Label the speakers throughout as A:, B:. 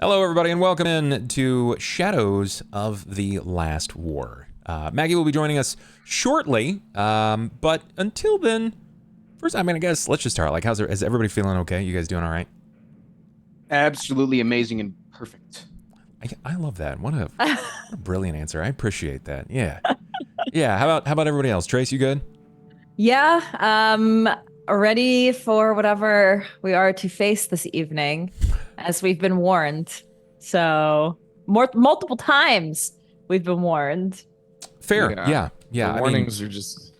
A: Hello, everybody, and welcome in to Shadows of the Last War. Maggie will be joining us shortly, but until then, first, I guess let's just start. Like, is everybody feeling okay? You guys doing all right?
B: Absolutely amazing and perfect.
A: I love that. What a brilliant answer. I appreciate that. Yeah. Yeah. How about everybody else? Trace, you good?
C: Yeah. Ready for whatever we are to face this evening, as we've been warned. So multiple times we've been warned.
A: Fair. Yeah.
D: The warnings are just.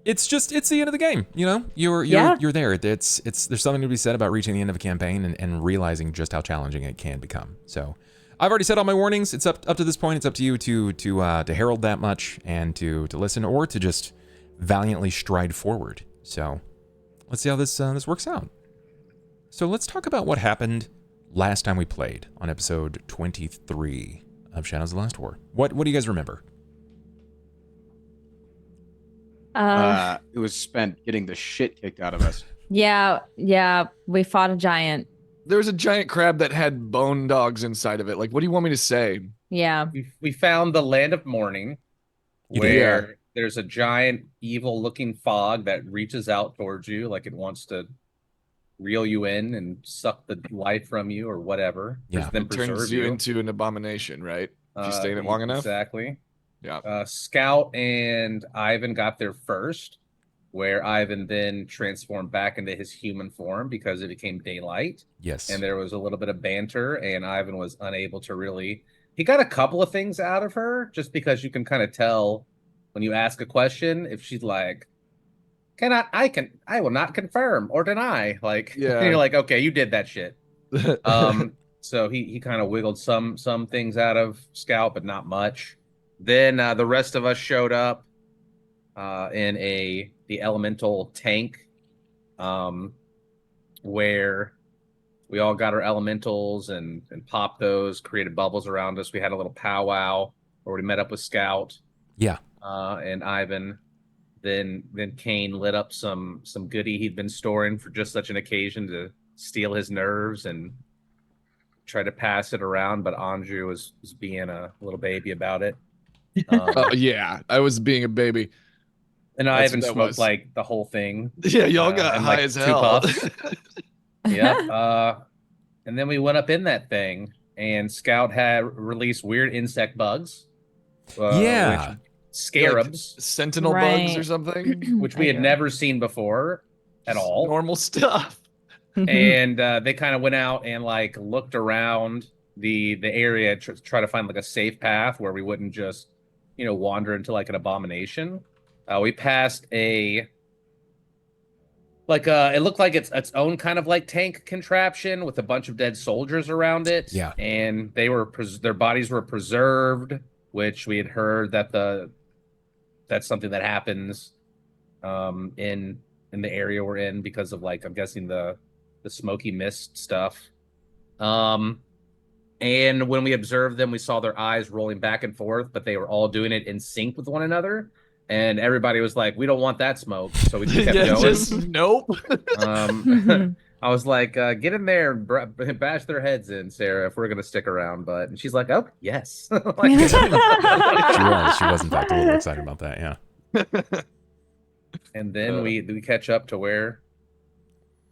A: It's the end of the game. You know, you're there. It's there's something to be said about reaching the end of a campaign and realizing just how challenging it can become. So, I've already said all my warnings. It's up to this point. It's up to you to herald that much and to listen or to just valiantly stride forward. So, let's see how this works out. So let's talk about what happened last time we played on episode 23 of Shadows of the Last War. What do you guys remember?
B: It was spent getting the shit kicked out of us.
C: Yeah. We fought a giant.
D: There was a giant crab that had bone dogs inside of it. Like, what do you want me to say?
C: Yeah.
E: We found the land of mourning, where there's a giant evil-looking fog that reaches out towards you like it wants to reel you in and suck the life from you or whatever.
A: Yeah.
D: It turns you into an abomination, right? If you stay in it long enough.
E: Exactly.
D: Yeah.
E: Scout and Ivan got there first, where Ivan then transformed back into his human form because it became daylight.
A: Yes.
E: And there was a little bit of banter, and Ivan was unable to really... He got a couple of things out of her, just because you can kind of tell when you ask a question, if she's like, I will not confirm or deny. Like,
D: yeah.
E: You're like, okay, you did that shit. So he kind of wiggled some things out of Scout, but not much. Then the rest of us showed up in the elemental tank, where we all got our elementals and popped those, created bubbles around us. We had a little powwow where we met up with Scout.
A: Yeah.
E: And Ivan. Then Cain lit up some goodie he'd been storing for just such an occasion to steal his nerves and try to pass it around, but Anju was being a little baby about it.
D: Yeah, I was being a baby.
E: And Ivan smoked like the whole thing.
D: Yeah, y'all got high as hell.
E: 2 puffs. Yeah. And then we went up in that thing, and Scout had released weird insect bugs. Scarabs.
D: Like sentinel bugs or something.
E: Which we had never seen before at all.
D: Normal stuff.
E: And they kind of went out and like looked around the area to try to find like a safe path where we wouldn't just, wander into like an abomination. We passed it looked like its own kind of like tank contraption with a bunch of dead soldiers around it.
A: Yeah.
E: And their bodies were preserved, which we had heard that's something that happens in the area we're in because of like, I'm guessing the smoky mist stuff. And when we observed them, we saw their eyes rolling back and forth, but they were all doing it in sync with one another. And everybody was like, we don't want that smoke. So we just kept going.
D: Nope.
E: I was like, get in there and bash their heads in, Sera, if we're going to stick around. And she's like, oh, yes.
A: She was in fact a little excited about that, yeah.
E: And then we catch up to where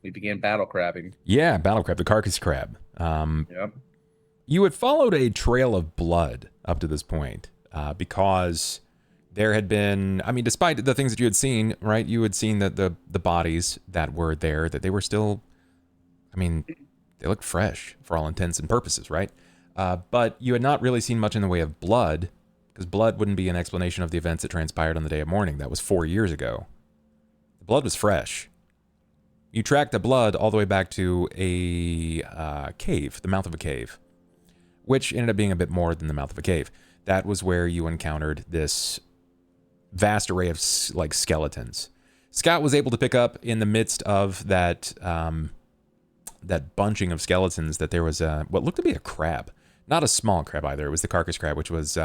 E: we began battle crabbing.
A: Yeah, battle crab, the carcass crab.
E: Yep.
A: You had followed a trail of blood up to this point because there had been, despite the things that you had seen, right? You had seen that the bodies that were there, that they were still, they looked fresh for all intents and purposes, right? But you had not really seen much in the way of blood, because blood wouldn't be an explanation of the events that transpired on the day of mourning. That was 4 years ago. The blood was fresh. You tracked the blood all the way back to a cave, the mouth of a cave, which ended up being a bit more than the mouth of a cave. That was where you encountered this vast array of like skeletons. Scott was able to pick up in the midst of that that bunching of skeletons that there was what looked to be a crab. Not a small crab either. It was the carcass crab, which was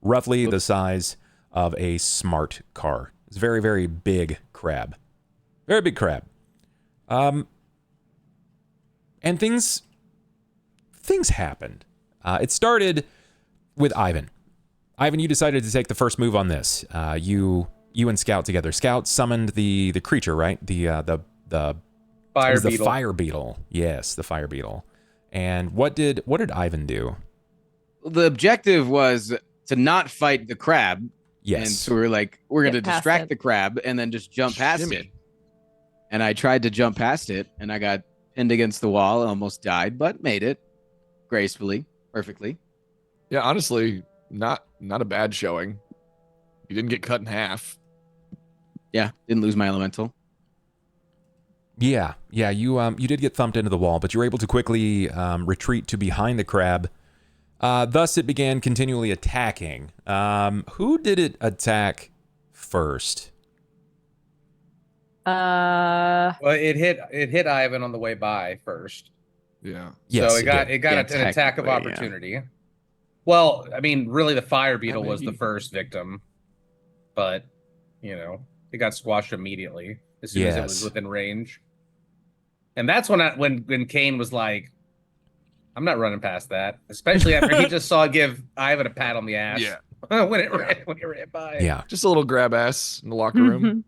A: roughly the size of a smart car. It's a very, very big crab. Very big crab. And things things happened. It started with Ivan. Ivan, you decided to take the first move on this. You and Scout together. Scout summoned the creature, right? The
E: Fire
A: the
E: beetle.
A: fire beetle. Yes, the fire beetle. And what did Ivan do?
B: The objective was to not fight the crab.
A: Yes.
B: And so we're like, we're going to
C: Get past
B: distract
C: it.
B: the crab and then just jump past
D: Shimmy.
B: it. And I tried to jump past it and I got pinned against the wall and almost died, but made it gracefully, perfectly.
D: Yeah, honestly, not a bad showing. You didn't get cut in half.
B: Yeah, didn't lose my elemental.
A: Yeah, you did get thumped into the wall, but you were able to quickly retreat to behind the crab. Thus, it began continually attacking. Who did it attack first?
E: Well, it hit Ivan on the way by first.
D: Yeah.
A: Yes,
E: So it got
A: did.
E: an
B: Yeah,
E: attack of
B: technically, yeah.
E: opportunity. Well, I mean, really, the fire beetle was the
D: maybe.
E: first victim, but it got squashed immediately as soon as it was
A: Yes.
E: within range. And that's when Cain was like, "I'm not running past that," especially after he just saw it give Ivan a pat on the ass.
D: Yeah.
E: when it ran by.
A: Yeah,
D: Just a little grab ass in the locker room.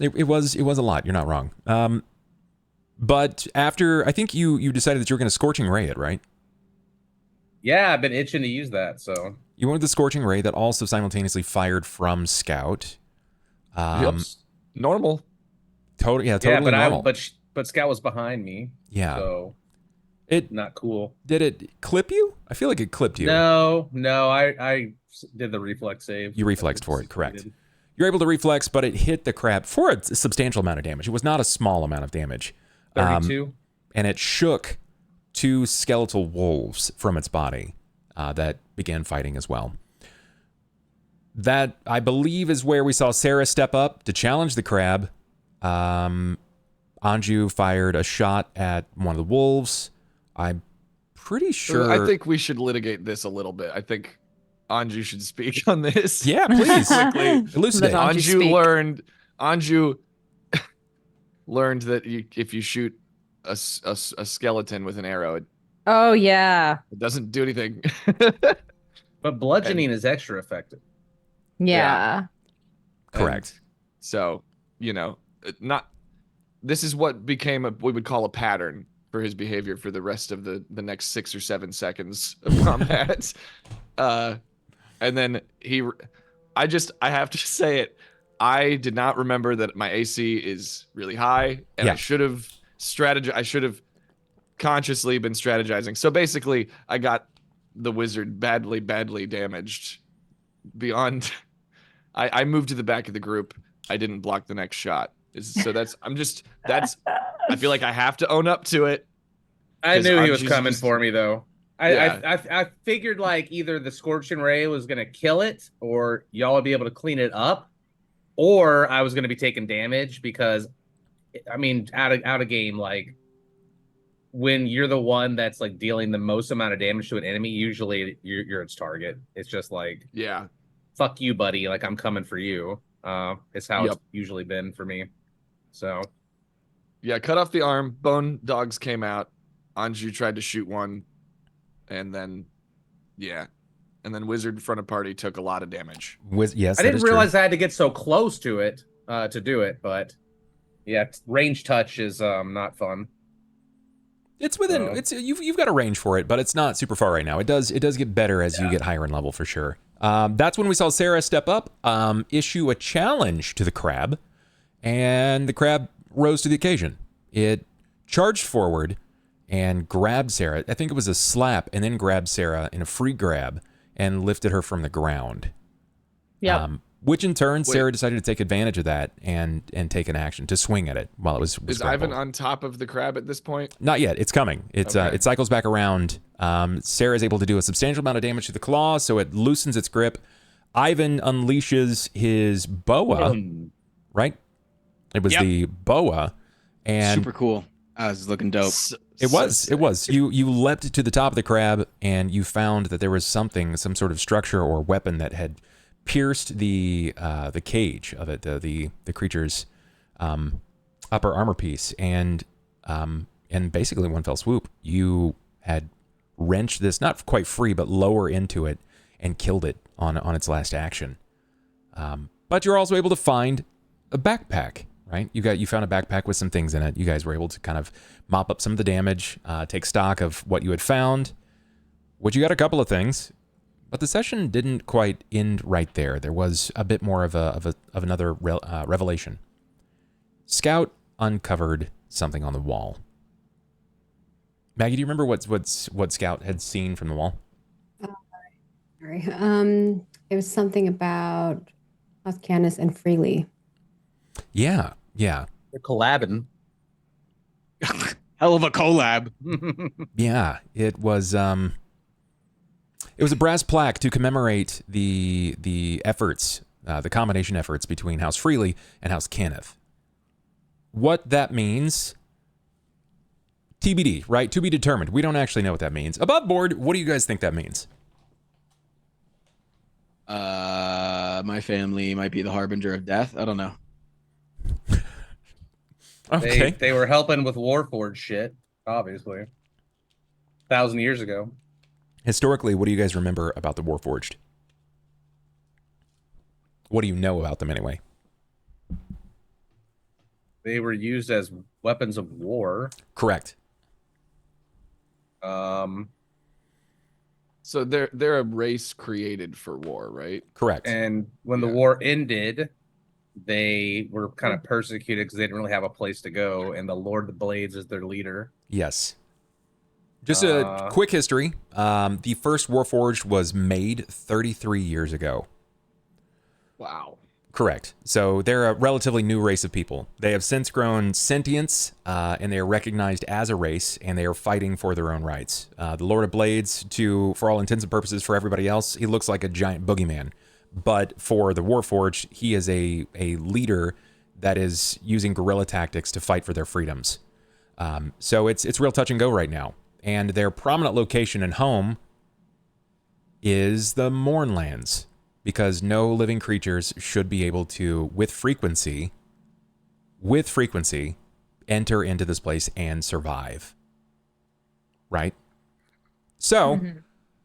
A: it was a lot. You're not wrong. But after, I think you decided that you were going to Scorching Ray it, right?
E: Yeah, I've been itching to use that. So
A: You went with the Scorching Ray that also simultaneously fired from Scout.
D: Yep. Normal.
A: Totally
E: but
A: normal.
E: but Scout was behind me.
A: Yeah.
E: So
A: It
E: not cool.
A: did it clip you? I feel like it clipped you.
E: No, I did the reflex save.
A: You reflexed for it, correct. You're able to reflex, but it hit the crab for a substantial amount of damage. It was not a small amount of damage.
E: 32.
A: And it shook 2 skeletal wolves from its body that began fighting as well. That, I believe, is where we saw Sera step up to challenge the crab. Anju fired a shot at one of the wolves. I'm pretty sure.
D: I think we should litigate this a little bit. I think Anju should speak on this.
A: Yeah, please.
D: Quickly.
A: Elucidate.
C: Let Anju speak.
D: Anju learned that if you shoot a skeleton with an arrow, it
C: Oh yeah.
D: doesn't do anything.
E: But bludgeoning is extra effective.
C: Yeah.
A: Correct.
D: And so, this is what became we would call a pattern for his behavior for the rest of the next 6 or 7 seconds of combat. And then I have to say it. I did not remember that my AC is really high, and
A: Yeah.
D: I should have consciously been strategizing. So basically, I got the wizard badly damaged. Beyond, I moved to the back of the group. I didn't block the next shot. I feel like I have to own up to it.
E: I
D: 'Cause
E: knew he was
D: Anju's
E: coming
D: just-
E: for me though. I figured like either the Scorching Ray was gonna kill it, or y'all would be able to clean it up, or I was gonna be taking damage because, I mean, out of game, like when you're the one that's like dealing the most amount of damage to an enemy, usually you're its target. It's just like,
D: Yeah.
E: fuck you, buddy. Like I'm coming for you. It's how
D: Yep.
E: it's usually been for me. So
D: Yeah, cut off the arm. Bone dogs came out. Anju tried to shoot one, and then wizard front of party took a lot of damage.
A: Yes,
E: I
A: that
E: didn't
A: is true.
E: realize I had to get so close to it to do it, but yeah, range touch is not fun.
A: It's within. You've got a range for it, but it's not super far right now. It does get better as you get higher in level for sure. That's when we saw Sera step up, issue a challenge to the crab, and the crab rose to the occasion. It charged forward and grabbed Sera. I think it was a slap, and then grabbed Sera in a free grab and lifted her from the ground.
C: Yep.
A: Which in turn, Sera decided to take advantage of that and take an action to swing at it while it was
D: Is Ivan
A: grappled.
D: on top of the crab at this point?
A: Not yet. It's coming. It's
D: Okay.
A: it cycles back around. Sarah is able to do a substantial amount of damage to the claw, so it loosens its grip. Ivan unleashes his boa, right? It was the boa, and
B: Super cool. I was looking dope.
A: it was. You leapt to the top of the crab, and you found that there was some sort of structure or weapon that had pierced the cage of it, the creature's upper armor piece, and basically in one fell swoop, you had wrench this, not quite free, but lower into it and killed it on its last action. But you're also able to find a backpack, right? You found a backpack with some things in it. You guys were able to kind of mop up some of the damage, take stock of what you had found, which you got a couple of things. But the session didn't quite end right there. There was a bit more of another revelation. Scout uncovered something on the wall. Maggie, do you remember what Scout had seen from the wall?
F: Sorry. It was something about Canis and Freely.
A: Yeah.
E: They're collabing.
B: Hell of a collab.
A: Yeah, it was a brass plaque to commemorate the efforts, the combination efforts between House Freely and House Kenneth. What that means, TBD, right? To be determined. We don't actually know what that means. Above board, what do you guys think that means?
B: My family might be the harbinger of death. I don't know.
A: Okay.
E: They were helping with Warforged shit, obviously. 1,000 years ago.
A: Historically, what do you guys remember about the Warforged? What do you know about them anyway?
E: They were used as weapons of war.
A: Correct.
D: So they're a race created for war, right?
A: Correct.
E: And when the war ended, they were kind of persecuted because they didn't really have a place to go, and the Lord of the Blades is their leader.
A: Yes. Just a quick history. The first Warforged was made 33 years ago.
D: Wow.
A: Correct. So they're a relatively new race of people. They have since grown sentience, and they are recognized as a race, and they are fighting for their own rights. The Lord of Blades, for all intents and purposes, for everybody else, he looks like a giant boogeyman. But for the Warforged, he is a leader that is using guerrilla tactics to fight for their freedoms. So it's real touch and go right now. And their prominent location and home is the Mournlands, because no living creatures should be able to, with frequency, enter into this place and survive. Right? So,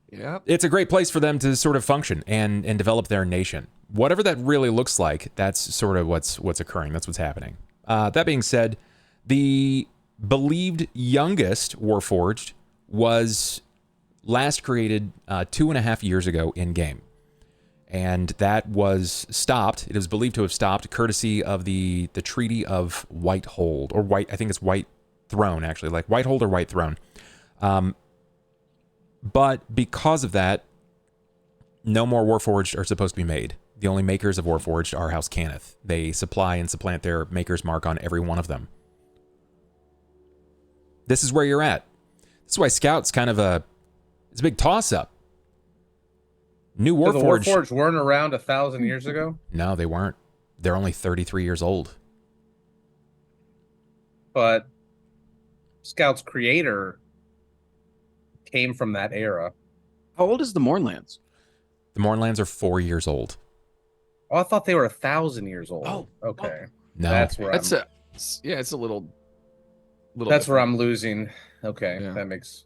D: Yeah.
A: it's a great place for them to sort of function and develop their nation. Whatever that really looks like, that's sort of what's occurring. That's what's happening. That being said, the believed youngest Warforged was last created 2.5 years ago in game. And that was stopped. It was believed to have stopped courtesy of the Treaty of Whitehold, or White, I think it's White Throne, actually, like Whitehold or White Throne. But because of that, no more Warforged are supposed to be made. The only makers of Warforged are House Kenneth. They supply and supplant their maker's mark on every one of them. This is where you're at. This is why Scout's kind of it's a big toss-up. New Warforged.
E: So the Warforged weren't around 1,000 years ago?
A: No, they weren't. They're only 33 years old.
E: But Scout's creator came from that era.
B: How old is the Mournlands?
A: The Mournlands are 4 years old.
E: Oh, I thought they were 1,000 years old.
B: Oh,
E: Okay.
A: No.
E: That's where
D: It's
E: I'm...
D: it's a little
E: That's where
D: different.
E: I'm losing. Okay,
D: Yeah.
E: that makes...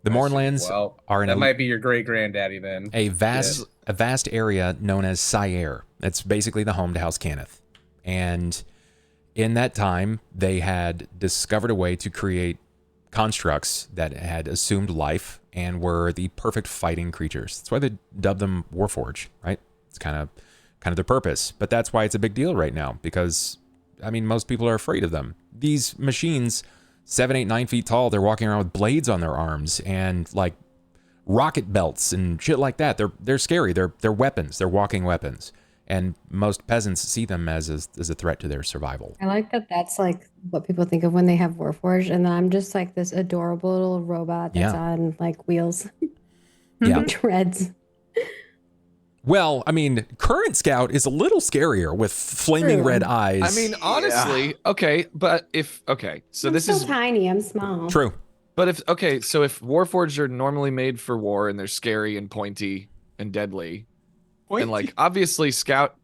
A: The Mournlands
E: Well,
A: are in
E: that might be your great-granddaddy then.
A: a vast area known as Sire. That's basically the home to House Kenneth. And in that time, they had discovered a way to create constructs that had assumed life and were the perfect fighting creatures. That's why they dubbed them Warforged, right? It's kind of their purpose. But that's why it's a big deal right now, because, I mean, most people are afraid of them. These machines, 7, 8, 9 feet tall, they're walking around with blades on their arms and like rocket belts and shit like that. They're scary. They're weapons. They're walking weapons. And most peasants see them as a threat to their survival.
F: I like that that's like what people think of when they have Warforged, and then I'm just like this adorable little robot that's on like wheels.
A: Yeah.
F: Treads.
A: Well, I mean, current Scout is a little scarier with flaming
F: True.
A: red eyes.
D: I mean, honestly, okay, but so
F: I'm
D: this
F: so
D: is
F: tiny. I'm small.
A: true.
D: But so if Warforged are normally made for war and they're scary and pointy and deadly, and like obviously Scout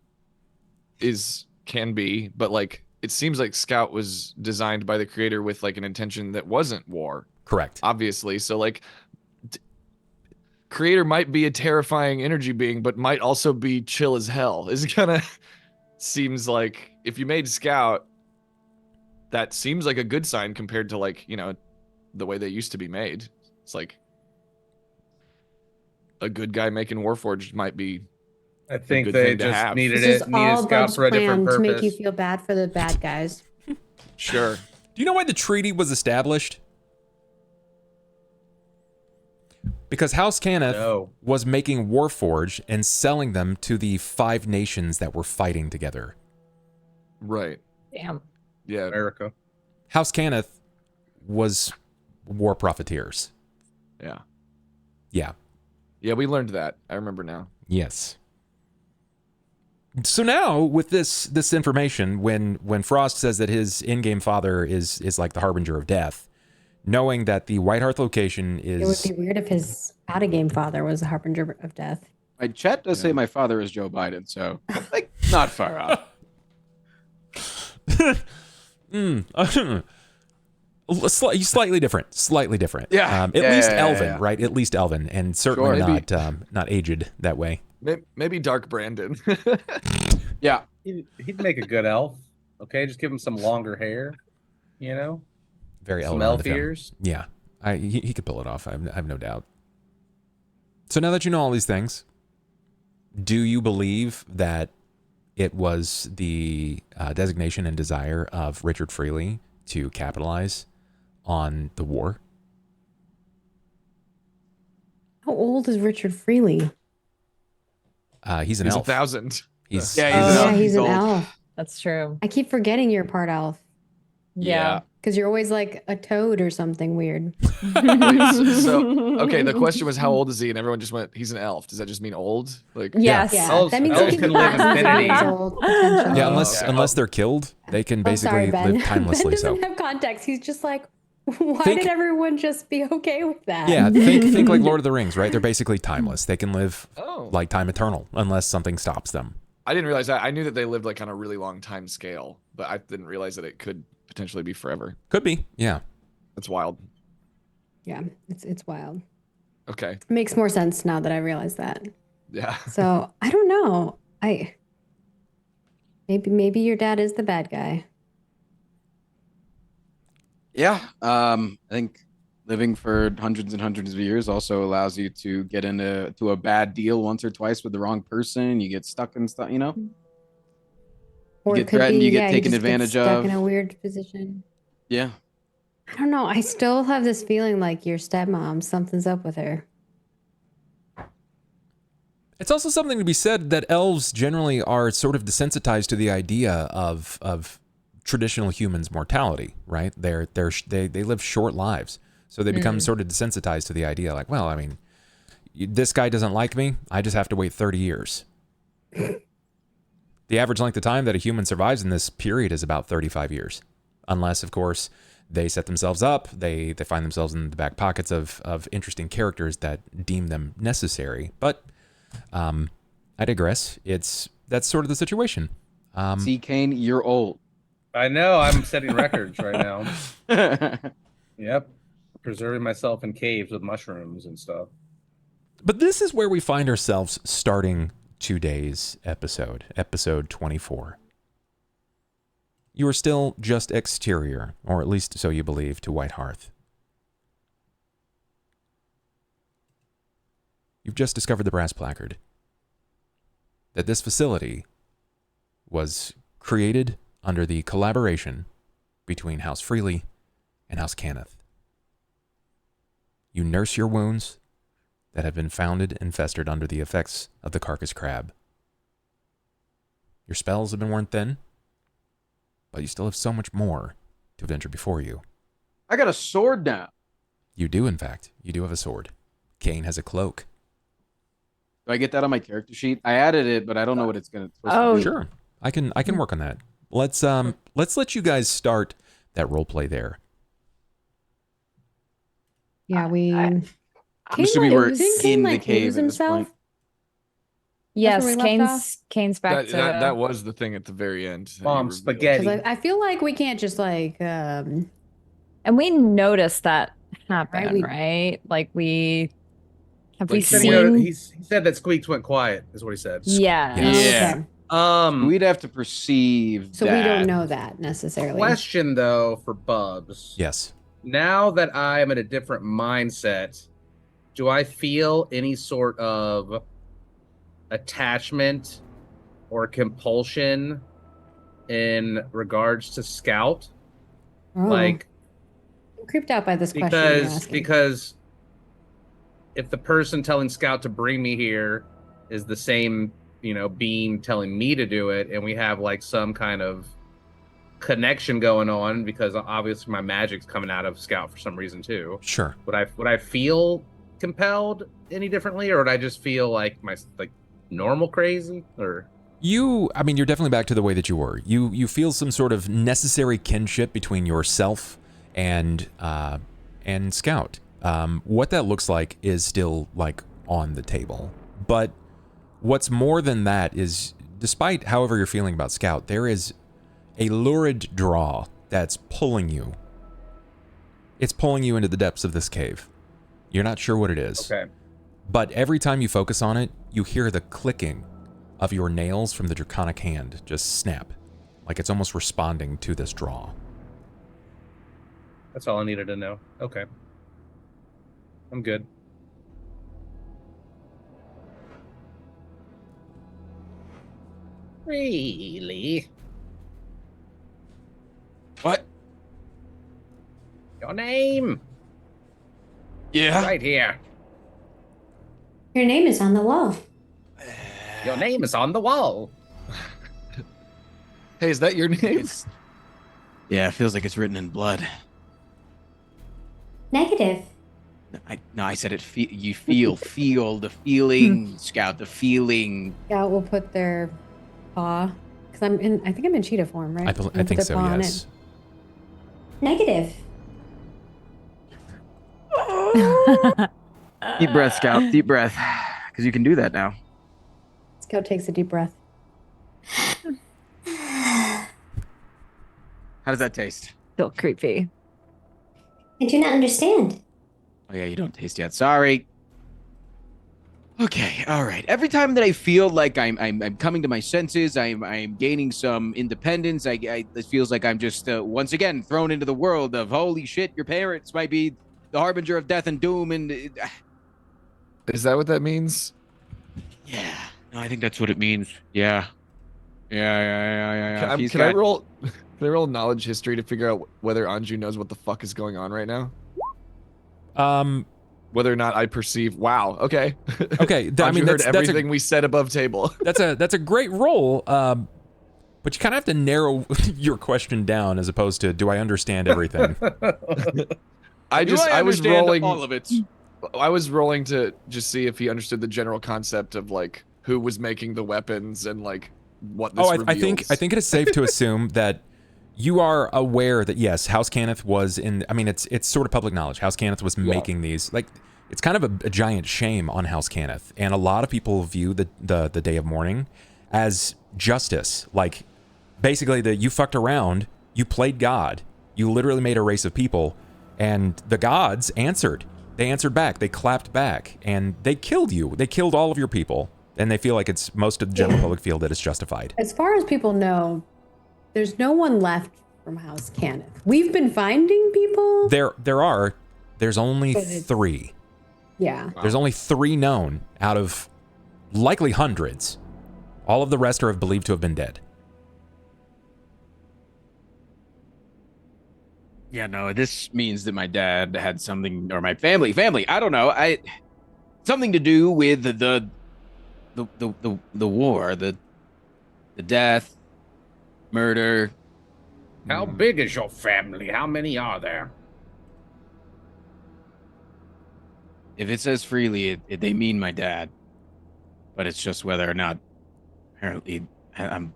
D: can be, but like it seems like Scout was designed by the creator with like an intention that wasn't war,
A: Correct.
D: obviously. So like, creator might be a terrifying energy being, but might also be chill as hell. Is kind of seems like if you made Scout, that seems like a good sign compared to like, the way they used to be made. It's like a good guy making Warforged might be
E: I think
D: good
E: they
D: thing to
E: just
D: have.
E: needed
F: It's just
E: needed
F: all
E: Scout
F: Bud's
E: for a different
F: plan to make you
E: purpose.
F: feel bad for the bad guys.
D: Sure.
A: Do you know why the treaty was established? Because House Cannith
E: No.
A: was making Warforged and selling them to the 5 nations that were fighting together.
D: Right.
C: Damn.
D: Yeah.
E: America.
A: House Cannith was war profiteers.
D: Yeah.
A: Yeah.
D: Yeah, we learned that. I remember now.
A: Yes. So now with this information, when Frost says that his in-game father is like the harbinger of death, knowing that the White Hearth location
F: It would
A: is
F: be weird if his out-of-game father was a harbinger of death.
B: My chat does say my father is Joe Biden, so like not far off.
A: Slightly different.
B: Yeah.
A: At least Elven,
B: yeah.
A: right? At least Elven, and certainly
B: Sure,
A: not aged that way.
D: Maybe Dark Brandon.
B: Yeah.
E: He'd make a good elf. Okay, just give him some longer hair.
A: Very
E: Some
A: Elven
E: elf
A: of him.
E: ears.
A: Yeah, he could pull it off. I have no doubt. So now that you know all these things, do you believe that it was the designation and desire of Richard Freely to capitalize on the war?
F: How old is Richard Freely?
A: He's an
D: He's
A: elf.
D: 1,000.
A: He's
F: Yeah, he's an
B: old.
F: elf.
C: That's true.
F: I keep forgetting you're part elf
C: Yeah.
F: because you're always like a toad or something weird.
D: Okay, the question was how old is he, and everyone just went, he's an elf. Does that just mean old? Like,
C: Yes.
F: Yeah,
E: Elves-
F: that means
E: elves
F: he can
E: can live
F: be thousands of
E: infinity.
F: years old, potentially.
A: yeah,
D: Oh,
A: unless they're killed, they can
F: Oh,
A: basically
F: sorry, Ben.
A: live timelessly.
F: Ben
A: So
F: doesn't have context. He's just like, why
A: Think-
F: did everyone just be okay with that?
A: yeah, think like Lord of the Rings, right? They're basically timeless. They can live
D: Oh.
A: like time eternal unless something stops them.
D: I didn't realize that. I knew that they lived like on a really long time scale, but I didn't realize that it could potentially be forever.
A: Could be, yeah.
D: That's wild.
F: Yeah, it's wild.
D: Okay.
F: It makes more sense now that I realize that.
D: Yeah.
F: So I don't know. Maybe your dad is the bad guy.
B: Yeah. I think living for hundreds and hundreds of years also allows you to get into a bad deal once or twice with the wrong person. You get stuck in stuff,
F: Or
B: get
F: it could
B: threatened,
F: be,
B: you get
F: yeah,
B: taken
F: just get
B: advantage
F: stuck
B: of.
F: in a weird position.
B: Yeah.
F: I don't know. I still have this feeling like your stepmom, something's up with her.
A: It's also something to be said that elves generally are sort of desensitized to the idea of traditional humans' mortality, right? They live short lives, so they become sort of desensitized to the idea. Like, well, I mean, this guy doesn't like me. I just have to wait 30 years. The average length of time that a human survives in this period is about 35 years, unless, of course, they set themselves up. They find themselves in the back pockets of interesting characters that deem them necessary. But I digress. That's sort of the situation.
B: See, Cain, you're old.
E: I know. I'm setting records right now. Yep. Preserving myself in caves with mushrooms and stuff.
A: But this is where we find ourselves starting today's episode 24. You are still just exterior, or at least so you believe, to White Hearth. You've just discovered the brass placard that this facility was created under the collaboration between House Freely and House Cannith. You nurse your wounds that have been founded and festered under the effects of the carcass crab. Your spells have been worn thin, but you still have so much more to venture before you.
B: I got a sword now.
A: You do, in fact. You do have a sword. Cain has a cloak.
B: Do I get that on my character sheet? I added it, but I don't know what it's gonna.
C: Oh,
B: do.
A: Sure. I can work on that. Let's let you guys start that role play there.
F: Yeah, we.
B: I'm assuming we're
F: didn't Cain,
B: in the
F: like,
B: cave
F: lose
B: at this
F: himself?
B: point.
C: Yes,
F: where we left
C: Cain's back to
D: That was the thing at the very end. that you
E: Mom,
D: revealed.
E: spaghetti.
F: Because I feel like we can't just like.
C: and we noticed that happen,
F: Right, we-
C: right? Like we Have
E: Like,
C: we
E: he said, you know,
C: seen?
E: he said that Squeaks went quiet, is what he said.
C: Yeah.
A: Yes.
B: Yeah.
F: Okay.
B: We'd have to perceive
F: So
B: that.
F: we don't know that necessarily.
E: Question though for Bubs.
A: Yes.
E: Now that I am in a different mindset, do I feel any sort of attachment or compulsion in regards to Scout?
F: Oh.
E: Like,
F: I'm creeped out by this question you're asking.
E: because if the person telling Scout to bring me here is the same, you know, being telling me to do it, and we have like some kind of connection going on, because obviously my magic's coming out of Scout for some reason too.
A: Sure.
E: Would I feel compelled any differently, or would I just feel like normal crazy? Or
A: I mean, you're definitely back to the way that you were. You feel some sort of necessary kinship between yourself and Scout. What that looks like is still like on the table. But what's more than that is, despite however you're feeling about Scout, there is a lurid draw that's pulling you. It's pulling you into the depths of this cave. You're not sure what it is.
E: okay,
A: But every time you focus on it, you hear the clicking of your nails from the draconic hand just snap. Like it's almost responding to this draw.
E: that's all I needed to know. Okay, I'm good. Really?
B: What?
E: Your name?
B: Yeah.
E: Right here.
F: Your name is on the wall.
E: Your name is on the wall.
D: Hey, is that your name?
B: Yeah, it feels like it's written in blood.
F: Negative.
B: I said it. You feel the feeling, Scout. The feeling.
F: Scout will put their paw, because I think I'm in cheetah form, right?
A: I
F: They'll
A: think
F: put their
A: so,
F: paw on
A: yes.
F: it. Negative.
B: Deep breath, Scout. Deep breath, because you can do that now.
F: Scout takes a deep breath.
B: How does that taste?
C: Still creepy.
F: I do not understand.
B: Oh yeah, you don't taste yet. Sorry. Okay, all right. Every time that I feel like I'm coming to my senses, I'm gaining some independence. It feels like I'm just once again thrown into the world of holy shit. Your parents might be the harbinger of death and doom, and
D: Is that what that means?
B: yeah. No, I think that's what it means. Yeah. Yeah.
D: Can I roll? Can I roll knowledge history to figure out whether Anju knows what the fuck is going on right now? Whether or not I perceive. Wow. Okay.
A: Okay. I mean,
D: heard
A: that's
D: everything we said above table.
A: that's a great roll. But you kind of have to narrow your question down as opposed to, do I understand everything?
D: I was rolling
B: all of it.
D: I was rolling to just see if he understood the general concept of like who was making the weapons and like what this
A: I think
D: reveals.
A: it is safe to assume that you are aware that yes, House Cannith was in. I mean, it's sort of public knowledge. House Cannith was making these. Like, it's kind of a giant shame on House Cannith, and a lot of people view the day of mourning as justice. Like, basically, you fucked around, you played God, you literally made a race of people, and the gods answered. They answered back. They clapped back, and they killed you. They killed all of your people, and they feel like it's most of the general public feel that it's justified.
F: As far as people know, there's no one left from House Cannith. We've been finding people.
A: There's only
F: But it's-
A: 3.
F: Yeah.
A: There's only 3 known out of likely hundreds. All of the rest are believed to have been dead.
B: Yeah, no, this means that my dad had something, or my family, I don't know, something to do with the war, the death, murder.
E: How big is your family? How many are there?
B: If it says freely, they mean my dad, but it's just whether or not. Apparently, I'm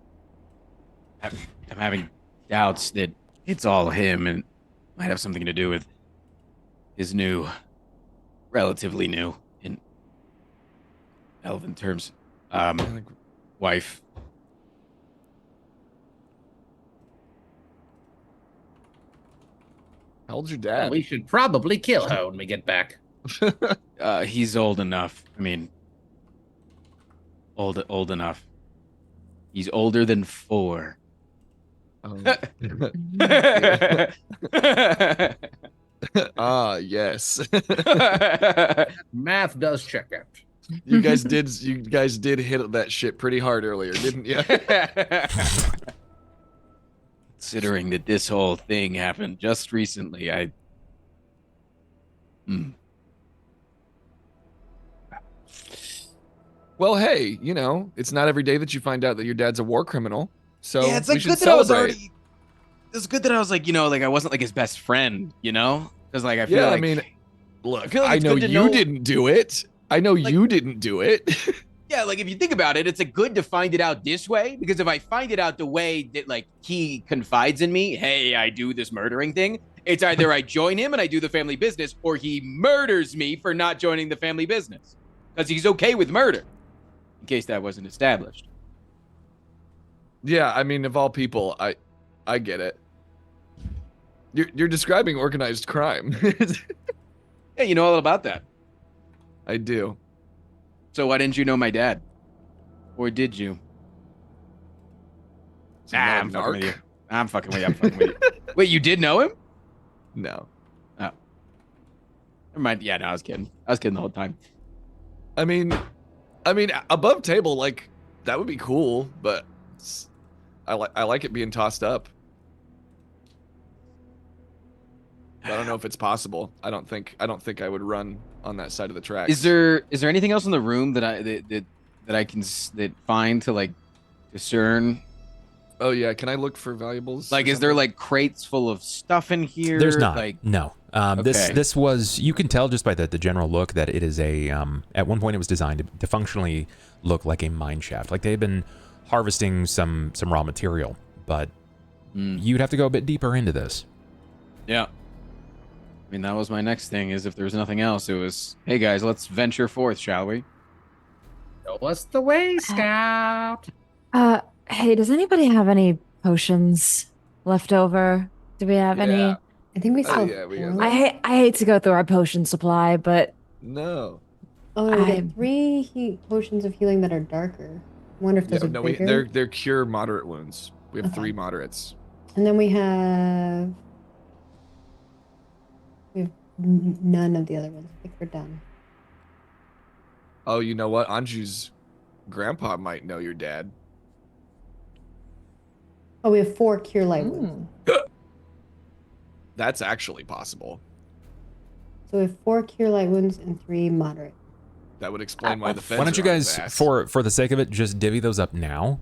B: having doubts that it's all him and might have something to do with his relatively new in elven terms, wife.
D: How old's your dad?
E: We should probably kill her when we get back.
B: He's old enough. I mean, old enough. He's older than 4.
D: Ah, yes.
E: Math does check out.
D: You guys did hit that shit pretty hard earlier, didn't you?
B: Considering that this whole thing happened just recently,
D: Well, hey, it's not every day that you find out that your dad's a war criminal. So
B: yeah, it's
D: we
B: like
D: should
B: good that I was
D: celebrate.
B: already. It's good that I was like, like I wasn't like his best friend, because like I feel
D: Yeah,
B: like
D: I mean, look,
B: feel like
D: I
B: it's
D: know
B: good to
D: you
B: know-
D: didn't do it. I know you didn't do it.
B: yeah, like if you think about it, it's like good to find it out this way, because if I find it out the way that like he confides in me, hey, I do this murdering thing, it's either I join him and I do the family business, or he murders me for not joining the family business because he's okay with murder. In case that wasn't established.
D: Yeah, I mean, of all people, I get it. You're describing organized crime.
B: Yeah, you know all about that.
D: I do.
B: So why didn't you know my dad? Or did you?
D: So not
B: I'm fucking with you.
D: narc?
B: I'm fucking with you. Wait, you did know him?
D: No.
B: Never mind. Yeah, no, I was kidding. I was kidding the whole time.
D: I mean, above table, like that would be cool, but I like it being tossed up. I don't know if it's possible. I don't think I would run on that side of the tracks.
B: Is there anything else in the room that I can find to like discern?
D: Oh yeah, can I look for valuables?
B: Like,
D: or
B: is there
D: something?
B: like crates full of stuff in here?
A: There's not.
B: Like,
A: No.
B: Okay.
A: This was, you can tell just by the general look that it is a, at one point it was designed to functionally look like a mine shaft. Like they had been harvesting some raw material, but you'd have to go a bit deeper into this.
B: yeah. I mean, that was my next thing. Is if there was nothing else, it was, hey guys, let's venture forth, shall we?
E: Show us the way, Scout.
C: Hey, does anybody have any potions left over? Do we have any?
D: Yeah.
F: I think we still.
D: yeah, we got
F: have
D: that.
C: I hate to go through our potion supply, but
D: No.
F: Oh, we
C: I'm-
F: get 3 potions of healing that are darker. I wonder if
D: Yeah,
F: those are
D: no,
F: bigger.
D: they're cure moderate wounds. We have
F: Okay.
D: 3 moderates.
F: And then we have none of the other ones. I think we're done.
D: Oh, you know what? Anju's grandpa might know your dad.
F: Oh, we have 4 cure light wounds.
D: That's actually possible.
F: So we have 4 cure light wounds and 3 moderate.
D: That would explain why the feds
A: Why don't you
D: are on
A: guys,
D: his ass.
A: for the sake of it, just divvy those up now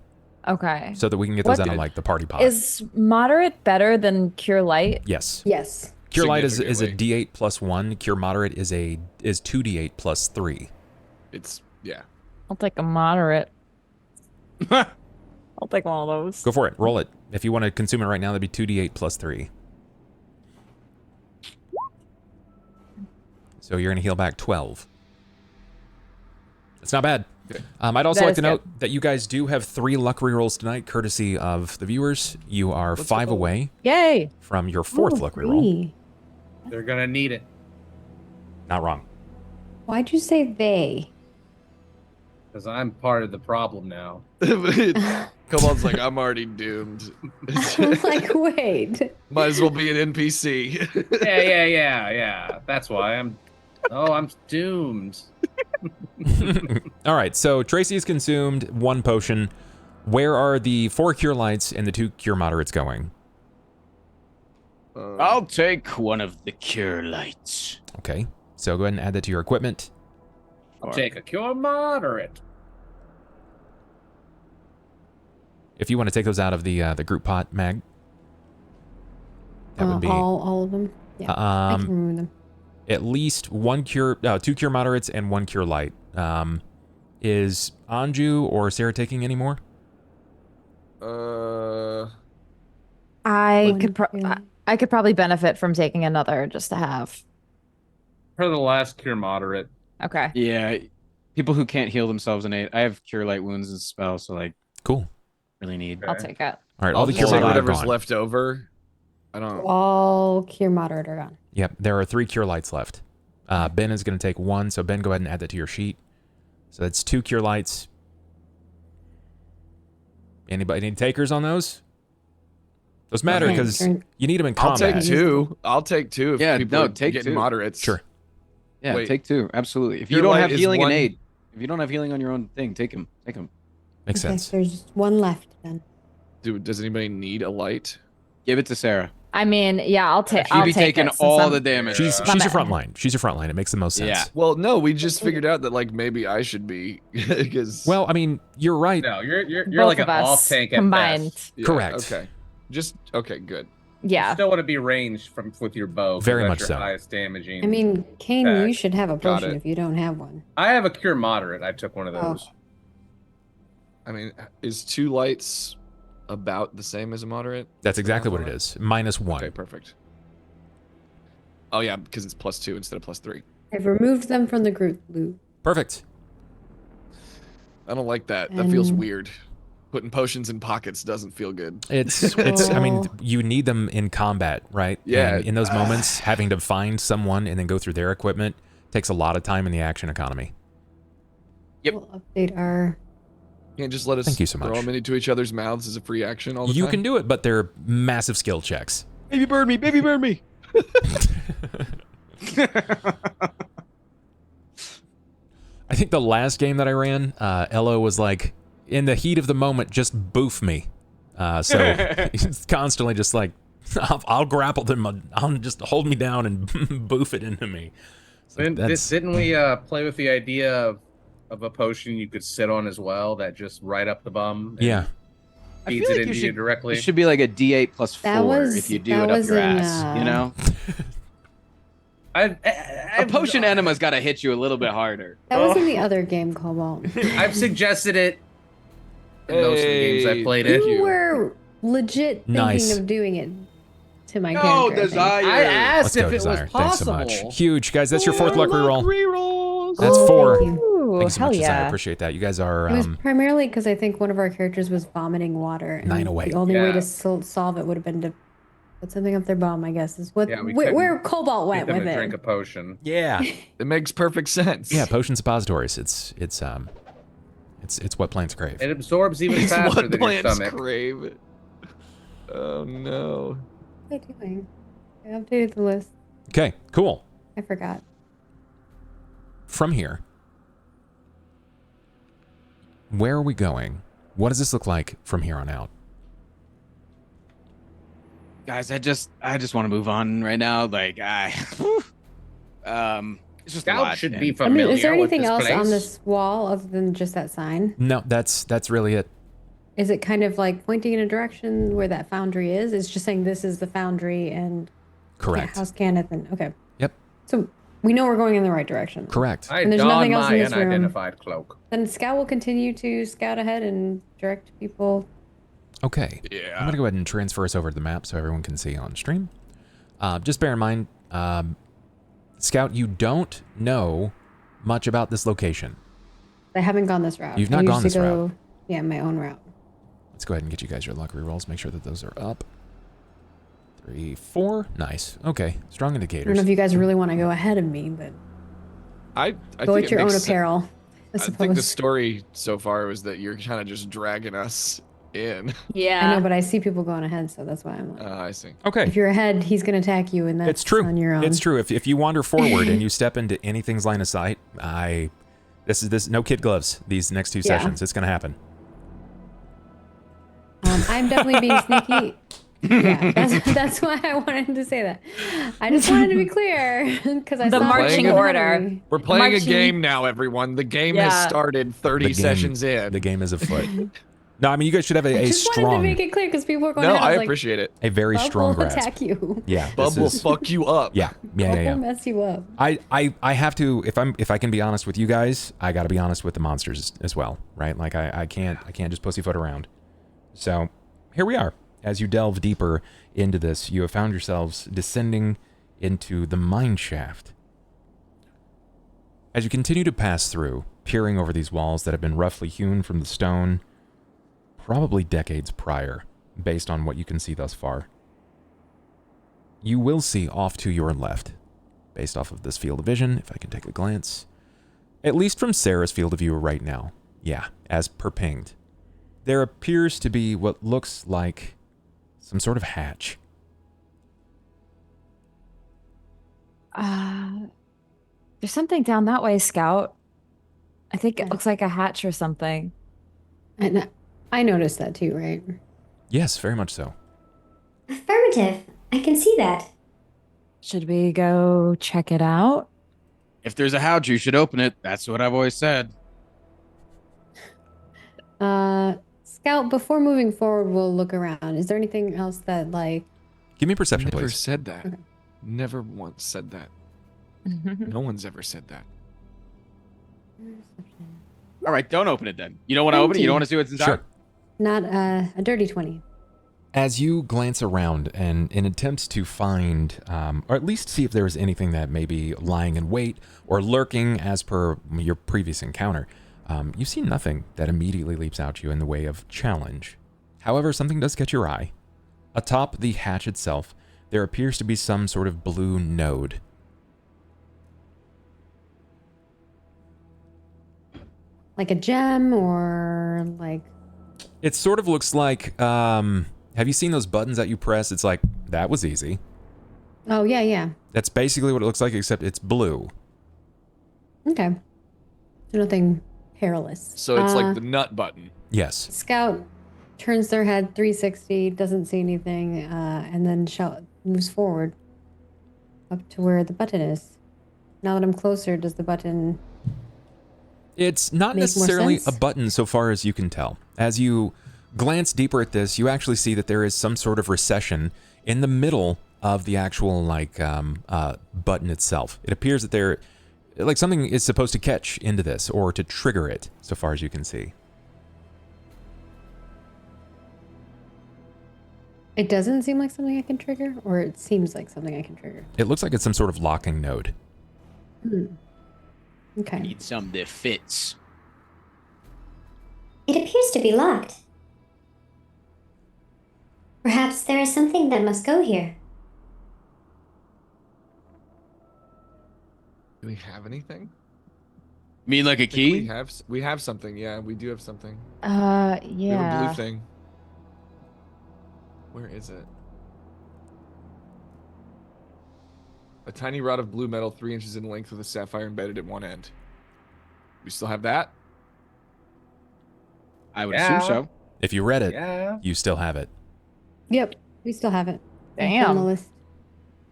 C: okay.
A: so that we can get those
C: What
A: out of like the party pot.
C: Is moderate better than cure light?
A: Yes.
F: Yes.
A: Cure light is a
D: Significantly.
A: D8 plus 1. Cure moderate is 2D8 plus 3.
D: It's yeah.
C: I'll take a moderate. I'll take one of those.
A: Go for it. Roll it. If you want to consume it right now, that'd be 2D8 plus 3. So you're going to heal back 12. It's not bad.
D: Okay.
A: I'd also
C: That
A: like
C: is
A: to
C: good.
A: note that you guys do have 3 luck rerolls tonight, courtesy of the viewers. You are
D: Let's
A: 5
D: go.
A: away
C: Yay!
A: from your 4th
F: Ooh,
A: luck reroll.
F: 3.
E: They're gonna need it
A: Not wrong.
F: Why'd you say they?
E: because I'm part of the problem now.
D: Cobalt's like, I'm already doomed.
F: I'm like, wait.
D: Might as well be an NPC.
E: Yeah. That's why I'm doomed.
A: All right, so Tracy has consumed 1 potion. Where are the 4 cure lights and the 2 cure moderates going?
B: I'll take one of the cure lights.
A: Okay, so go ahead and add that to your equipment.
E: I'll take a cure moderate.
A: If you want to take those out of the group pot, Mag, that would be
F: all of them. Yeah, I can remove them.
A: at least 2 cure moderates and 1 cure light. Is Anju or Sera taking any more?
C: I
F: One
C: could
F: cure light.
C: I could probably benefit from taking another just to have.
E: For the last cure moderate.
C: Okay.
B: Yeah, people who can't heal themselves in 8. I have cure light wounds and spell, so like
A: Cool.
B: really need.
C: I'll take it.
A: All right,
D: I'll
A: all the
D: just
A: cure
D: say
A: light are
D: whatever's
A: gone.
D: left over. I don't.
F: All cure moderate are gone.
A: Yep, there are 3 cure lights left. Ben is going to take 1, so Ben, go ahead and add that to your sheet. So that's 2 cure lights. Anybody need takers on those? Those matter because you need them in
D: I'll
A: combat.
D: take 2. I'll take 2 if
B: Yeah,
D: people
B: no,
D: are
B: take
D: getting
B: 2.
D: moderates.
A: Sure.
B: Yeah,
D: Wait.
B: take 2. Absolutely. If you
D: Your
B: don't
D: light
B: have
D: is
B: healing and
D: 1.
B: aid, if you don't have healing on your own thing, take him. Take him.
A: Makes
F: Okay,
A: sense.
F: there's 1 left then.
D: Does anybody need a light?
B: Give it to Sara.
C: I mean, yeah, I'll take.
B: She'd
C: I'll
B: be
C: take
B: taking
C: it since
B: all
C: I'm-
B: the damage.
A: She's
C: I'm
A: your
C: at-
A: front line. She's your front line. It makes the most sense.
B: Yeah.
D: Well, no, we just figured out that like maybe I should be because
A: Well, I mean, you're right.
E: No, you're
C: Both
E: like
C: of
E: an
C: us
E: off tank
C: combined.
D: Yeah,
A: Correct.
D: Okay. Just okay, good.
E: You
C: Yeah.
E: still want to be ranged with your bow. 'cause
A: Very
E: that's
A: much
E: your
A: so.
E: highest damaging.
F: I mean, Cain, you
E: Back.
F: should have a
D: Got
F: potion
D: it.
F: if you don't have one.
E: I have a cure moderate. I took one of
F: Oh.
E: those.
D: I mean, is 2 lights about the same as a moderate?
A: That's exactly what it is. -1.
D: Okay, perfect. Oh yeah, because it's +2 instead of +3.
F: I've removed them from the group loot.
A: Perfect.
D: I don't like that. That feels
F: And-
D: weird. Putting potions in pockets doesn't feel good.
A: It's I mean, you need them in combat, right?
D: Yeah.
A: And in those moments, having to find someone and then go through their equipment takes a lot of time in the action economy.
B: Yep.
F: We'll update our.
D: Can't just let us
A: Thank you so
D: throw
A: much.
D: them into each other's mouths as a free action all the
A: You
D: time.
A: can do it, but they're massive skill checks.
D: Baby burn me, baby burn me.
A: I think the last game that I ran, Elo was like, in the heat of the moment, just boof me. So he's constantly just like, I'll grapple them, I'll just hold me down and boof it into me. So
E: Didn't we play with the idea of a potion you could sit on as well that just right up the bum? and
A: yeah.
B: I
E: feeds
B: feel
E: it
B: like
E: into you directly.
B: It should be like a D8 plus 4
F: That was-
B: if you do
F: that
B: it up
F: was
B: your
F: in,
B: ass. You know,
E: A
B: a potion enema's got to hit you a little bit harder.
F: That was in the other game, Cobalt.
E: I've suggested it in most of the games I played it.
F: You were legit thinking
A: Nice.
F: of doing it to my
B: No
F: character. I think.
B: desire.
E: I asked
A: Let's go,
E: if it
A: Desire.
E: was
A: Thanks so
E: possible.
A: much. Huge, guys. That's your 4th luck reroll.
D: Rerolls.
A: That's
F: Oh,
A: 4.
F: thank you.
C: Ooh,
A: Thanks so
C: hell
A: much, Desire. I
C: yeah.
A: appreciate that. You guys are
F: It was primarily because I think one of our characters was vomiting water. And
A: 9 away.
F: The only way
E: Yeah.
F: to solve it would have been to put something up their bum, I guess, is what
E: Yeah, we
F: where
E: couldn't
F: Cobalt
E: Get
F: went
E: them
F: with
E: to
F: it.
E: drink a potion.
A: yeah.
D: It makes perfect sense.
A: Yeah, potion suppositories. It's what plants crave.
E: It absorbs even
D: It's
E: faster
D: what
E: than your
D: plants
E: stomach.
D: crave. Oh no.
F: What am I doing? I updated the list.
A: Okay, cool.
F: I forgot.
A: From here, where are we going? What does this look like from here on out?
B: Guys, I just want to move on right now. Like it's just a
E: Scout
B: lot.
E: should
B: man.
E: be
F: I
E: familiar
F: mean, is there
E: with
F: anything
E: this
F: else
E: place.
F: on this wall other than just that sign?
A: No, that's really it.
F: Is it kind of like pointing in a direction where that foundry is? It's just saying this is the foundry and
A: Correct.
F: house Kenneth and okay.
A: Yep.
F: So we know we're going in the right direction.
A: Correct.
E: I
F: And there's
E: don
F: nothing else
E: my
F: in this room.
E: unidentified cloak.
F: Then Scout will continue to scout ahead and direct people.
A: Okay.
D: Yeah.
A: I'm gonna go ahead and transfer us over to the map so everyone can see on stream. Just bear in mind, Scout, you don't know much about this location.
F: I haven't gone this route.
A: You've not
F: I
A: gone
F: usually
A: this
F: go, Yeah, my own route.
A: Let's go ahead and get you guys your luck rerolls. Make sure that those are up. 3, 4. Nice. Okay. Strong
F: I don't
A: indicators.
F: know if you guys really want to go ahead of me, but
D: I
F: go
D: think
F: at
D: it
F: your own
D: makes sense.
F: apparel. I
D: I
F: suppose.
D: think the story so far was that you're kind of just dragging us in.
C: Yeah.
F: I know, but I see people going ahead, so that's why I'm like,
D: I see.
A: Okay.
F: if you're ahead, he's going to attack you, and that's
A: It's true.
F: on your own.
A: It's true. If you wander forward and you step into anything's line of sight, this no kid gloves. These next 2
F: Yeah.
A: sessions, it's gonna happen.
F: I'm definitely being sneaky. Yeah, that's why I wanted to say that. I just wanted to be clear because I
C: The
F: saw
C: marching
F: it ahead of
C: order.
F: me.
D: We're playing a
C: Marching-
D: game now, everyone. The game
C: Yeah.
D: has started 30
A: The game-
D: sessions in.
A: The game is afoot. No, I mean you guys should have
F: I
A: a
F: just wanted to
A: strong,
F: make it clear because people are going
D: No,
F: ahead.
D: I
F: was like,
D: appreciate it.
A: a very
F: Bub
A: strong
F: will
A: grasp.
F: attack you.
A: Yeah,
D: Bub
A: this
D: will
A: is,
D: fuck you up.
A: yeah,
F: Bub will
A: yeah.
F: mess you up.
A: I have to if I can be honest with you guys, I got to be honest with the monsters as well, right? Like I can't just pussyfoot around. So here we are. As you delve deeper into this, you have found yourselves descending into the mine shaft. As you continue to pass through, peering over these walls that have been roughly hewn from the stone, probably decades prior, based on what you can see thus far, you will see off to your left, based off of this field of vision, if I can take a glance. At least from Sera's field of view right now. Yeah, as per pinged. There appears to be what looks like some sort of hatch.
C: There's something down that way, Scout. I think it looks like a hatch or something.
F: And I noticed that too, right?
A: Yes, very much so.
G: Affirmative. I can see that.
C: Should we go check it out?
B: If there's a hatch, you should open it. That's what I've always said.
F: Scout, before moving forward, we'll look around. Is there anything else that, like...
A: Give me perception,
D: Never
A: please.
D: said that.
F: Okay.
D: Never once said that. No one's ever said that.
B: All right, don't open it then. You don't want to open it? You don't want to see what's inside?
A: Sure.
F: Not a dirty 20.
A: As you glance around and in attempts to find, or at least see if there is anything that may be lying in wait or lurking as per your previous encounter, you see nothing that immediately leaps out to you in the way of challenge. However, something does catch your eye. Atop the hatch itself, there appears to be some sort of blue node.
F: Like a gem or like...
A: It sort of looks like, have you seen those buttons that you press? It's like, that was easy.
F: Oh, yeah, yeah.
A: That's basically what it looks like, except it's blue.
F: Okay. So nothing perilous.
D: So it's like the nut button.
A: Yes.
F: Scout turns their head 360, doesn't see anything, and then moves forward up to where the button is. Now that I'm closer, does the button...
A: It's not
F: Make more
A: necessarily
F: sense?
A: a button so far as you can tell. As you glance deeper at this, you actually see that there is some sort of recession in the middle of the actual button itself. It appears that there, like something is supposed to catch into this or to trigger it, so far as you can see.
F: It doesn't seem like something I can trigger, or it seems like something I can trigger.
A: It looks like it's some sort of locking node.
F: Okay.
B: Need something that fits.
G: It appears to be locked. Perhaps there is something that must go here.
D: Do we have anything?
B: Mean like a
D: I think we
B: key?
D: have something. Yeah, we do have something. We
C: Yeah.
D: have a blue thing. Where is it? A tiny rod of blue metal 3 inches in length with a sapphire embedded at one end. We still have that?
B: I would
E: Yeah.
B: assume so.
A: If you read it,
E: Yeah.
A: you still have it.
F: Yep, we still have it.
C: Damn.
F: On the list.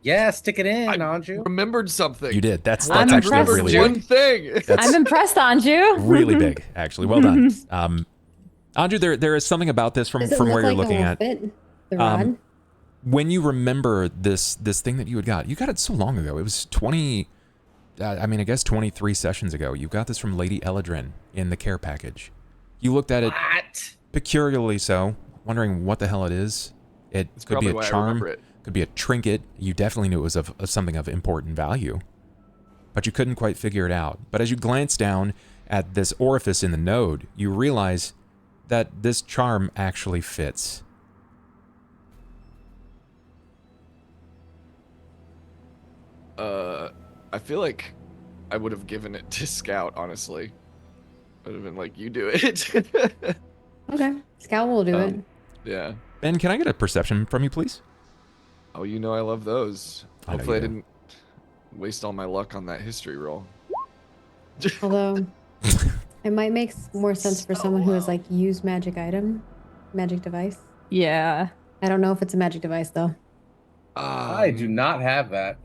E: Yeah, stick it in,
D: I
E: Anju.
D: remembered something.
A: You did. That's
C: I'm
A: actually
C: impressed,
A: really
C: Jim.
A: big.
D: One thing.
A: That's
C: I'm impressed, Anju.
A: really big, actually. Well done. Anju, there is something about this from
F: Does it
A: where
F: look
A: you're
F: like
A: looking
F: it will
A: at.
F: fit the rod?
A: When you remember this thing that you got it so long ago. It was 20, I guess 23 sessions ago. You got this from Lady Eladrin in the care package. You looked at it
E: What?
A: peculiarly so, wondering what the hell it is. It
D: That's
A: could be
D: probably
A: a
D: why I
A: charm,
D: remember it.
A: could be a trinket. You definitely knew it was of something of important value, but you couldn't quite figure it out. But as you glance down at this orifice in the node, you realize that this charm actually fits.
D: I feel like I would have given it to Scout, honestly. I would have been like, you do it.
F: Okay. Scout will do it.
D: Yeah.
A: Ben, can I get a perception from you, please?
D: Oh, you know I love those.
A: I know
D: Hopefully I
A: you do.
D: didn't waste all my luck on that history roll.
F: Although, it might make more sense for someone who has, like, used magic item, magic device.
C: Yeah.
F: I don't know if it's a magic device, though.
E: I do not have that.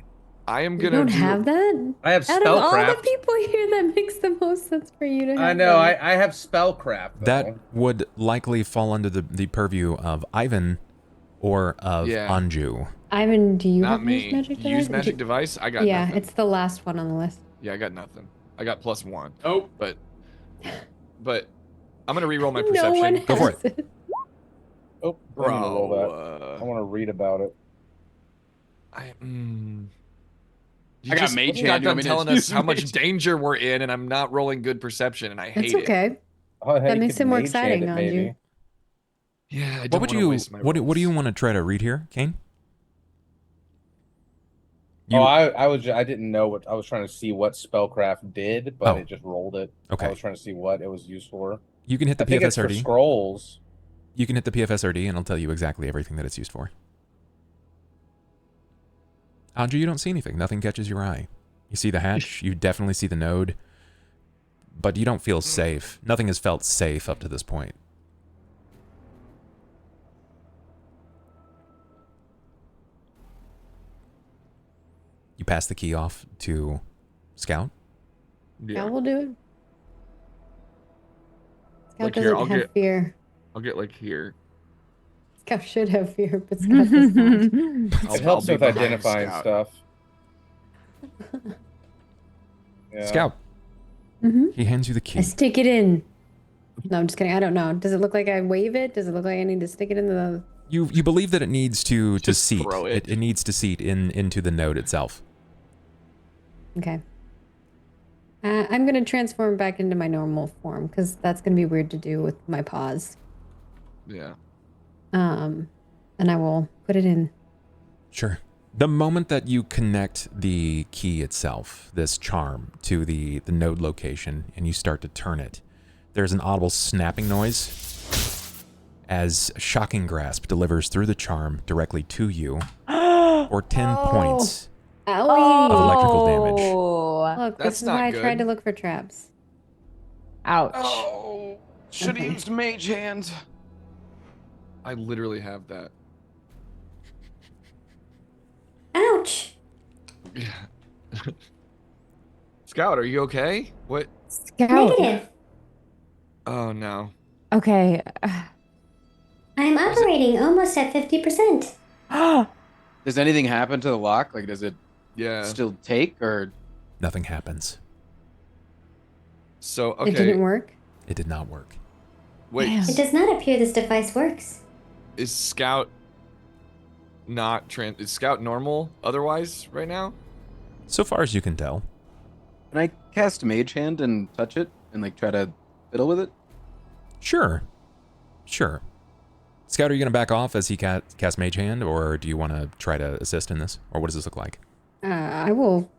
D: I am
F: You
D: gonna
F: don't have that?
E: I have
F: Out of all the
E: spellcraft.
F: people here, that makes the most sense for you to have
E: I know.
F: that.
E: I have spellcraft. Though.
A: That would likely fall under the purview of Ivan or of
D: Yeah.
A: Anju.
F: Ivan, do you
D: Not
F: have
D: me.
F: used magic device?
D: Use magic device? I got
F: Yeah,
D: nothing.
F: it's the last one on the list.
D: Yeah, I got nothing. I got +1.
B: Oh,
D: But I'm gonna re-roll my
F: No
D: perception.
F: one
A: Go for
F: has it.
H: Oh, I'm gonna roll that. I want to read about it.
D: You
B: I got
D: just
B: mage
D: got
B: hand. You
D: done
B: want me to
D: telling
B: use
D: us how much
B: mage?
D: danger we're in, and I'm not rolling good perception, and I hate
F: It's
D: it.
F: okay.
H: Oh, hey,
F: That
H: you
F: makes
H: could
F: it more
H: mage hand
F: exciting,
H: it,
F: Anju.
H: maybe.
D: Yeah, I
A: What
D: don't
A: would
D: want to
A: you
D: waste my
A: what do you
D: rolls.
A: want to try to read here, Cain? You,
H: I didn't know what I was trying to see what spellcraft did, but
A: Oh.
H: it just rolled it.
A: Okay.
H: I was trying to see what it was used for.
A: you can hit the
H: I think it's for
A: PFSRD.
H: scrolls.
A: You can hit the PFSRD, and I'll tell you exactly everything that it's used for. Anju, you don't see anything. Nothing catches your eye. You see the hatch. You definitely see the node. But you don't feel safe. Nothing has felt safe up to this point. You pass the key off to Scout.
F: Yeah, we'll do it. Scout
D: Like here,
F: doesn't
D: I'll
F: have
D: get-
F: fear.
D: I'll get like here.
F: Scout should have fear, but Scout does not.
D: I'll
H: It helps
D: be
H: with
D: behind
H: identifying
D: Scout.
H: stuff. Yeah.
A: Scout.
F: Mm-hmm.
A: He hands you the key.
F: I stick it in. No, I'm just kidding. I don't know. Does it look like I wave it? Does it look like I need to stick it in the...
A: You believe that it needs to
D: Just
A: seat.
D: throw it.
A: It needs to seat into the node itself.
F: Okay. I'm going to transform back into my normal form, because that's going to be weird to do with my paws.
D: Yeah.
F: And I will put it in.
A: Sure. The moment that you connect the key itself, this charm, to the node location, and you start to turn it, there's an audible snapping noise as Shocking Grasp delivers through the charm directly to you for 10 points
F: Owie!
A: of electrical damage.
C: Oh,
F: Look,
D: That's
F: this is
D: not
F: why I tried
D: good.
F: to look for traps.
C: ouch.
B: Oh, should have
F: Okay.
B: used Mage Hand.
D: I literally have that.
G: Ouch.
D: Yeah. Scout, are you okay? What?
C: Scout.
G: Negative.
D: Oh no.
C: Okay.
G: I'm operating almost at 50%.
B: Does anything happen to the lock? Like, does it
D: Yeah.
B: still take, or
A: Nothing happens.
D: So
F: It didn't
D: okay.
F: work.
A: It did not work.
D: Wait.
C: Damn.
G: It does not appear this device works.
D: Is Scout not is Scout normal otherwise right now?
A: So far as you can tell.
B: can I cast Mage Hand and touch it and like try to fiddle with it?
A: Sure. Sure. Scout, are you going to back off as he casts Mage Hand, or do you want to try to assist in this? Or what does this look like?
F: I will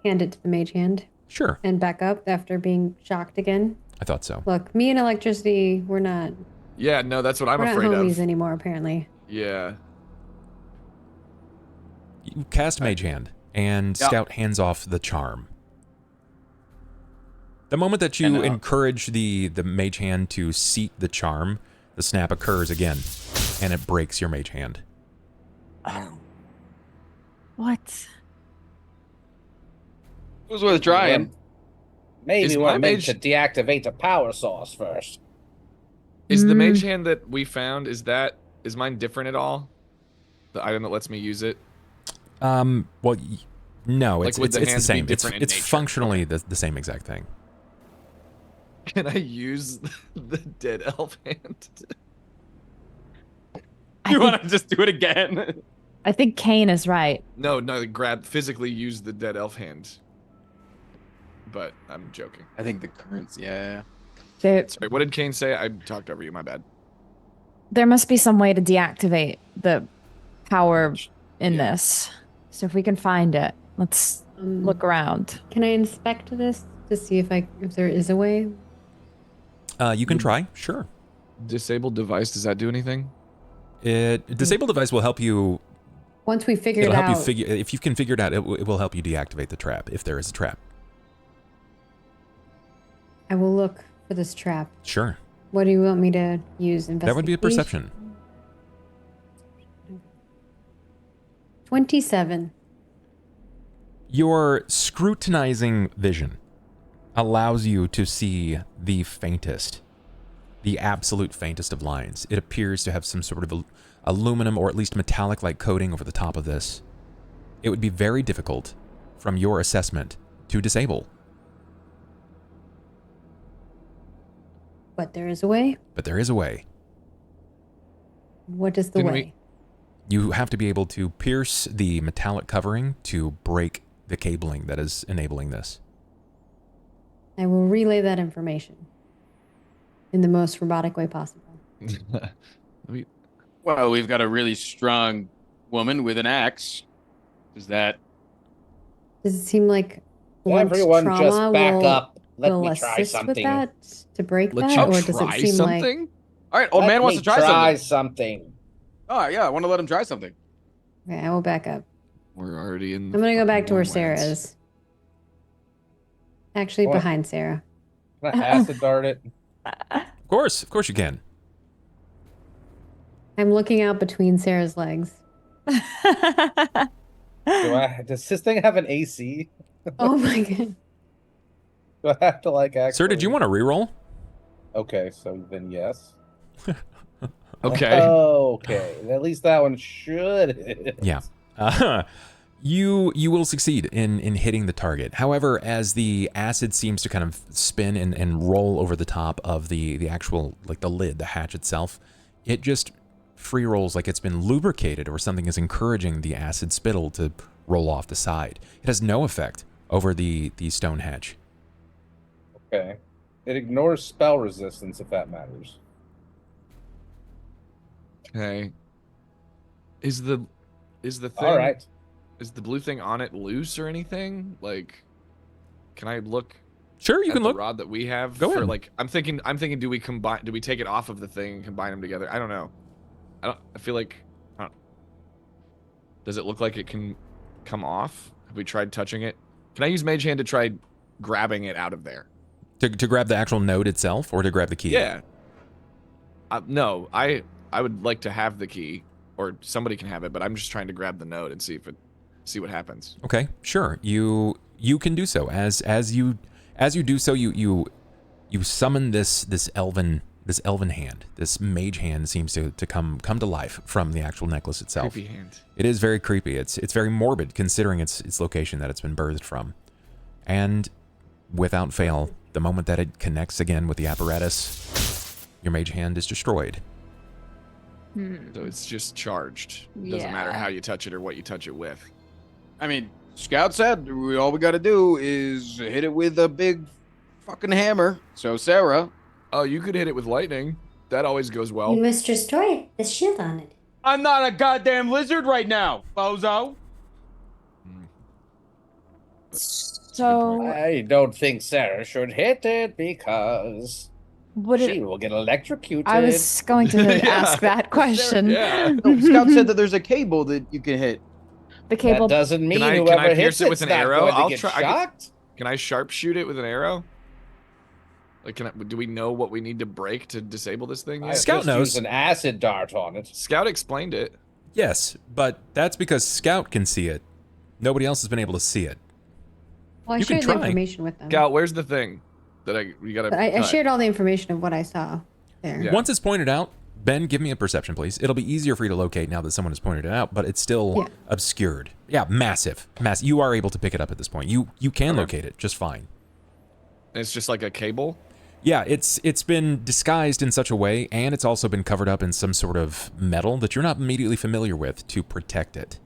F: hand it to the mage hand
A: Sure.
F: and back up after being shocked again.
A: I thought so.
F: Look, me and electricity, we're not
D: Yeah, no, that's what I'm
F: we're not
D: afraid
F: homies
D: of.
F: anymore, apparently.
D: Yeah.
A: You cast Mage Hand, and
B: Yeah.
A: Scout hands off the charm. The moment that you
B: And,
A: encourage the Mage Hand to seat the charm, the snap occurs again, and it breaks your Mage Hand.
C: What?
B: It was worth trying.
H: Maybe
D: Is
H: we
D: my
H: weren't meant
D: mage-
H: to deactivate the power source first.
D: Is the
C: Mm.
D: mage hand that we found, is mine different at all? The item that lets me use it?
A: Well, no,
D: Like,
A: it's
D: would the
A: the
D: hands be
A: same. It's
D: different in nature?
A: functionally the same exact thing.
D: Can I use the dead elf hand?
B: You want to just do it again?
C: I think Cain is right.
D: No, physically use the dead elf hand. But I'm joking.
B: I think the currents, yeah.
C: There,
D: Sorry, what did Cain say? I talked over you, my bad.
C: there must be some way to deactivate the power in
D: Yeah.
C: this. So if we can find it, let's look around.
F: Can I inspect this to see if there is a way?
A: You can try, sure.
D: Disabled device, does that do anything?
A: Disable device will help you.
F: Once we figure
A: It'll
F: it
A: help
F: out,
A: you figure. If you can figure it out, it will help you deactivate the trap if there is a trap.
F: I will look for this trap.
A: Sure.
F: What do you want me to use?
A: That would be a perception.
F: 27.
A: Your scrutinizing vision allows you to see the faintest, the absolute faintest of lines. It appears to have some sort of aluminum or at least metallic-like coating over the top of this. It would be very difficult, from your assessment, to disable.
F: But there is a way?
A: But there is a way.
F: What is the
D: Didn't
F: way?
D: we-
A: You have to be able to pierce the metallic covering to break the cabling that is enabling this.
F: I will relay that information in the most robotic way possible.
B: Well, we've got a really strong woman with an axe. Does that
F: Does it seem like blunt
H: Everyone
F: trauma
H: just back
F: will,
H: up. Let
F: will
H: me try
F: assist
H: something.
F: with that to break
D: Let
F: that,
D: you
F: or does it
D: try
F: seem like
D: something?
B: All right, old man wants to try something. Oh yeah, I want to let him try something.
F: okay? I will back up.
D: We're already in.
F: I'm gonna go back to where
D: warm
F: Sera
D: lands.
F: is. Actually,
H: What?
F: behind Sera.
H: Can I acid dart it?
A: Of course you can.
F: I'm looking out between Sarah's legs.
H: Does this thing have an AC?
F: Oh my god.
H: Do I have to like actually?
A: Sir, did you want to reroll?
H: Okay, so then yes.
D: Okay.
H: Okay, at least that one should hit.
A: Yeah. You will succeed in hitting the target. However, as the acid seems to kind of spin and roll over the top of the actual, like the lid, the hatch itself, it just free rolls like it's been lubricated or something is encouraging the acid spittle to roll off the side. It has no effect over the stone hatch.
H: Okay. It ignores spell resistance if that matters.
D: Okay. Is the thing?
H: All right.
D: Is the blue thing on it loose or anything? Like, can I look?
A: Sure, you
D: at
A: can
D: the
A: look.
D: rod that we have.
A: Go
D: for,
A: ahead.
D: Like, I'm thinking. Do we combine? Do we take it off of the thing and combine them together? I don't know. I feel like. Does it look like it can come off? Have we tried touching it? Can I use Mage Hand to try grabbing it out of there?
A: To grab the actual node itself or to grab the key?
D: Yeah. No, I would like to have the key, or somebody can have it, but I'm just trying to grab the node and see what happens.
A: Okay, sure. You can do so. As you do so, you summon this elven hand. This mage hand seems to come to life from the actual necklace itself.
D: Creepy hand.
A: It is very creepy. It's very morbid considering its location that it's been birthed from. And without fail, the moment that it connects again with the apparatus, your mage hand is destroyed.
D: So it's just charged. It doesn't matter how you touch it or what you touch it with.
B: I mean, Scout said all we got to do is hit it with a big fucking hammer. So Sera,
D: Oh, you could hit it with lightning. That always goes well.
G: You must destroy the shield on it.
B: I'm not a goddamn lizard right now, bozo.
C: So
H: I don't think Sarah should hit it because
C: would
H: she
C: it?
H: will get electrocuted.
C: I was going to
D: Yeah.
C: ask that question.
D: Yeah.
B: No, Scout said that there's a cable that you can hit.
C: The cable.
H: That doesn't mean
D: Can I
H: whoever
D: pierce
H: hits
D: it with
H: it's
D: an
H: not
D: arrow?
H: going to
D: I'll
H: get
D: try-
H: shocked.
D: Can I sharpshoot it with an arrow? Like, do we know what we need to break to disable this thing
H: I
D: yet?
A: Scout
H: just
A: knows.
H: used an acid dart on it.
D: Scout explained it.
A: Yes, but that's because Scout can see it. Nobody else has been able to see it.
F: Well, I
A: You can
F: shared the
A: try.
F: information with them.
D: Scout, where's the thing that we gotta?
F: But I
D: cut?
F: shared all the information of what I saw there.
D: Yeah.
A: Once it's pointed out, Ben, give me a perception, please. It'll be easier for you to locate now that someone has pointed it out, but it's still
F: Yeah.
A: obscured. Yeah, massive. You are able to pick it up at this point. You can
D: Okay.
A: locate it just fine.
D: It's just like a cable.
A: Yeah, it's been disguised in such a way, and it's also been covered up in some sort of metal that you're not immediately familiar with to protect it.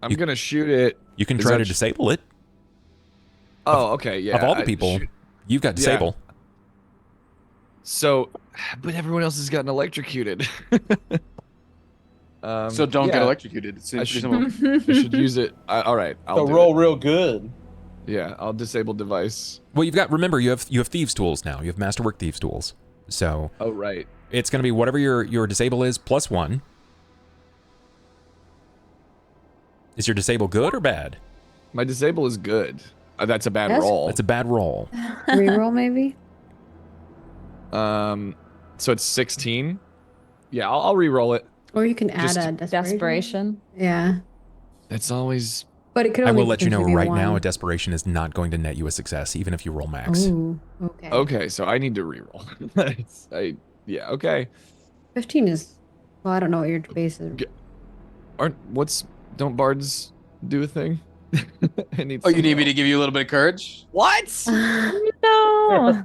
D: I'm gonna shoot it.
A: You can
D: Is
A: try
D: that
A: to
D: sh-
A: disable it.
D: Oh, okay, yeah.
A: of all the
D: I
A: people,
D: shoot-
A: you've got
D: Yeah.
A: disable.
D: So, but everyone else has gotten electrocuted.
B: So don't get
D: yeah,
B: electrocuted. It's
D: I
B: pretty
D: should-
B: simple.
D: I should use it. All right, I'll
H: So
D: do
H: roll
D: it.
H: real good.
D: Yeah, I'll disable device.
A: Well, remember you have thieves tools now. You have masterwork thieves tools. So
D: Oh, right.
A: it's going to be whatever your disable is plus 1. Is your disable good or bad?
D: My disable is good. That's a bad
F: That's-
D: roll.
A: That's a bad roll.
F: Reroll maybe.
D: So it's 16. Yeah, I'll re-roll it.
F: Or you can add
D: Just
F: a desperation. Yeah.
D: It's always
F: But it could
A: I
F: only
A: will let you know
F: potentially be
A: right now, a
F: one.
A: desperation is not going to net you a success, even if you roll max.
F: Ooh, okay.
D: okay. So I need to re-roll. Yeah. Okay.
F: 15 is. Well, I don't know what your base is.
D: Don't bards do a thing? I need.
B: Oh, you need me to give you a little bit of courage? What?
C: No.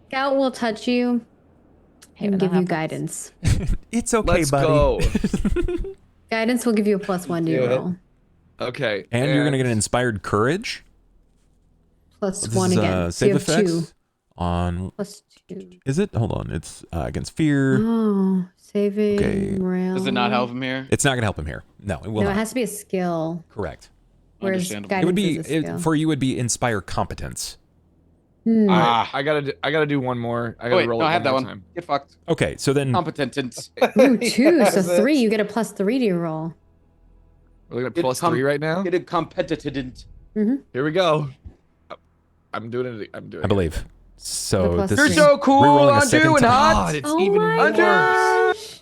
F: Scout will touch you
C: Hate
F: and
C: when
F: give
C: that
F: you
C: happens.
F: guidance.
A: It's okay,
D: Let's
A: buddy.
D: go.
F: Guidance will give you a +1 to your
H: Do it.
F: roll.
D: Okay.
A: And you're going to get an inspired courage.
F: Plus
A: This
F: 1
A: is,
F: again. So
A: save
F: you have
A: effects.
F: 2.
A: on.
F: +2.
A: Is it? Hold on. It's against fear.
F: Oh, saving
A: Okay.
F: morale.
B: Does it not help him here?
A: It's not going to help him here. No, it will
F: No,
A: not.
F: it has to be a skill.
A: Correct.
F: Whereas
B: Understandable.
A: It would
F: guidance
A: be
F: is a skill.
A: for you. Would be inspire competence.
F: Hmm.
D: I gotta do one more. I gotta
B: Wait,
D: roll
B: no,
D: it
B: I have that
D: more
B: one.
D: time.
B: Get fucked.
A: Okay, so then
B: Competence.
F: Ooh, 2, so
H: Yes,
F: 3.
H: it's-
F: You get a +3 to your roll.
D: We're looking at
B: Get
D: +3 right now.
B: Get a competitive.
D: Here we go. I'm doing it. I'm doing
A: I believe. So
F: The plus
A: this
B: You're
A: is
F: three.
B: so cool,
A: rerolling a
B: Anju
A: second
B: and
A: time.
B: hot.
D: God, it's
F: Oh
D: even
F: my
D: worse.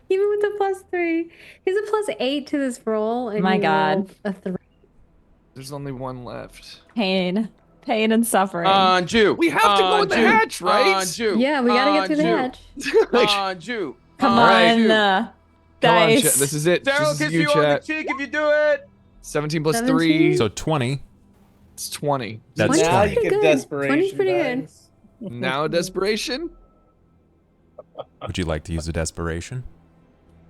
F: Even with the +3. He's a +8 to this roll. And
C: My
F: you
C: God.
F: rolled a 3.
D: There's only one left.
C: Pain and suffering.
B: Anju.
D: We have to go in the
B: Anju,
D: hatch, right?
B: Anju.
F: Yeah, we gotta get through the
B: Anju,
F: hatch.
B: Anju.
C: Come
B: Anju.
C: on,
D: Come on,
C: dice.
D: chat. This is it.
B: Daryl
D: This is
B: kiss
D: you,
B: you on the
D: chat.
B: cheek if you do it.
D: 17 plus
F: 17?
D: 3.
A: So 20.
D: It's 20.
A: That's
F: 20's
H: now
A: 20.
H: you
F: pretty
H: get
F: good.
H: desperation.
F: 20's pretty good.
H: dice.
D: Now desperation.
A: Would you like to use a desperation?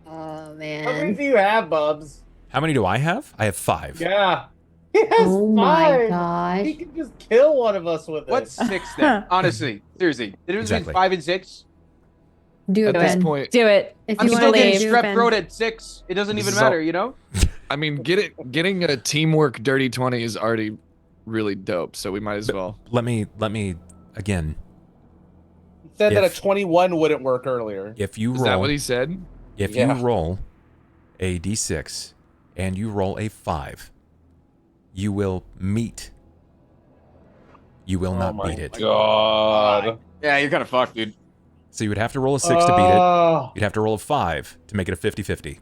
F: Oh,
H: How many
F: man.
H: do you have, Bubs?
A: How many do I have? I have 5.
H: Yeah. He has
F: Oh my
H: 5.
F: gosh.
H: He can just kill one of us with it.
B: What's 6 then? Honestly, seriously. The difference
A: Exactly.
B: between 5 and 6?
F: Do
D: At
F: it,
D: this
F: Ben.
D: point,
C: Do it.
F: If
B: I'm
F: you
B: still
F: want to
B: getting
F: do it,
B: strep
F: Ben.
B: throat at 6. It doesn't
D: This
B: even
D: is all-
B: matter, you know?
D: I mean, getting a teamwork dirty 20 is already really dope. So we might as well.
A: Let me again.
H: He said that a
A: If-
H: 21 wouldn't work earlier.
A: If you
D: Is that
A: roll,
D: what he said?
A: if
H: Yeah.
A: you roll a d6 and you roll a 5, you will meet. You will not beat it.
H: God.
B: Yeah, you're kind of fucked, dude.
A: So you would have to roll a 6 to beat it.
H: Oh,
A: You'd have to roll a 5 to make it a 50-50.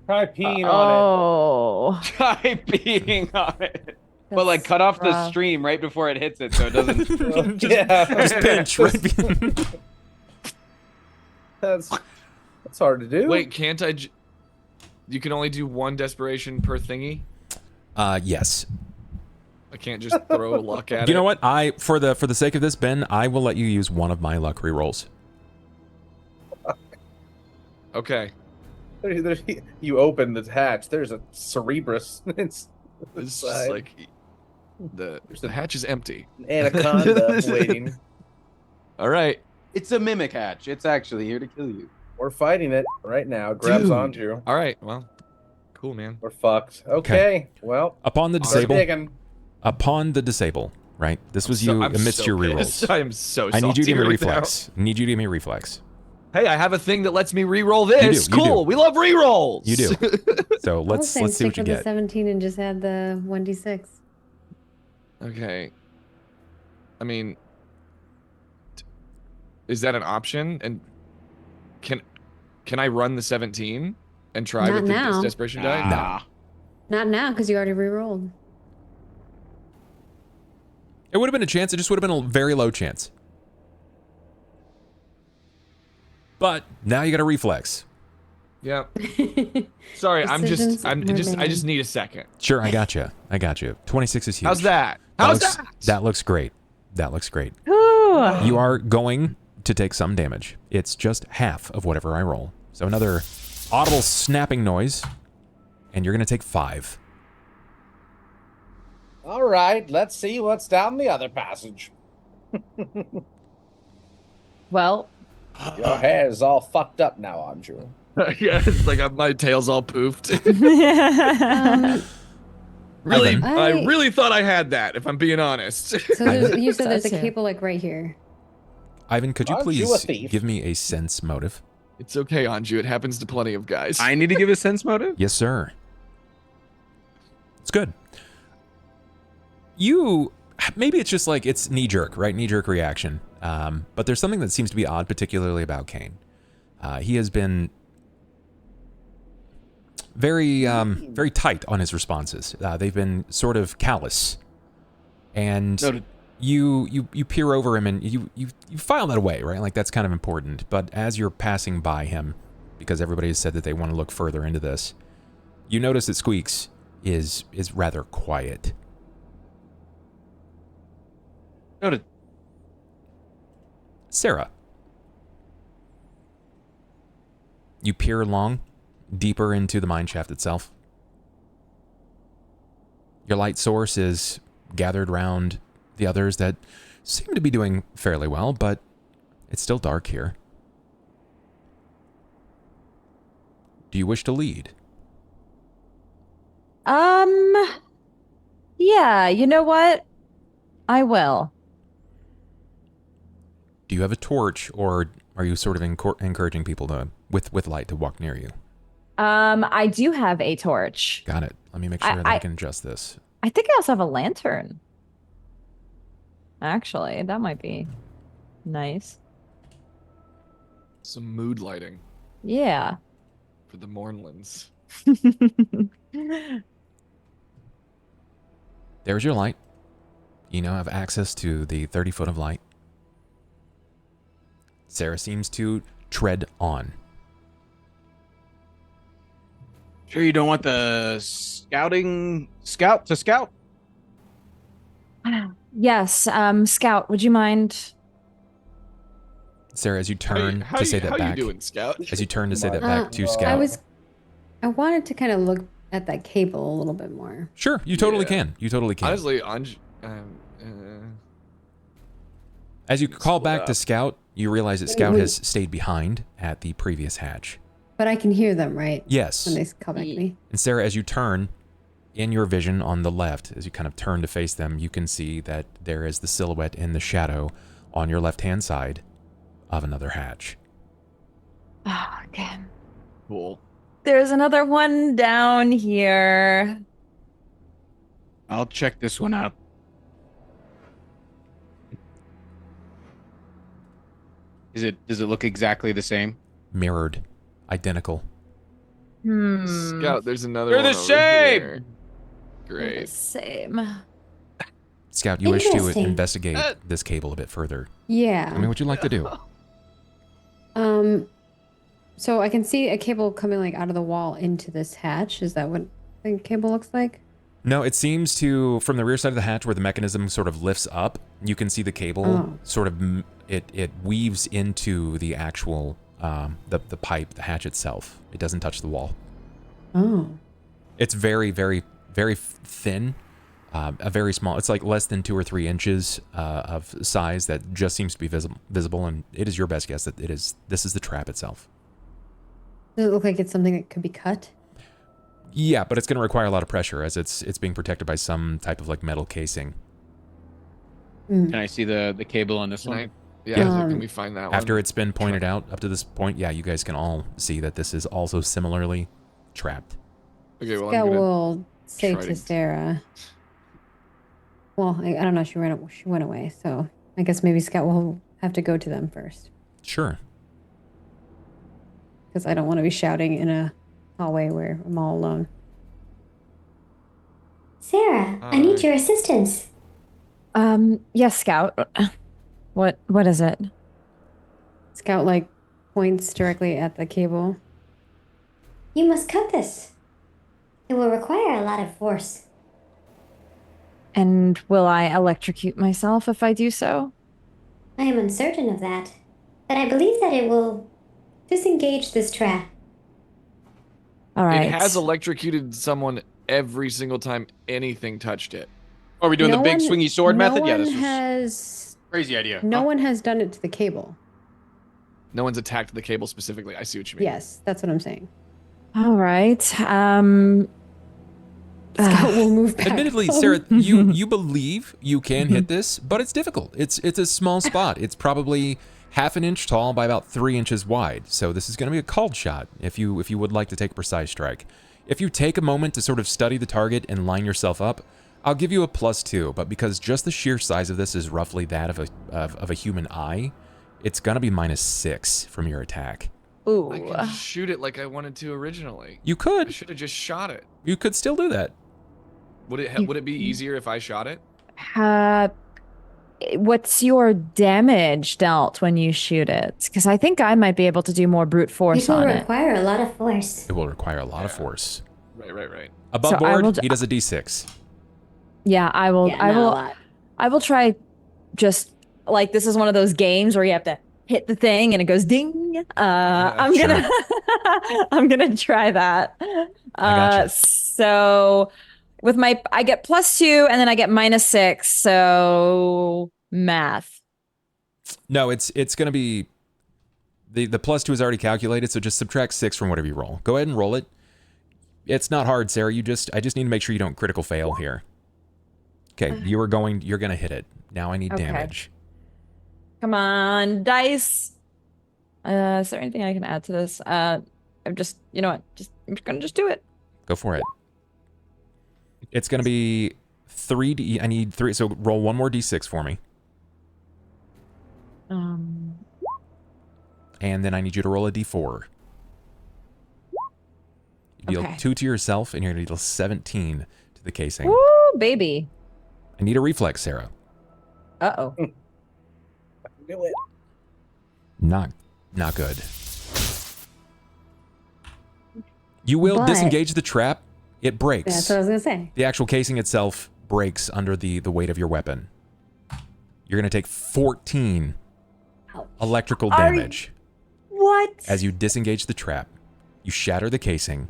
H: try peeing on
C: Oh.
B: Try being on it. But like
C: That's
B: cut off the
C: rough.
B: stream right before it hits it so it doesn't.
H: it. Yeah.
A: Just pinch right.
H: That's hard to do.
D: Wait, can't I? You can only do one desperation per thingy.
A: Yes.
D: I can't just throw luck at it.
A: You know what? For the sake of this, Ben, I will let you use one of my luck rerolls.
D: Okay.
H: You open the hatch. There's a Cerebrus. It's
D: It's
H: inside.
D: just like the hatch is empty.
H: An anaconda waiting.
D: All right.
B: It's a mimic hatch. It's actually here to kill you.
H: We're fighting it right now. Grabs
D: Dude.
H: onto.
D: All right. Well, cool, man.
H: We're fucked. Okay. Well,
A: Upon the
H: start
A: disable,
H: digging.
A: right? This was you
D: I'm
A: amidst
D: so
A: your
D: pissed.
A: rerolls.
D: I am so
A: I need you to give me
D: salty right
A: reflex. Need you to give me reflex.
D: now. Hey, I have a thing that lets me re-roll this.
A: You do.
D: Cool. We love re-rolls.
A: You do. So let's
F: Stick
A: see what you
F: with the
A: get.
F: 17 and just add the 1d6.
D: Okay. I mean, is that an option? And can I run the 17 and try
F: Not
D: with the
F: now.
D: desperation die?
B: Nah.
F: Not now, because you already re-rolled.
A: It would have been a chance. It just would have been a very low chance. But now you got a reflex.
D: Yeah. Sorry, I
F: Decisions were
D: just
F: made.
D: need a second.
A: Sure, I got you. 26 is huge.
D: How's that?
A: That
D: How's
A: looks,
D: that?
A: that looks great. That looks great.
C: Ooh.
A: You are going to take some damage. It's just half of whatever I roll. So another audible snapping noise, and you're going to take 5.
H: All right. Let's see what's down the other passage.
C: Well,
H: Your hair is all fucked up now, Anju.
D: Yeah, it's like my tail's all poofed. Really,
A: Evan.
D: I really thought I had that. If I'm being honest.
F: So you said there's a
C: Says here.
F: cable like right here.
A: Ivan, could you
H: Aren't you a
A: please
H: thief?
A: give me a sense motive?
D: It's okay, Anju. It happens to plenty of guys.
B: I need to give a sense motive?
A: Yes, sir. It's good. Maybe it's just like it's knee-jerk, right? Knee-jerk reaction. But there's something that seems to be odd, particularly about Cain. He has been very tight on his responses. They've been sort of callous. And
B: Noted.
A: you peer over him and you file that away, right? Like that's kind of important. But as you're passing by him, because everybody has said that they want to look further into this, you notice that Squeaks is rather quiet.
B: Noted.
A: Sera. You peer along, deeper into the mine shaft itself. Your light source is gathered round the others that seem to be doing fairly well, but it's still dark here. Do you wish to lead?
C: Yeah, you know what? I will.
A: Do you have a torch, or are you sort of encouraging people to with light to walk near you?
C: I do have a torch.
A: Got it. Let me make sure that I can adjust this.
C: I think I also have a lantern. Actually, that might be nice.
D: Some mood lighting
C: Yeah.
D: for the Mornlands.
A: There's your light. You now have access to the 30 foot of light. Sera seems to tread on.
B: Sure, you don't want the scout to scout?
C: Yes, Scout, would you mind?
A: Sera, as you turn to say that
D: how
A: back,
D: you doing, Scout?
A: as you turn to say that back to Scout.
F: I wanted to kind of look at that cable a little bit more.
A: Sure, you totally can. You totally can.
D: Honestly, Anju,
A: As you call back to Scout, you realize that Scout has stayed behind at the previous hatch.
F: But I can hear them, right?
A: Yes.
F: When they call back to me.
A: And Sera, as you turn, in your vision on the left, as you kind of turn to face them, you can see that there is the silhouette in the shadow on your left-hand side of another hatch.
C: Oh, okay.
D: cool.
C: There's another one down here.
B: I'll check this one out. Does it look exactly the same?
A: Mirrored. Identical.
D: Scout, there's another
B: They're
D: one
B: the
D: over
B: same!
D: here.
C: They're
D: Great.
C: the same.
A: Scout, you wish to
G: Interesting.
A: investigate this cable a bit further.
F: Yeah.
A: Tell me what you'd like to do.
F: So I can see a cable coming like out of the wall into this hatch. Is that what the cable looks like?
A: No, it seems to, from the rear side of the hatch where the mechanism sort of lifts up, you can see the cable sort of, it weaves into the actual, the pipe, the hatch itself. It doesn't touch the wall.
F: Oh.
A: It's very, very, very thin, a very small, it's like less than 2 or 3 inches of size that just seems to be visible, and it is your best guess that this is the trap itself.
F: Does it look like it's something that could be cut?
A: Yeah, but it's going to require a lot of pressure as it's being protected by some type of like metal casing.
B: Can I see the cable on this one?
D: Can we find that one?
A: After it's been pointed out up to this point, yeah, you guys can all see that this is also similarly trapped.
D: Okay, well,
F: Scout
D: I'm gonna
F: will say
D: try
F: to
D: to-
F: Sera. Well, I don't know. She went away, so I guess maybe Scout will have to go to them first
A: Sure.
F: because I don't want to be shouting in a hallway where I'm all alone.
G: Sera, I need your assistance.
C: Yes, Scout. What is it?
F: Scout like points directly at the cable.
G: You must cut this. It will require a lot of force.
C: And will I electrocute myself if I do so?
G: I am uncertain of that, but I believe that it will disengage this trap.
C: All right.
D: It has electrocuted someone every single time anything touched it.
B: Are we doing the big swingy sword method? Yeah,
F: No
B: this
F: one
B: is
F: has.
B: crazy idea.
F: No one has done it to the cable.
D: No one's attacked the cable specifically. I see what you mean.
F: Yes, that's what I'm saying.
C: All right.
F: Scout will move back.
A: Admittedly, Sera, you believe you can hit this, but it's difficult. It's a small spot. It's probably half an inch tall by about 3 inches wide. So this is going to be a called shot if you would like to take a precise strike. If you take a moment to sort of study the target and line yourself up, I'll give you a +2, but because just the sheer size of this is roughly that of a human eye, it's going to be -6 from your attack.
C: Ooh.
D: I can shoot it like I wanted to originally.
A: You
D: I
A: could.
D: should have just shot it.
A: You could still do that.
D: Would it be easier if I shot it?
C: What's your damage dealt when you shoot it? Because I think I might be able to do more brute force
G: It will
C: on it.
G: require a lot of force.
A: It will require a lot of force.
D: Right.
A: Above
C: So I
A: board,
C: will
A: he does a D6.
C: Yeah, I will.
F: Yeah,
C: I
F: not a
C: will.
F: lot.
C: I will try. Just like this is one of those games where you have to hit the thing and it goes ding. I'm
A: sure.
C: gonna. I'm gonna try that.
A: I gotcha.
C: So with my, I get +2 and then I get -6. So math.
A: No, it's going to be the +2 is already calculated, so just subtract 6 from whatever you roll. Go ahead and roll it. It's not hard, Sarah. I just need to make sure you don't critical fail here. Okay, you're going to hit it. Now I need damage.
C: Come on, dice. Is there anything I can add to this? I'm just, you know what? I'm just gonna do it.
A: Go for it. It's gonna be 3D. I need 3. So roll one more d6 for me. And then I need you to roll a d4. You deal 2 to yourself, and you're gonna deal 17 to the casing.
C: Woo, baby.
A: I need a reflex, Sarah.
C: Uh-oh.
H: Do it.
A: Not good. You will
F: But-
A: disengage the trap. It breaks.
F: That's what I was gonna say.
A: The actual casing itself breaks under the weight of your weapon. You're going to take 14
F: Ouch.
A: electrical damage.
C: What?
A: As you disengage the trap, you shatter the casing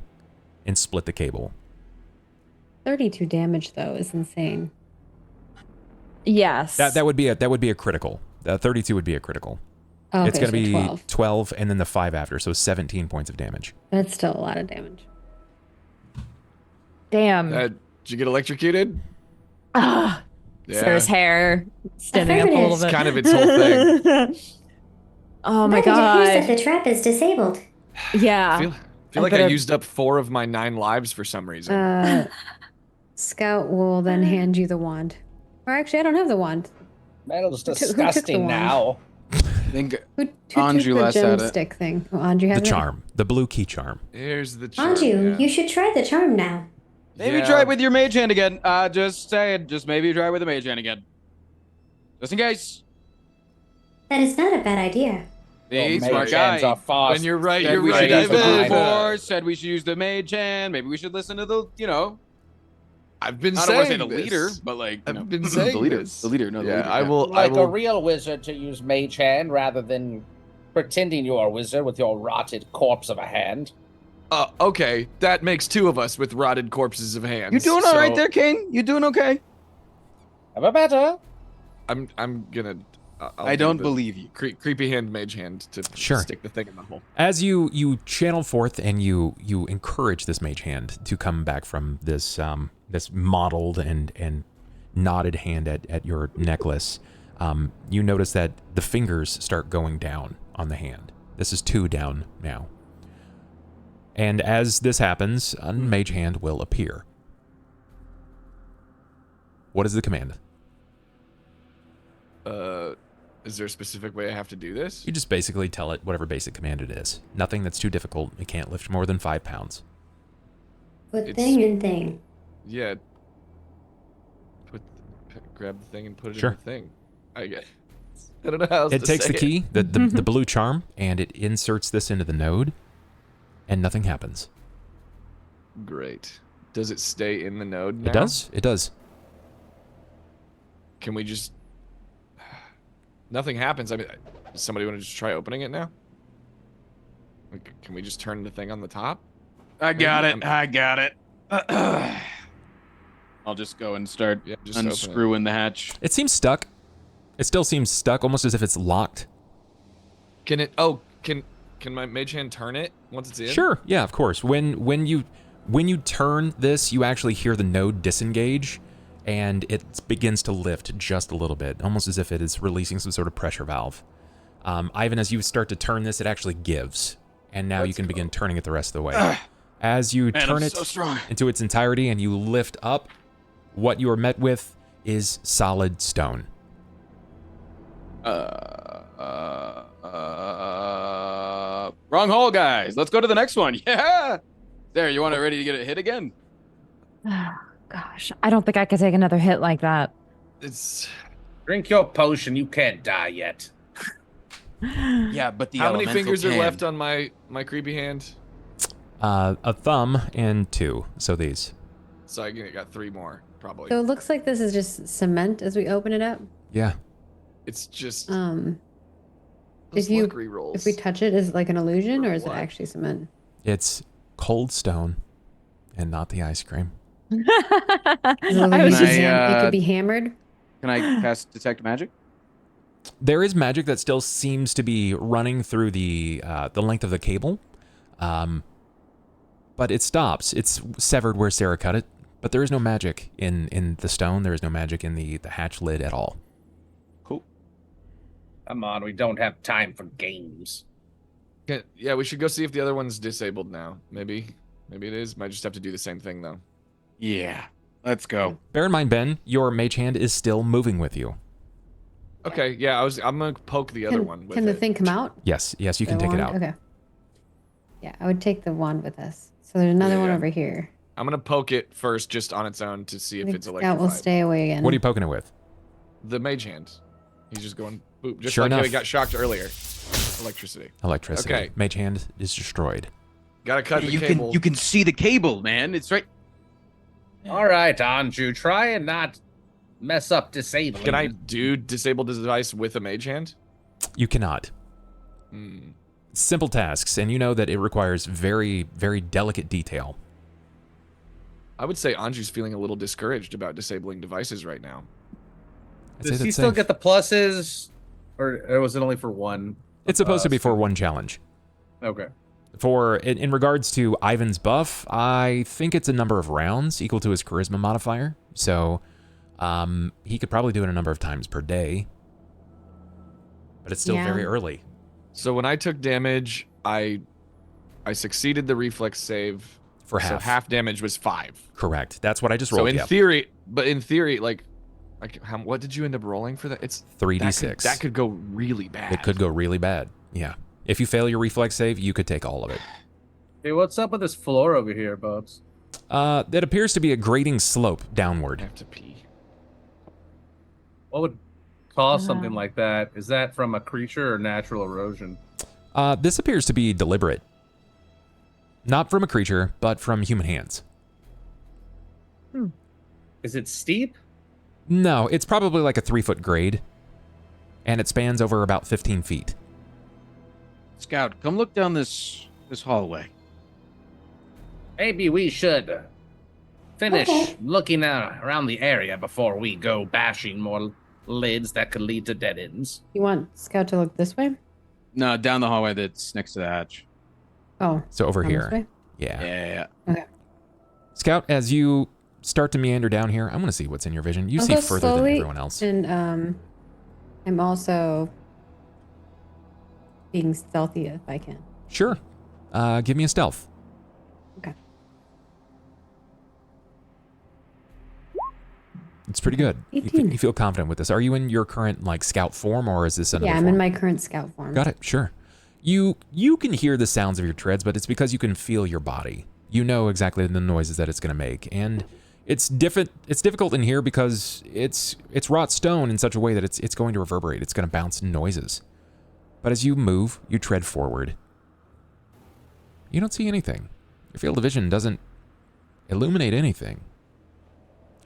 A: and split the cable.
F: 32 damage though is insane.
C: Yes.
A: That would be a critical. 32 would be a critical.
F: Oh,
A: It's
F: okay,
A: going to
F: so
A: be 12 and then the 5 after, so 17 points of damage.
F: That's still a lot of damage.
C: Damn.
D: Did you get electrocuted?
C: Ah.
D: Yeah.
C: Sarah's hair standing up a little
G: Affirmative.
C: bit.
D: It's kind of its whole thing.
C: Oh my
G: But it appears
C: god.
G: that the trap is disabled.
C: Yeah.
D: I feel like I
C: better-
D: used up 4 of my 9 lives for some reason.
F: Scout will then hand you the wand. Or actually, I don't have the wand.
H: Metal's
F: Who took the
H: disgusting
F: wand?
H: now.
B: I think
F: Who took
B: Anju
F: the
B: last had it.
F: gemstick thing? Oh, Anju has
A: The
F: it?
A: charm. The blue key charm.
D: Here's the charm.
G: Anju,
D: yeah.
G: you should try the charm now.
B: maybe
D: Yeah.
B: try it with your mage hand again. Just saying. Just maybe try it with the mage hand again. Just in case.
G: That is not a bad idea.
B: See,
H: Your
B: smart
H: mage
B: guy.
H: hands are fast.
D: When you're right,
B: Said
D: you're
B: we
D: right.
B: should use the
H: I've
B: blue
H: been-
B: force. Said we should use the mage hand. Maybe we should listen to the,
D: I've been
B: I don't want to say
D: saying
B: the
D: this.
B: leader, but like,
D: I've been
B: the
D: saying
B: leader.
D: this.
B: The leader, no, the
D: Yeah,
B: leader.
D: I will.
H: Like
D: I will.
H: a real wizard to use mage hand rather than pretending you're a wizard with your rotted corpse of a hand.
D: Okay, that makes 2 of us with rotted corpses of hands.
B: You doing all right
D: so
B: there, Cain? You doing okay?
H: Ever better?
D: I'm gonna. I'll
B: I
D: do
B: don't
D: the
B: believe you.
D: creepy hand, mage hand to
A: Sure.
D: stick the thing in the hole.
A: As you channel forth and you encourage this mage hand to come back from this this mottled and knotted hand at your necklace, you notice that the fingers start going down on the hand. This is 2 down now. And as this happens, a mage hand will appear. What is the command?
D: Is there a specific way I have to do this?
A: You just basically tell it whatever basic command it is. Nothing that's too difficult. It can't lift more than 5 pounds.
G: Put
D: It's-
G: thing and thing.
D: Yeah. Grab the thing and put it
A: Sure.
D: in the thing. I guess. I don't know how else
A: It
D: to
A: takes
D: say
A: the key, the blue charm, and it inserts this into the node, and nothing happens.
D: Great. Does it stay in the node now?
A: It does? It does.
D: Can we just... Nothing happens. I mean, does somebody want to just try opening it now? Like, can we just turn the thing on the top?
B: I got
D: Maybe.
B: it. I got it. I'll just go and start
D: Yeah, just open it.
B: unscrewing the hatch.
A: It seems stuck. It still seems stuck, almost as if it's locked.
D: Can it... Oh, can my mage hand turn it once it's in?
A: Sure, yeah, of course. When you turn this, you actually hear the node disengage, and it begins to lift just a little bit, almost as if it is releasing some sort of pressure valve. Ivan, as you start to turn this, it actually gives, and now you can begin turning it the rest of the way. As you
B: Man,
A: turn
B: I'm
A: it
B: so strong.
A: into its entirety and you lift up, what you are met with is solid stone.
B: Wrong hole, guys. Let's go to the next one. Yeah. There, you want it ready to get it hit again?
C: Gosh, I don't think I could take another hit like that.
D: It's...
H: Drink your potion, you can't die yet.
B: Yeah, but the
D: How many
B: elemental
D: fingers are
B: can.
D: left on my creepy hand?
A: A thumb and 2, so these.
D: So I got 3 more, probably.
F: So it looks like this is just cement as we open it up.
A: Yeah.
D: It's just...
F: Those
D: those
F: if you-
D: luck rerolls.
F: If we touch it, is it like an illusion or is it
D: What?
F: actually cement?
A: It's cold stone and not the ice cream.
C: I was just
F: it could be hammered.
B: Can I cast Detect Magic?
A: There is magic that still seems to be running through the length of the cable, but it stops. It's severed where Sera cut it, but there is no magic in the stone. There is no magic in the hatch lid at all.
B: Cool.
H: Come on, we don't have time for games.
D: Yeah, we should go see if the other one's disabled now. Maybe it is. Might just have to do the same thing though.
B: Yeah. Let's go.
A: Bear in mind, Ben, your mage hand is still moving with you.
D: Okay, yeah, I'm gonna poke the other one with
F: Can the
D: it.
F: thing come out?
A: Yes, you
F: The
A: can take it
F: wand?
A: out.
F: Okay. Yeah, I would take the wand with us. So there's another one
D: Yeah.
F: over here.
D: I'm gonna poke it first just on its own to see if it's
F: That
D: electrified.
F: will stay away again.
A: What are you poking it with?
D: The mage hand. He's just going boop, just
A: Sure
D: like how he
A: enough.
D: got shocked earlier. Electricity.
A: Electricity.
D: Okay.
A: Mage hand is destroyed.
D: Gotta cut the
B: You
D: cable.
B: can see the cable, man. It's right.
H: All right, Anju, try and not mess up disabling.
D: Can I do disable the device with a mage hand?
A: You cannot.
D: Hmm.
A: Simple tasks, and you know that it requires very, very delicate detail.
D: I would say Anju's feeling a little discouraged about disabling devices right now.
A: I'd say
E: Does he
A: that's
E: still
A: safe.
E: get the pluses, or was it only for one?
A: It's supposed to be for one challenge.
E: Okay.
A: In regards to Ivan's buff, I think it's a number of rounds equal to his charisma modifier. So he could probably do it a number of times per day. But it's still
F: Yeah.
A: very early.
D: So when I took damage, I succeeded the reflex save.
A: For
D: So
A: half.
D: half damage was 5.
A: Correct. That's what I just
D: So
A: rolled.
D: in
A: Yep.
D: theory, like what did you end up rolling for that? It's
A: 3d6.
D: That could go really bad.
A: It could go really bad. Yeah. If you fail your reflex save, you could take all of it.
E: Hey, what's up with this floor over here, Bubs?
A: That appears to be a grading slope
D: I
A: downward.
D: have to pee.
E: What would cause something like that? Is that from a creature or natural erosion?
A: This appears to be deliberate. Not from a creature, but from human hands.
E: Is it steep?
A: No, it's probably like a 3-foot grade, and it spans over about 15 feet.
B: Scout, come look down this hallway.
H: Maybe we should finish
G: Okay.
H: looking around the area before we go bashing more lids that could lead to dead ends.
F: You want Scout to look this way?
B: No, down the hallway that's next to the hatch.
F: Oh.
A: So over
F: down this
A: here.
F: way?
A: Yeah.
B: Yeah.
F: Okay.
A: Scout, as you start to meander down here, I'm going to see what's in your vision. You
F: I'll
A: see
F: go
A: further than
F: slowly,
A: everyone else.
F: And I'm also being stealthy if I can.
A: Sure. Give me a stealth.
F: Okay.
A: It's pretty good. You
F: 18.
A: feel confident with this. Are you in your current scout form, or is this another
F: Yeah, I'm
A: form?
F: in my current scout form.
A: Got it. Sure. You can hear the sounds of your treads, but it's because you can feel your body. You know exactly the noises that it's going to make, and it's difficult in here because it's wrought stone in such a way that it's going to reverberate. It's going to bounce noises. But as you move, you tread forward. You don't see anything. Your field of vision doesn't illuminate anything.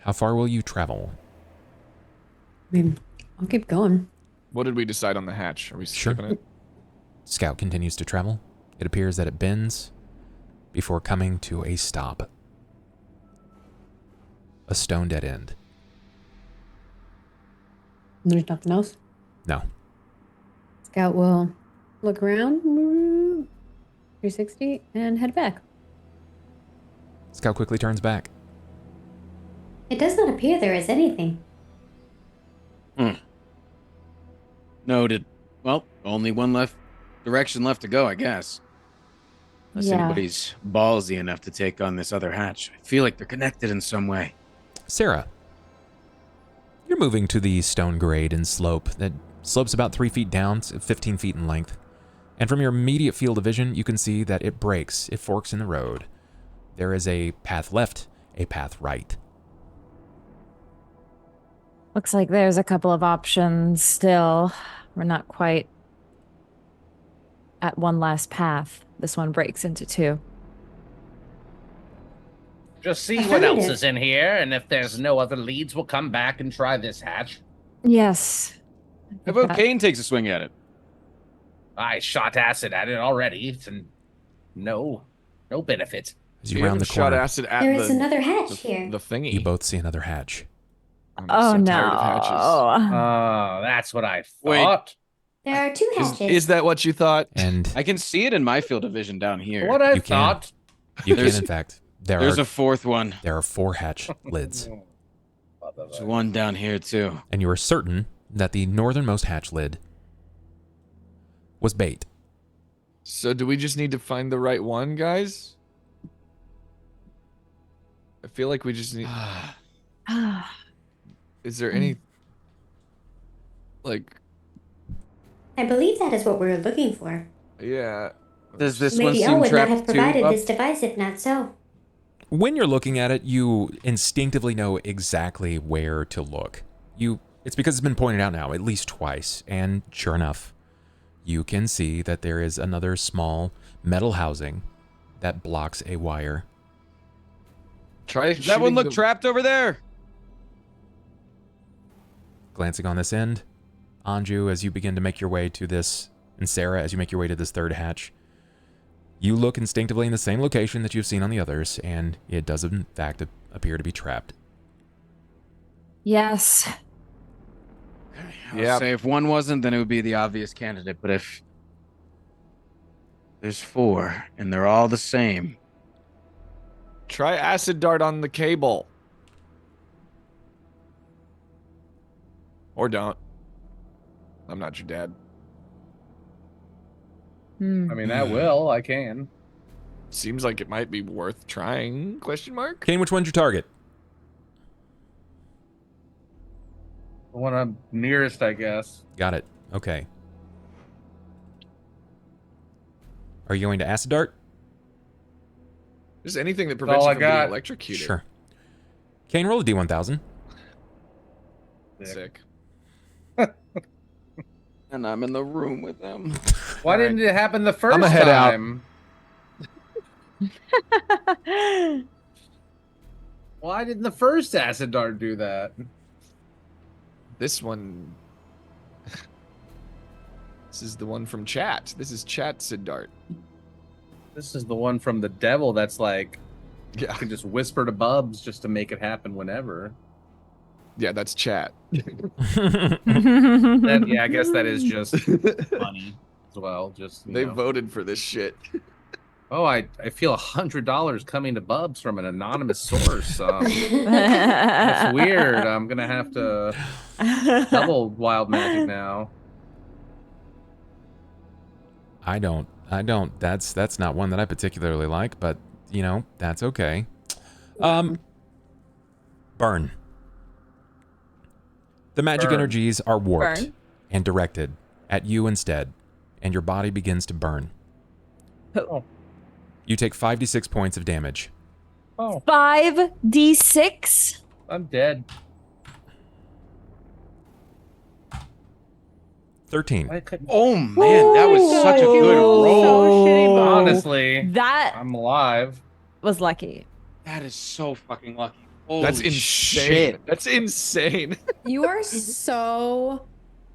A: How far will you travel?
F: I mean, I'll keep going.
D: What did we decide on the hatch? Are we
A: Sure.
D: skipping it?
A: Scout continues to travel. It appears that it bends before coming to a stop. A stone dead end.
F: There's nothing else.
A: No.
F: Scout will look around, 360, and head back.
A: Scout quickly turns back.
G: It does not appear there is anything.
B: Noted. Well, only one direction left to go, I guess. Unless
F: Yeah.
B: anybody's ballsy enough to take on this other hatch. I feel like they're connected in some way.
A: Sera, you're moving to the stone grade and slope that slopes about 3 feet down, 15 feet in length. And from your immediate field of vision, you can see that it breaks, it forks in the road. There is a path left, a path right.
C: Looks like there's a couple of options still. We're not quite at one last path. This one breaks into two.
H: Just see
G: I
H: what
G: found
H: else
G: it.
H: is in here, and if there's no other leads, we'll come back and try this hatch.
C: Yes.
B: How about Cain takes a swing at it?
H: I shot acid at it already. It's no benefit.
A: As you
D: You
A: round the
D: haven't shot
A: corner,
D: acid at
G: There is
D: the,
G: another hatch here.
D: the thingy.
A: you both see another hatch.
D: I'm
C: Oh
D: so
C: no.
D: tired of hatches.
E: Oh, that's what I
B: Wait.
E: thought.
G: There are two hatches.
D: Is that what you thought?
A: And
B: I can see it in my field of vision down here.
E: What I
A: You can.
E: thought.
A: you can,
B: There's-
A: in fact, there
B: There's
A: are
B: a fourth one.
A: there are 4 hatch lids,
B: There's one down here too.
A: and you are certain that the northernmost hatch lid was bait.
D: So do we just need to find the right one, guys? I feel like we just need. Is there any like?
G: I believe that is what we're looking for.
D: Yeah.
B: Does this one
G: Lady
B: seem
G: L would not
B: trapped
G: have
B: too?
G: provided
B: Up?
G: this device if not so.
A: When you're looking at it, you instinctively know exactly where to look. It's because it's been pointed out now at least twice, and sure enough, you can see that there is another small metal housing that blocks a wire.
D: Try
B: Does that one
D: shooting
B: look
D: the-
B: trapped over there?
A: Glancing on this end, Anju, as you begin to make your way to this, and Sera, as you make your way to this third hatch, you look instinctively in the same location that you've seen on the others, and it does in fact appear to be trapped.
C: Yes.
B: I would
D: Yeah.
B: say if one wasn't, then it would be the obvious candidate. But if there's 4 and they're all the same,
D: Try acid dart on the cable. Or don't. I'm not your dad.
C: Hmm.
E: I mean, I will. I can.
D: Seems like it might be worth trying? Question mark.
A: Cain, which one's your target?
E: The one I'm nearest, I guess.
A: Got it. Okay. Are you going to acid dart?
D: Just anything that prevents
E: all
D: you
E: I
D: from getting
E: got.
D: electrocuted.
A: Sure. Cain, roll a D1000.
D: Sick.
B: and I'm in the room with them.
E: Why didn't it happen the 1st
D: I'ma head out.
E: time? Why didn't the first acid dart do that?
D: This one. This is the one from chat. This is chat Sid Dart.
E: This is the one from the devil that's like,
D: Yeah.
E: you can just whisper to Bubs just to make it happen whenever.
D: Yeah, that's chat.
E: That, yeah, I guess that is just funny as well. Just you
D: They
E: know.
D: voted for this shit.
E: Oh, I feel $100 coming to Bubs from an anonymous source.
C: That's
E: That's weird. I'm gonna have to double wild magic now.
A: I don't. That's not one that I particularly like, but you know, that's okay. Burn. The magic
E: Burn.
A: energies are warped
C: Burn.
A: and directed at you instead, and your body begins to burn.
E: Oh.
A: You take 5d6 points of damage.
E: Oh,
C: 5d6.
E: I'm dead.
A: 13.
E: I couldn't.
B: Oh man, that was such a good
C: Ooh.
B: roll.
C: So shitty, Bob.
E: Honestly,
C: That
E: I'm alive.
C: was lucky.
B: That is so fucking lucky. Holy
D: That's insane.
B: shit.
D: That's insane.
F: You are so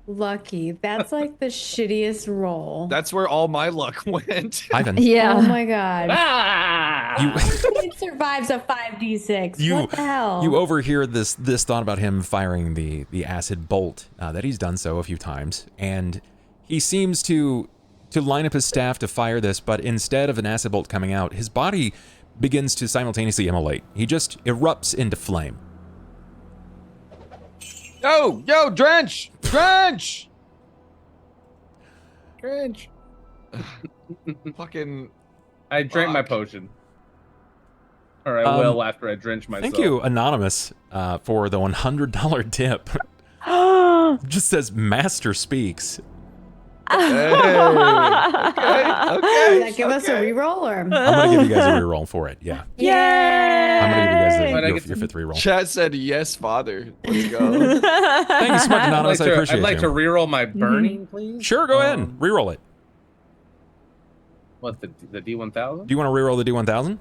F: lucky. That's like the shittiest roll.
D: That's where all my luck went.
A: Ivan,
F: Oh
C: Yeah.
F: my god.
A: you
F: It survives a 5d6.
A: You-
F: What the hell?
A: you overhear this thought about him firing the acid bolt that he's done so a few times, and he seems to line up his staff to fire this, but instead of an acid bolt coming out, his body begins to simultaneously immolate. He just erupts into flame.
B: Yo, Drench! Drench!
E: Cringe.
D: Fucking.
E: I drank my
D: Fuck.
E: potion. Or I will after I drench myself.
A: Thank you, Anonymous, for the $100 tip. Just says Master Speaks.
D: Okay.
F: Does that give us a reroll or?
A: I'm going to give you guys a reroll for it, yeah.
C: Yay!
A: I'm going to give you guys
E: Might I
A: your
E: get some-
A: fifth reroll.
D: Chat said yes, father. Let's go.
A: Thank you so much, Anonymous. I appreciate
E: I'd like
A: you.
E: to reroll my burning, please.
A: Sure, go ahead. Reroll it.
E: What, the D1000?
A: Do you want to reroll the D1000?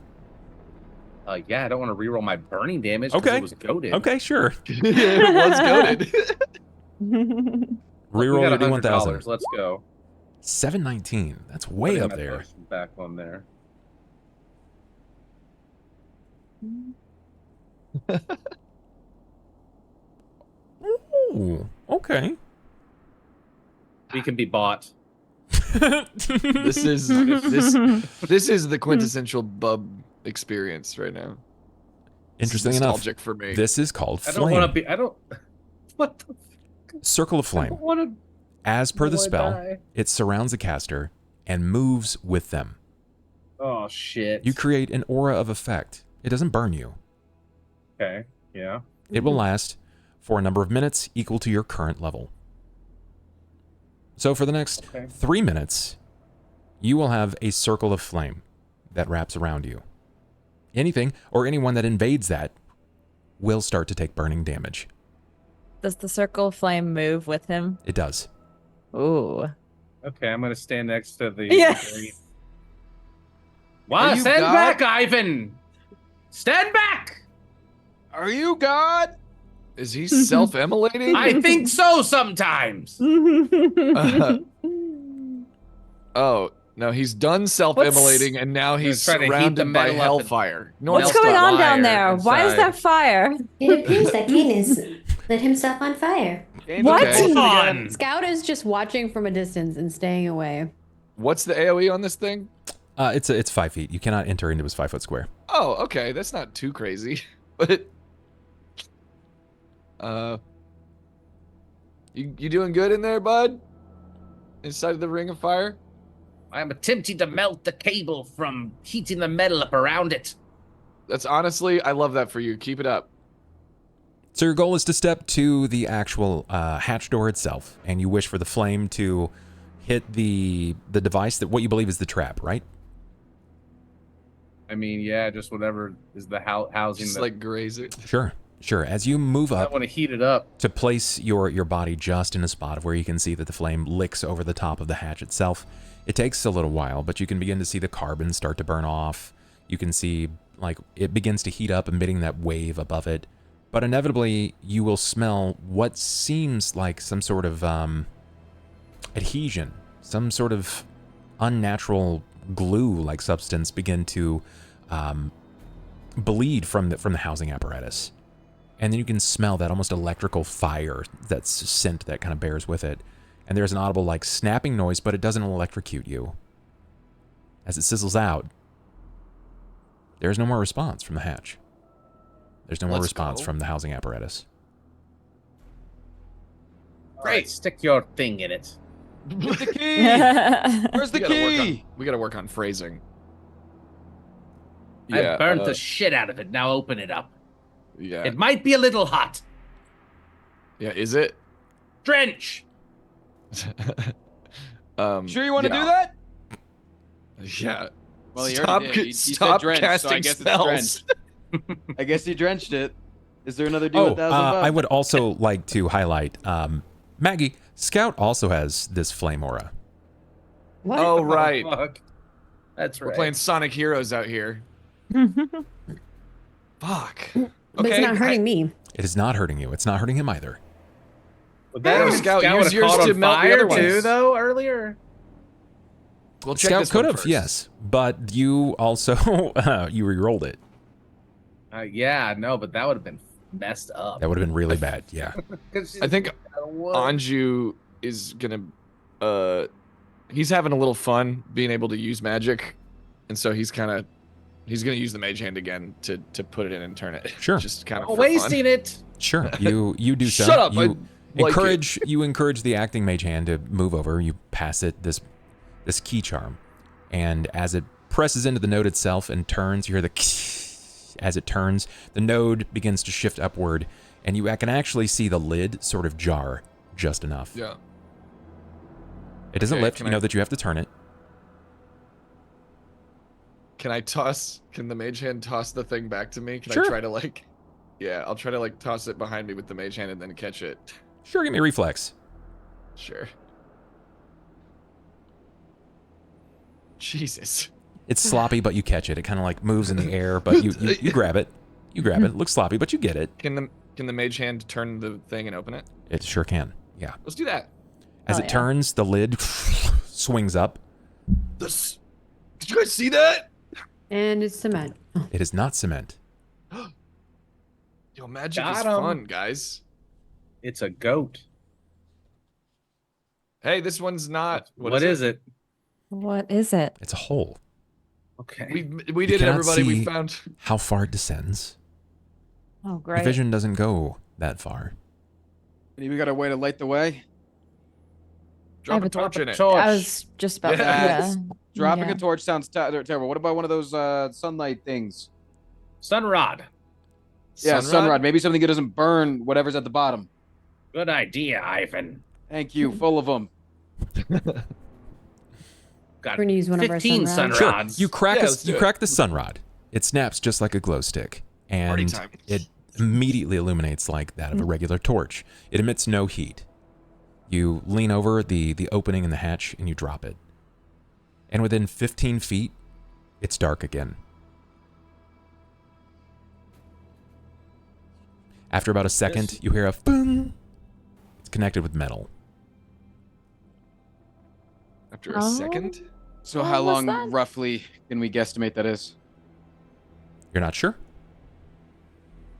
E: Yeah, I don't want to reroll my burning damage.
A: Okay.
E: It was goaded.
A: Okay, sure.
D: It was goaded.
A: Reroll your
E: $100.
A: D1000.
E: Let's go.
A: 719. That's way
E: Putting
A: up
E: my
A: there.
E: potion back on there.
A: Ooh, okay.
E: We can be bought.
D: This is the quintessential bub experience right now.
A: Interesting
D: It's
A: enough,
D: nostalgic for me.
A: this is called
E: I
A: flame.
E: don't want to be. I don't. What the?
A: Circle of
E: I
A: flame.
E: don't want to.
A: As per the
E: Boy,
A: spell,
E: die.
A: it surrounds the caster and moves with them.
E: Oh shit.
A: You create an aura of effect. It doesn't burn you.
E: Okay. Yeah.
A: It will last for a number of minutes equal to your current level. So for the next 3 minutes, you will have a circle of flame that wraps around you. Anything or anyone that invades that will start to take burning damage.
C: Does the circle of flame move with him?
A: It does.
C: Ooh.
E: Okay, I'm gonna stand next to the.
C: Yeah.
E: Wow,
B: Are you
E: stand
B: God?
E: back, Ivan. Stand back.
B: Are you God?
D: Is he self-immolating?
E: I think so sometimes.
D: Oh, no, he's done self-immolating and now he's
E: trying to heat the
D: surrounded by
E: metal up
D: hellfire.
C: What's
D: North
C: going
D: Star.
C: on down
E: fire
C: there? Why is
E: inside.
C: that fire?
G: It appears that Cain has lit himself on fire.
C: What?
D: Okay.
E: Come on.
F: Scout is just watching from a distance and staying away.
D: What's the AoE on this thing?
A: It's 5 feet. You cannot enter into his 5 foot square.
D: Oh, okay, that's not too crazy. But you doing good in there, bud? Inside of the ring of fire?
H: I'm attempting to melt the cable from heating the metal up around it.
D: That's honestly, I love that for you. Keep it up.
A: So your goal is to step to the actual hatch door itself, and you wish for the flame to hit the device that what you believe is the trap, right?
E: I mean, yeah, just whatever is the housing.
D: Just
E: that,
D: like graze it.
A: Sure. As you move
E: I
A: up
E: want to heat it up.
A: to place your body just in a spot of where you can see that the flame licks over the top of the hatch itself, it takes a little while, but you can begin to see the carbon start to burn off. You can see, like, it begins to heat up, emitting that wave above it. But inevitably, you will smell what seems like some sort of adhesion, some sort of unnatural glue-like substance begin to bleed from the housing apparatus. And then you can smell that almost electrical fire, that scent that kind of bears with it. And there's an audible, like, snapping noise, but it doesn't electrocute you. As it sizzles out, there's no more response from the hatch. There's no more response from the housing apparatus.
H: Great, stick your thing in it.
B: Get the key. Where's the key?
D: We gotta work on phrasing.
H: I burnt the shit out of it. Now open it up.
D: Yeah.
H: It might be a little hot.
D: Yeah, is it?
H: Drench.
B: Sure you want to do that?
D: Yeah.
B: Well, he
D: Stop,
B: already did. He said
D: stop
B: drenched,
D: casting
B: so I guess
D: spells.
B: it's drenched. I guess he drenched it. Is there another do 1,000 bucks?
A: I would also like to highlight, Maggie, Scout also has this flame aura.
F: What?
D: Oh, right.
H: Fuck. That's right.
D: We're playing Sonic Heroes out here. Fuck.
F: But it's not hurting me.
A: It is not hurting you. It's not hurting him either.
H: Would that have
D: Scout,
H: Scout
D: use
H: would've
D: yours
H: caught
D: to
H: on
D: melt the
H: fire
D: other ones.
H: too, though, earlier?
D: We'll check
A: Scout
D: this
A: could
D: one
A: have,
D: first.
A: yes, but you also you re-rolled it.
H: Yeah, no, but that would have been messed up.
A: That would have been really bad. Yeah.
D: I think Anju is gonna he's having a little fun being able to use magic, and so he's gonna use the mage hand again to put it in and turn it.
A: Sure.
D: Just kind of
H: wasting it.
A: Sure. You do so.
D: Shut up.
A: You
D: I like
A: encourage the acting mage hand to move over. You pass it this key charm, and as it presses into the node itself and turns, you hear the as it turns, the node begins to shift upward, and you can actually see the lid sort of jar just enough.
D: Yeah.
A: It doesn't
D: Okay,
A: lift. You know that you have to turn it.
D: Can the mage hand toss the thing back to me? Can
A: Sure.
D: I try to yeah, I'll try to toss it behind me with the mage hand and then catch it.
A: Sure, give me a reflex.
D: Sure. Jesus.
A: It's sloppy, but you catch it. It kind of like moves in the air, but you grab it. You grab it. It looks sloppy, but you get it.
D: Can the mage hand turn the thing and open it?
A: It sure can. Yeah.
D: Let's do that.
A: As it turns, the lid swings up.
D: Did you guys see that?
F: And it's cement.
A: It is not cement.
D: Yo, magic
E: Got
D: is
E: 'em.
D: fun, guys.
E: It's a goat.
D: Hey, this one's not.
E: What is it?
C: What is it?
A: It's a hole.
E: Okay.
D: We did it,
A: cannot
D: everybody. We
A: see
D: found.
A: how far it descends.
C: Oh,
A: Your
C: great.
A: vision doesn't go that far.
B: We got a way to light the way.
D: Drop
C: have
D: a
C: a
D: torch in it.
E: torch.
C: I was just about
B: Yes.
C: yeah.
B: Dropping
C: Yeah.
B: a torch sounds terrible. What about one of those sunlight things?
E: Sunrod.
B: Yeah,
D: Sunrod?
B: sunrod. Maybe something that doesn't burn whatever's at the bottom.
E: Good idea, Ivan.
B: Thank you. Full of them.
E: Got
F: We're gonna use one of our
E: 15
F: sunrods.
A: Sure.
E: sunrods.
A: You crack
D: Yeah, let's do
A: you
D: it.
A: crack the sunrod. It snaps just like a glow stick,
D: Party
A: and
D: time.
A: it immediately illuminates like that of a regular torch. It emits no heat. You lean over the opening in the hatch and you drop it. And within 15 feet, it's dark again. After about a second, you hear a boom. It's connected with metal.
D: After a
C: Oh.
D: second?
B: So
C: What
B: how
C: was
B: long
C: that?
B: roughly can we guesstimate that is?
A: You're not sure?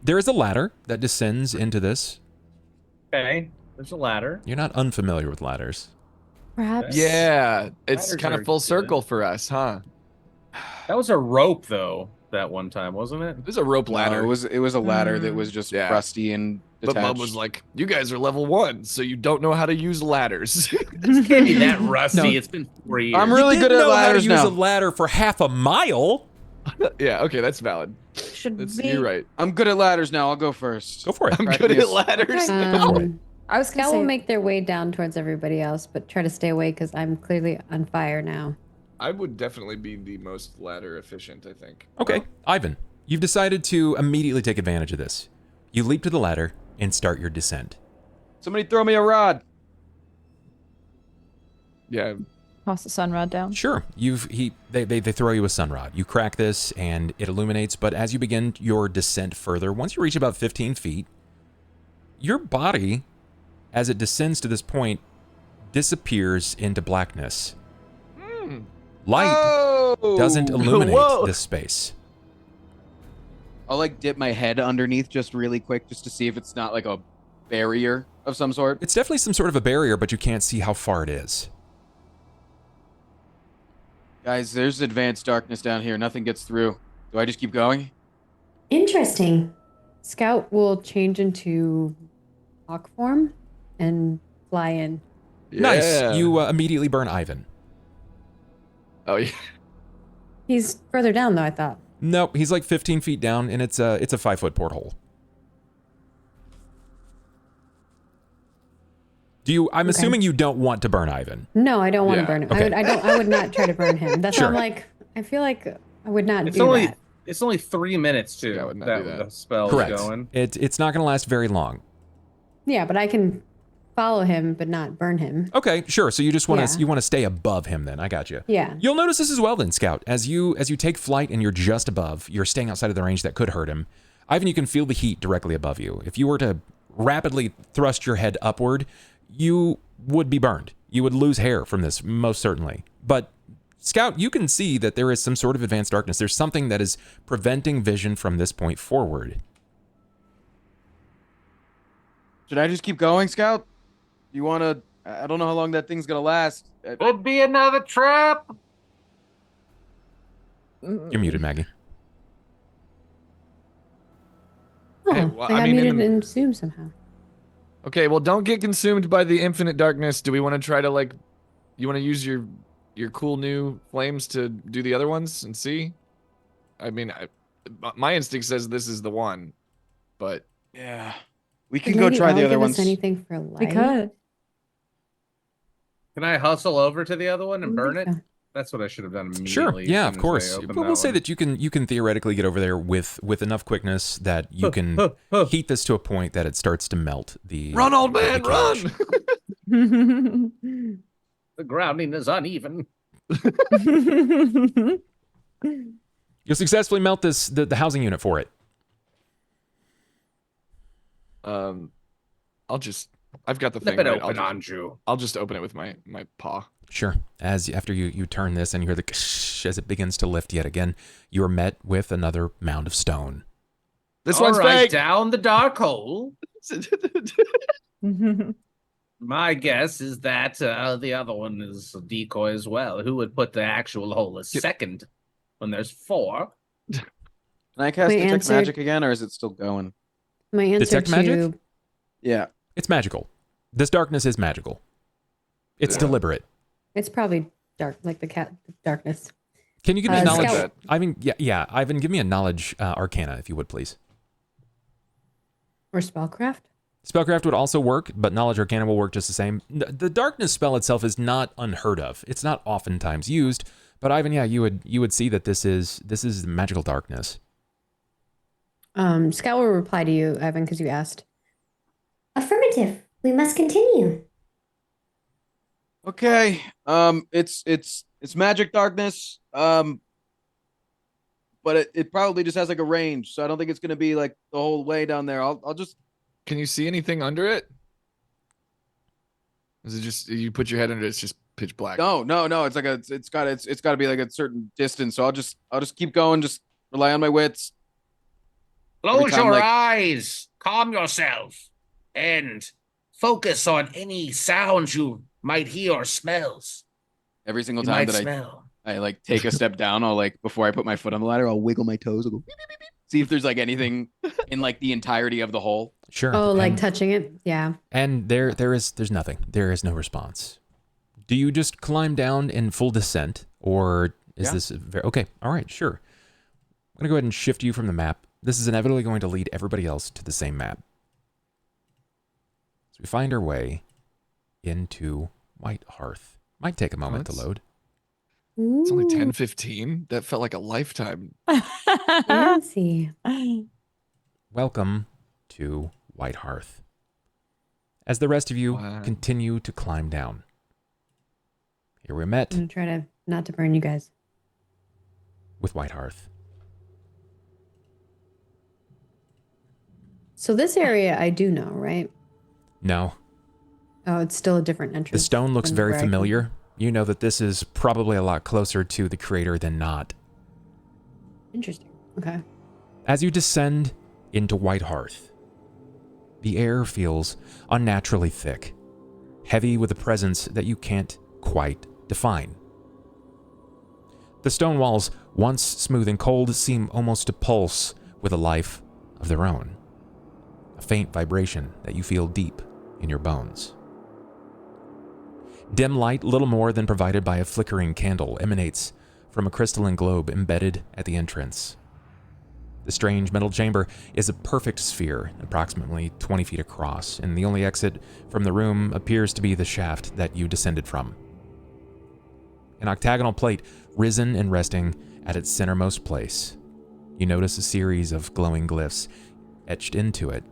A: There is a ladder that descends into this.
E: Okay. There's a ladder.
A: You're not unfamiliar with ladders.
C: Perhaps.
D: Yeah, it's
E: Ladders
D: kind
E: are
D: of full
E: good.
D: circle for us, huh?
E: That was a rope, though, that one time, wasn't it?
D: There's a rope ladder.
B: No, it was a ladder that was just
D: Yeah.
B: rusty and
D: But
B: detached.
D: Bub was like, "You guys are level 1, so you don't know how to use ladders."
E: It can't be that rusty.
A: No.
E: It's been 4 years.
B: I'm really
A: You
B: good
A: didn't
B: at
A: know how to
B: ladders
A: use
B: now.
A: a ladder for half a mile.
D: Yeah, okay, that's valid.
C: Should
D: You're right.
B: I'm good at ladders now. I'll go first.
A: Go for it.
D: I'm
B: Crack
D: good
B: me
D: at
B: a-
D: ladders.
A: for it.
C: I was gonna
F: Scout
C: say
F: will make their way down towards everybody else, but try to stay away because I'm clearly on fire now.
D: I would definitely be the most ladder efficient, I think.
A: Okay, Ivan, you've decided to immediately take advantage of this. You leap to the ladder and start your descent.
B: Somebody throw me a rod.
D: Yeah,
C: toss the sunrod down.
A: Sure, they throw you a sunrod. You crack this and it illuminates, but as you begin your descent further, once you reach about 15 feet, your body, as it descends to this point, disappears into blackness. Light
D: Oh!
A: doesn't illuminate
D: Whoa!
A: this space.
B: I'll like dip my head underneath just really quick just to see if it's not like a barrier of some sort.
A: It's definitely some sort of a barrier, but you can't see how far it is.
B: Guys, there's advanced darkness down here. Nothing gets through. Do I just keep going?
G: Interesting.
F: Scout will change into hawk form and fly in.
A: Nice.
D: Yeah.
A: You immediately burn Ivan.
D: Oh yeah.
F: He's further down though, I thought.
A: Nope, he's like 15 feet down, and it's a 5-foot porthole. I'm assuming you don't want to burn Ivan.
F: No, I don't want to
D: Yeah,
F: burn him.
A: okay.
F: I would not try to burn him. That's why
A: Sure.
F: I'm like, I feel like I would not
E: It's
F: do
E: only
F: that.
E: it's only 3 minutes too.
D: Yeah, I would not do that.
E: The spell's
A: Correct.
E: going.
A: It's not going to last very long.
F: Yeah, but I can follow him but not burn him.
A: Okay, sure. So you just want to
F: Yeah.
A: you want to stay above him then. I got you.
F: Yeah.
A: You'll notice this as well then, Scout. As you take flight and you're just above, you're staying outside of the range that could hurt him. Ivan, you can feel the heat directly above you. If you were to rapidly thrust your head upward, you would be burned. You would lose hair from this, most certainly. But Scout, you can see that there is some sort of advanced darkness. There's something that is preventing vision from this point forward.
B: Should I just keep going, Scout? You want to... I don't know how long that thing's going to last.
E: Could be another trap.
A: You're muted, Maggie.
F: Oh,
D: Hey, well,
F: I got
D: I mean, in
F: muted
D: the-
F: and zoomed somehow.
D: Okay, well, don't get consumed by the infinite darkness. Do we want to try to like? You want to use your cool new flames to do the other ones and see? I mean, my instinct says this is the one, but
B: Yeah. We can
F: Did
B: go
F: Lady
B: try the
F: Elle
B: other
F: give
B: ones.
F: us anything for light?
C: We could.
E: Can I hustle over to the other one and
F: I
E: burn
F: think
E: it?
F: so.
E: That's what I should have done
A: Sure.
E: immediately.
A: Yeah,
E: as
A: of
E: soon as
A: course.
E: they opened
A: But we'll say
E: one.
A: that you can theoretically get over there with enough quickness that you can heat this to a point that it starts to melt the
D: run, old man,
A: the
D: run!
A: cage.
E: The grounding is uneven.
A: You'll successfully melt the housing unit for it.
D: I've got the
E: Flip
D: thing.
E: it
D: Right?
E: open, Anju.
D: I'll just open it with my paw.
A: Sure. After you turn this and you hear the as it begins to lift yet again, you are met with another mound of stone.
D: This
E: All
D: one's
E: right,
D: fake.
E: down the dark hole. My guess is that the other one is a decoy as well. Who would put the actual hole as second when there's 4?
B: Can I cast
F: My
B: Detect
F: answer-
B: Magic again, or is it still going?
F: My answer
A: Detect
F: to
A: magic?
B: Yeah.
A: It's magical. This darkness is magical. It's deliberate.
F: it's probably dark, like the darkness.
A: Can you give me a knowledge?
F: Scout.
A: Ivan, yeah. Ivan, give me a knowledge arcana, if you would, please.
F: Or spellcraft.
A: Spellcraft would also work, but knowledge arcana will work just the same. The darkness spell itself is not unheard of. It's not oftentimes used, but Ivan, yeah, you would see that this is magical darkness.
F: Scout will reply to you, Evan, because you asked.
G: Affirmative. We must continue.
B: Okay. It's magic darkness. But it probably just has like a range, so I don't think it's gonna be like the whole way down there. I'll just.
D: Can you see anything under it? Is it just you put your head under it, it's just pitch black?
B: No. It's like it's got to be like a certain distance. So I'll just keep going. Just rely on my wits.
E: Close
B: time,
E: your
B: like-
E: eyes, calm yourself, and focus on any sounds you might hear or smells.
B: Every single
E: You
B: time
E: might
B: that
E: smell.
B: I like take a step down, I'll like before I put my foot on the ladder, I'll wiggle my toes. I'll go beep, beep, beep, beep. See if there's like anything in like the entirety of the hole.
A: Sure.
F: Oh, like
A: and,
F: touching it? Yeah.
A: and there's nothing. There is no response. Do you just climb down in full descent, or is this okay? All right, sure. I'm gonna go ahead and shift you from the map. This is inevitably going to lead everybody else to the same map. So we find our way into White Hearth. Might take a moment to load.
D: It's only
F: Ooh,
D: 10:15. That felt like a lifetime.
F: fancy.
A: Welcome to White Hearth. As the rest of you
D: Wow.
A: continue to climb down. Here we met
F: I'm gonna try to not to burn you guys.
A: with White Hearth.
F: So this area I do know, right?
A: No,
F: Oh, it's still a different entrance.
A: the stone looks
F: than
A: very
F: where I came
A: familiar. You know that this is probably a lot closer to the creator than not.
F: from. Interesting. Okay.
A: As you descend into White Hearth, the air feels unnaturally thick, heavy with a presence that you can't quite define. The stone walls, once smooth and cold, seem almost to pulse with a life of their own. A faint vibration that you feel deep in your bones. Dim light, little more than provided by a flickering candle, emanates from a crystalline globe embedded at the entrance. The strange metal chamber is a perfect sphere, approximately 20 feet across, and the only exit from the room appears to be the shaft that you descended from. An octagonal plate risen and resting at its centermost place. You notice a series of glowing glyphs etched into it,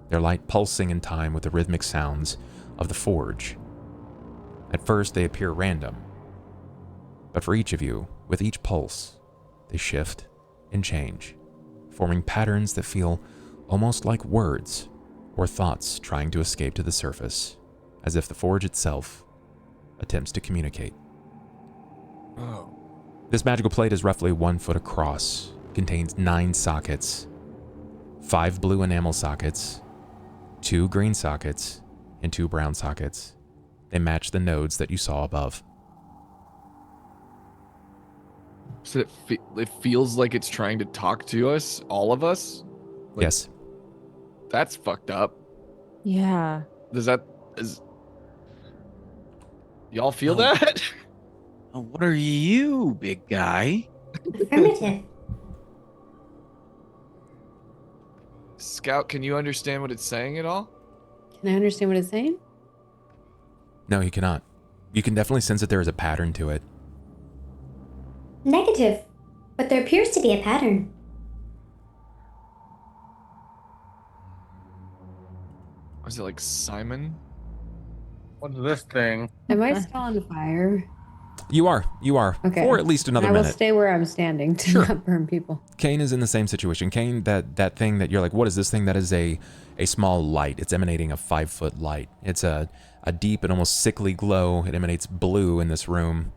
A: their light pulsing in time with the rhythmic sounds of the forge. At first, they appear random, but for each of you, with each pulse, they shift and change, forming patterns that feel almost like words or thoughts trying to escape to the surface, as if the forge itself attempts to communicate.
D: Oh.
A: This magical plate is roughly 1 foot across, contains 9 sockets, 5 blue enamel sockets, 2 green sockets, and 2 brown sockets. They match the nodes that you saw above.
D: So it feels like it's trying to talk to us, all of us? Like,
A: Yes.
D: That's fucked up.
C: Yeah.
D: Y'all feel
B: Oh.
D: that?
B: Oh, what are you, big guy?
G: Affirmative.
D: Scout, can you understand what it's saying at all?
F: Can I understand what it's saying?
A: No, you cannot. You can definitely sense that there is a pattern to it.
G: Negative. But there appears to be a pattern.
D: Was it like Simon?
E: What's this thing?
F: Am I still on fire?
A: You are.
F: Okay.
A: For at least another
F: I will
A: minute.
F: stay where I'm standing to
A: Sure.
F: not burn people.
A: Cain is in the same situation. Cain, that thing that you're like, what is this thing? That is a small light. It's emanating a 5-foot light. It's a deep and almost sickly glow. It emanates blue in this room.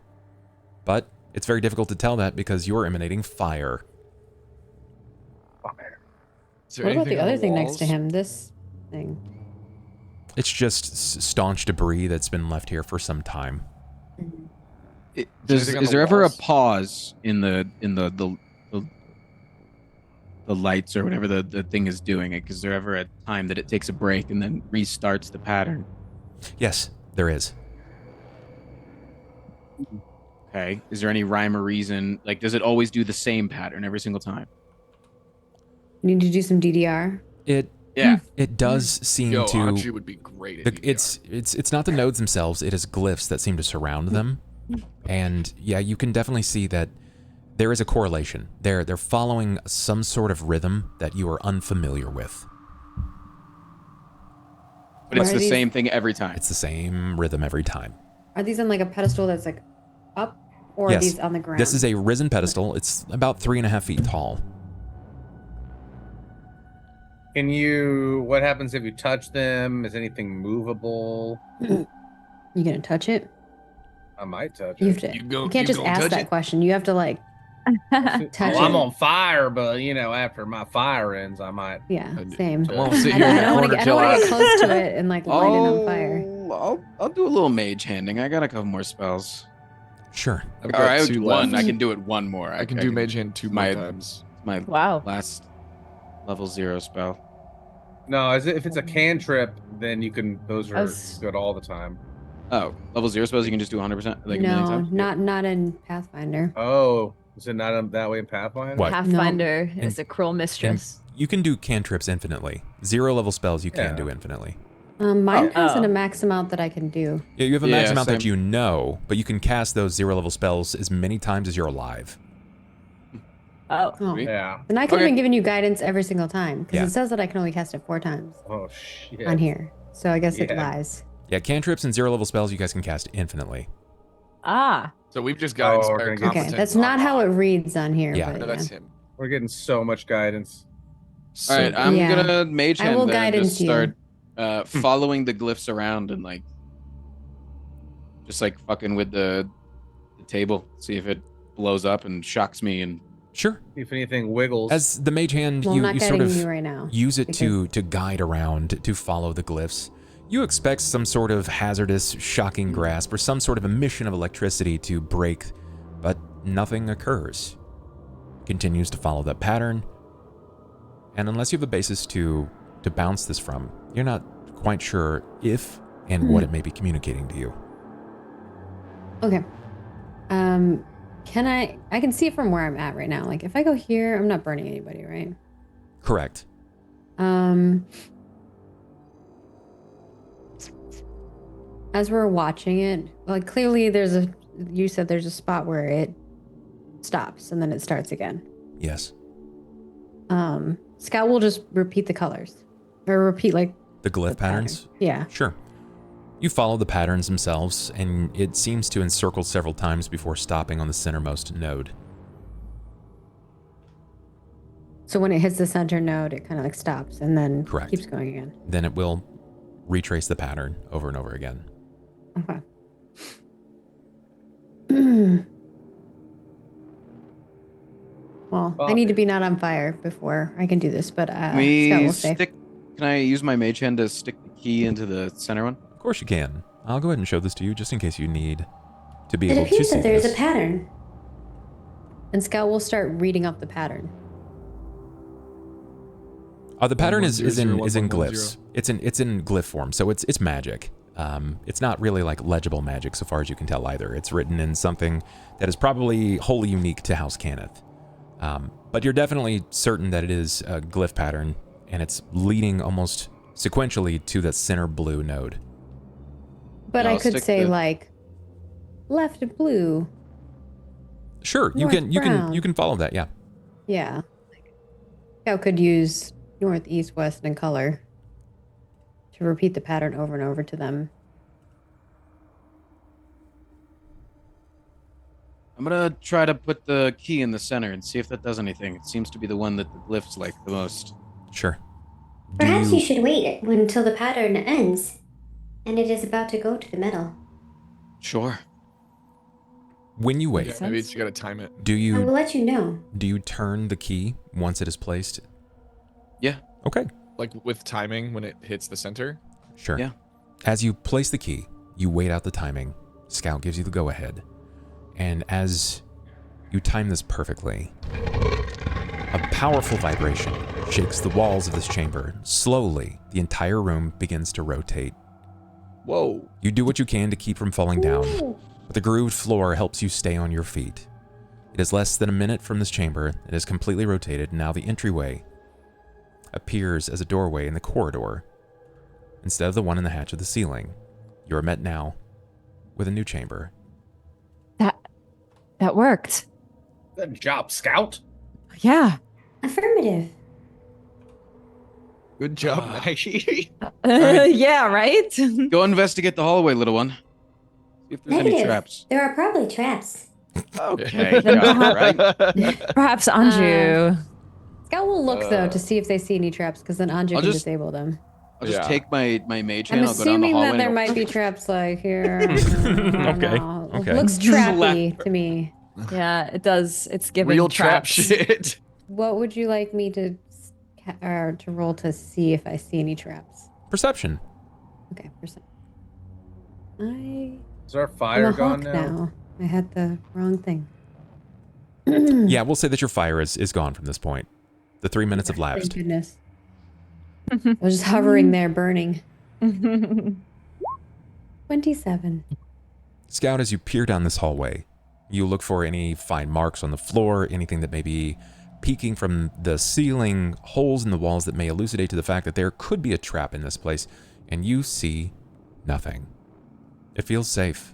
A: But it's very difficult to tell that because you're emanating fire.
E: Fire.
D: Is there
F: What about
D: anything
F: the
D: on
F: other thing next to
D: walls?
F: him? This thing.
A: It's just staunch debris that's been left here for some time.
B: Is
D: anything on the
B: there ever a
D: walls?
B: pause in the lights or whatever the thing is doing? Is there ever a time that it takes a break and then restarts the pattern?
A: Yes, there is.
B: Okay. Is there any rhyme or reason? Like, does it always do the same pattern every single time?
F: Need to do some DDR.
A: It does seem
D: Yo,
A: to.
D: Anju would be great at DDR.
A: It's not the nodes themselves. It is glyphs that seem to surround them, and yeah, you can definitely see that there is a correlation. They're following some sort of rhythm that you are unfamiliar with.
B: But it's
F: Are
B: the
F: these-
B: same thing every time.
A: It's the same rhythm every time.
F: Are these on like a pedestal that's like up, or
A: Yes.
F: are these on the ground?
A: This is a risen pedestal. It's about 3.5 feet tall.
E: Can you? What happens if you touch them? Is anything movable?
F: You gonna touch it?
E: I might touch
F: You
E: it.
F: have to.
D: You
F: You can't just
D: gonna
F: ask
D: touch
F: that
D: it?
F: question. You have to like touch
E: I'm
F: it.
E: on fire, but after my fire ends, I might.
F: Yeah,
D: I-
F: same.
D: I won't sit
F: I
D: here in
F: don't
D: the
F: want
D: corner
F: to get. I
D: till
F: don't want to
D: I.
F: get close to it and like light it on fire.
B: I'll do a little mage handing. I got a couple more spells.
A: Sure.
D: I've
B: All
D: got
B: right,
D: 2
B: one.
D: left.
B: I can do it one more.
D: I can do Mage Hand 2 more times.
B: My
C: Wow.
B: last level 0 spell.
E: No, if it's a cantrip, then you can. Those are
C: That's-
E: good all the time.
B: Oh, level 0 spells you can just do 100%? Like a million
F: No,
B: times?
F: not in Pathfinder.
E: Oh, is it not that way in Pathfinder?
A: What?
C: Pathfinder is a cruel mistress.
A: You can do cantrips infinitely. 0 level spells you can
E: Yeah.
A: do infinitely.
F: Mine has
C: Oh.
F: a max amount that I can do.
A: Yeah, you have a max
B: Yeah,
A: amount that
B: same.
A: you know, but you can cast those 0 level spells as many times as you're alive.
C: Oh.
F: Oh.
B: Sweet.
E: Yeah.
F: Then I could
B: Okay.
F: have been giving you guidance every single time because
A: Yeah.
F: it says that I can only cast it 4 times
E: Oh shit.
F: on here. So I guess it
E: Yeah.
F: lies.
A: Yeah, cantrips and 0 level spells you guys can cast infinitely.
C: Ah.
D: So we've just got
E: Oh, we're
D: inspired
E: gonna get-
F: Okay,
D: competence.
F: that's not how it reads on here.
A: Yeah.
F: But
D: No,
F: yeah.
D: that's him.
E: We're getting so much guidance.
B: All right, I'm
F: Yeah.
B: gonna mage
F: I
B: hand
F: will
B: then and
F: guidance
B: just
F: you.
B: start following the glyphs around and like just like fucking with the table, see if it blows up and shocks me and
A: Sure.
E: If anything wiggles.
A: As the mage hand,
F: Well, I'm
A: you,
F: not
A: you sort
F: guiding
A: of
F: you right now.
A: use it to guide around, to follow the glyphs. You expect some sort of hazardous, shocking grasp or some sort of emission of electricity to break, but nothing occurs. Continues to follow that pattern, and unless you have a basis to bounce this from, you're not quite sure if and what it may be communicating to you.
F: Okay. Can I can see it from where I'm at right now. Like if I go here, I'm not burning anybody, right?
A: Correct.
F: As we're watching it, like clearly you said there's a spot where it stops and then it starts again.
A: Yes.
F: Scout will just repeat the colors. Or repeat like
A: The glyph
F: the pattern.
A: patterns?
F: Yeah.
A: Sure. You follow the patterns themselves, and it seems to encircle several times before stopping on the centermost node.
F: So when it hits the center node, it kind of like stops and then
A: Correct.
F: keeps going again.
A: Then it will retrace the pattern over and over again.
F: Okay. Well, I need to be not on fire before I can do this, but Scout
B: we
F: will stay.
B: stick. Can I use my mage hand to stick the key into the center one?
A: Of course you can. I'll go ahead and show this to you just in case you need to be
G: It
A: able to
G: appears
A: see
G: that there is a
A: this.
G: pattern.
F: And Scout will start reading up the pattern.
A: The pattern is in
D: 110,
A: glyphs. It's in glyph form, so it's magic. It's not really like legible magic so far as you can tell either. It's written in something that is probably wholly unique to House Cannith. But you're definitely certain that it is a glyph pattern, and it's leading almost sequentially to the center blue node.
F: But
B: Yeah,
F: I
B: I'll
F: could
B: stick
F: say
B: the-
F: like left blue.
A: Sure, you
F: North
A: can
F: brown.
A: follow that. Yeah.
F: Yeah. Scout could use north, east, west, and color to repeat the pattern over and over to them.
B: I'm gonna try to put the key in the center and see if that does anything. It seems to be the one that the glyphs like the most.
A: Sure.
G: Perhaps you should wait until the pattern ends and it is about to go to the metal.
B: Sure.
A: When you wait,
D: Maybe you gotta time it.
A: do
G: I will
A: you
G: let you know.
A: turn the key once it is placed?
B: Yeah.
A: Okay.
D: Like with timing when it hits the center?
A: Sure.
B: Yeah.
A: As you place the key, you wait out the timing. Scout gives you the go-ahead. And as you time this perfectly, a powerful vibration shakes the walls of this chamber. Slowly, the entire room begins to rotate.
D: Whoa.
A: You do what you can to keep from falling down, but the grooved floor helps you stay on your feet. It is less than a minute from this chamber. It is completely rotated, and now the entryway appears as a doorway in the corridor instead of the one in the hatch of the ceiling. You are met now with a new chamber.
C: That worked.
E: Good job, Scout.
C: Yeah.
G: Affirmative.
D: Good job, Maggie.
B: right.
C: Yeah, right?
B: Go investigate the hallway, little one. See if there's any
G: Negative.
B: traps.
G: There are probably traps.
B: Okay.
C: Then
B: yeah, right.
C: Perhaps Anju.
F: Scout will look though to see if they see any traps, because then Anju can
B: just-
F: disable them.
B: I'll just
D: Yeah.
B: take my mage
F: I'm
B: hand. I'll go down the
F: assuming
B: hallway.
F: that there
B: and go,
F: might be traps like here.
A: Okay,
F: No.
A: okay.
F: Looks trappy to me.
C: Yeah, it does. It's giving
D: Real trap
C: traps.
D: shit.
F: What would you like me to roll to see if I see any traps?
A: Perception.
F: Okay, percent.
E: Is our
F: I'm
E: fire
F: a
E: gone
F: hawk
E: now?
F: now. I had the wrong thing.
A: Yeah, we'll say that your fire is gone from this point. The 3 minutes have
F: Thank
A: lapsed.
F: goodness. I was just hovering there, burning. 27.
A: Scout, as you peer down this hallway, you look for any fine marks on the floor, anything that may be peeking from the ceiling, holes in the walls that may elucidate to the fact that there could be a trap in this place, and you see nothing. It feels safe.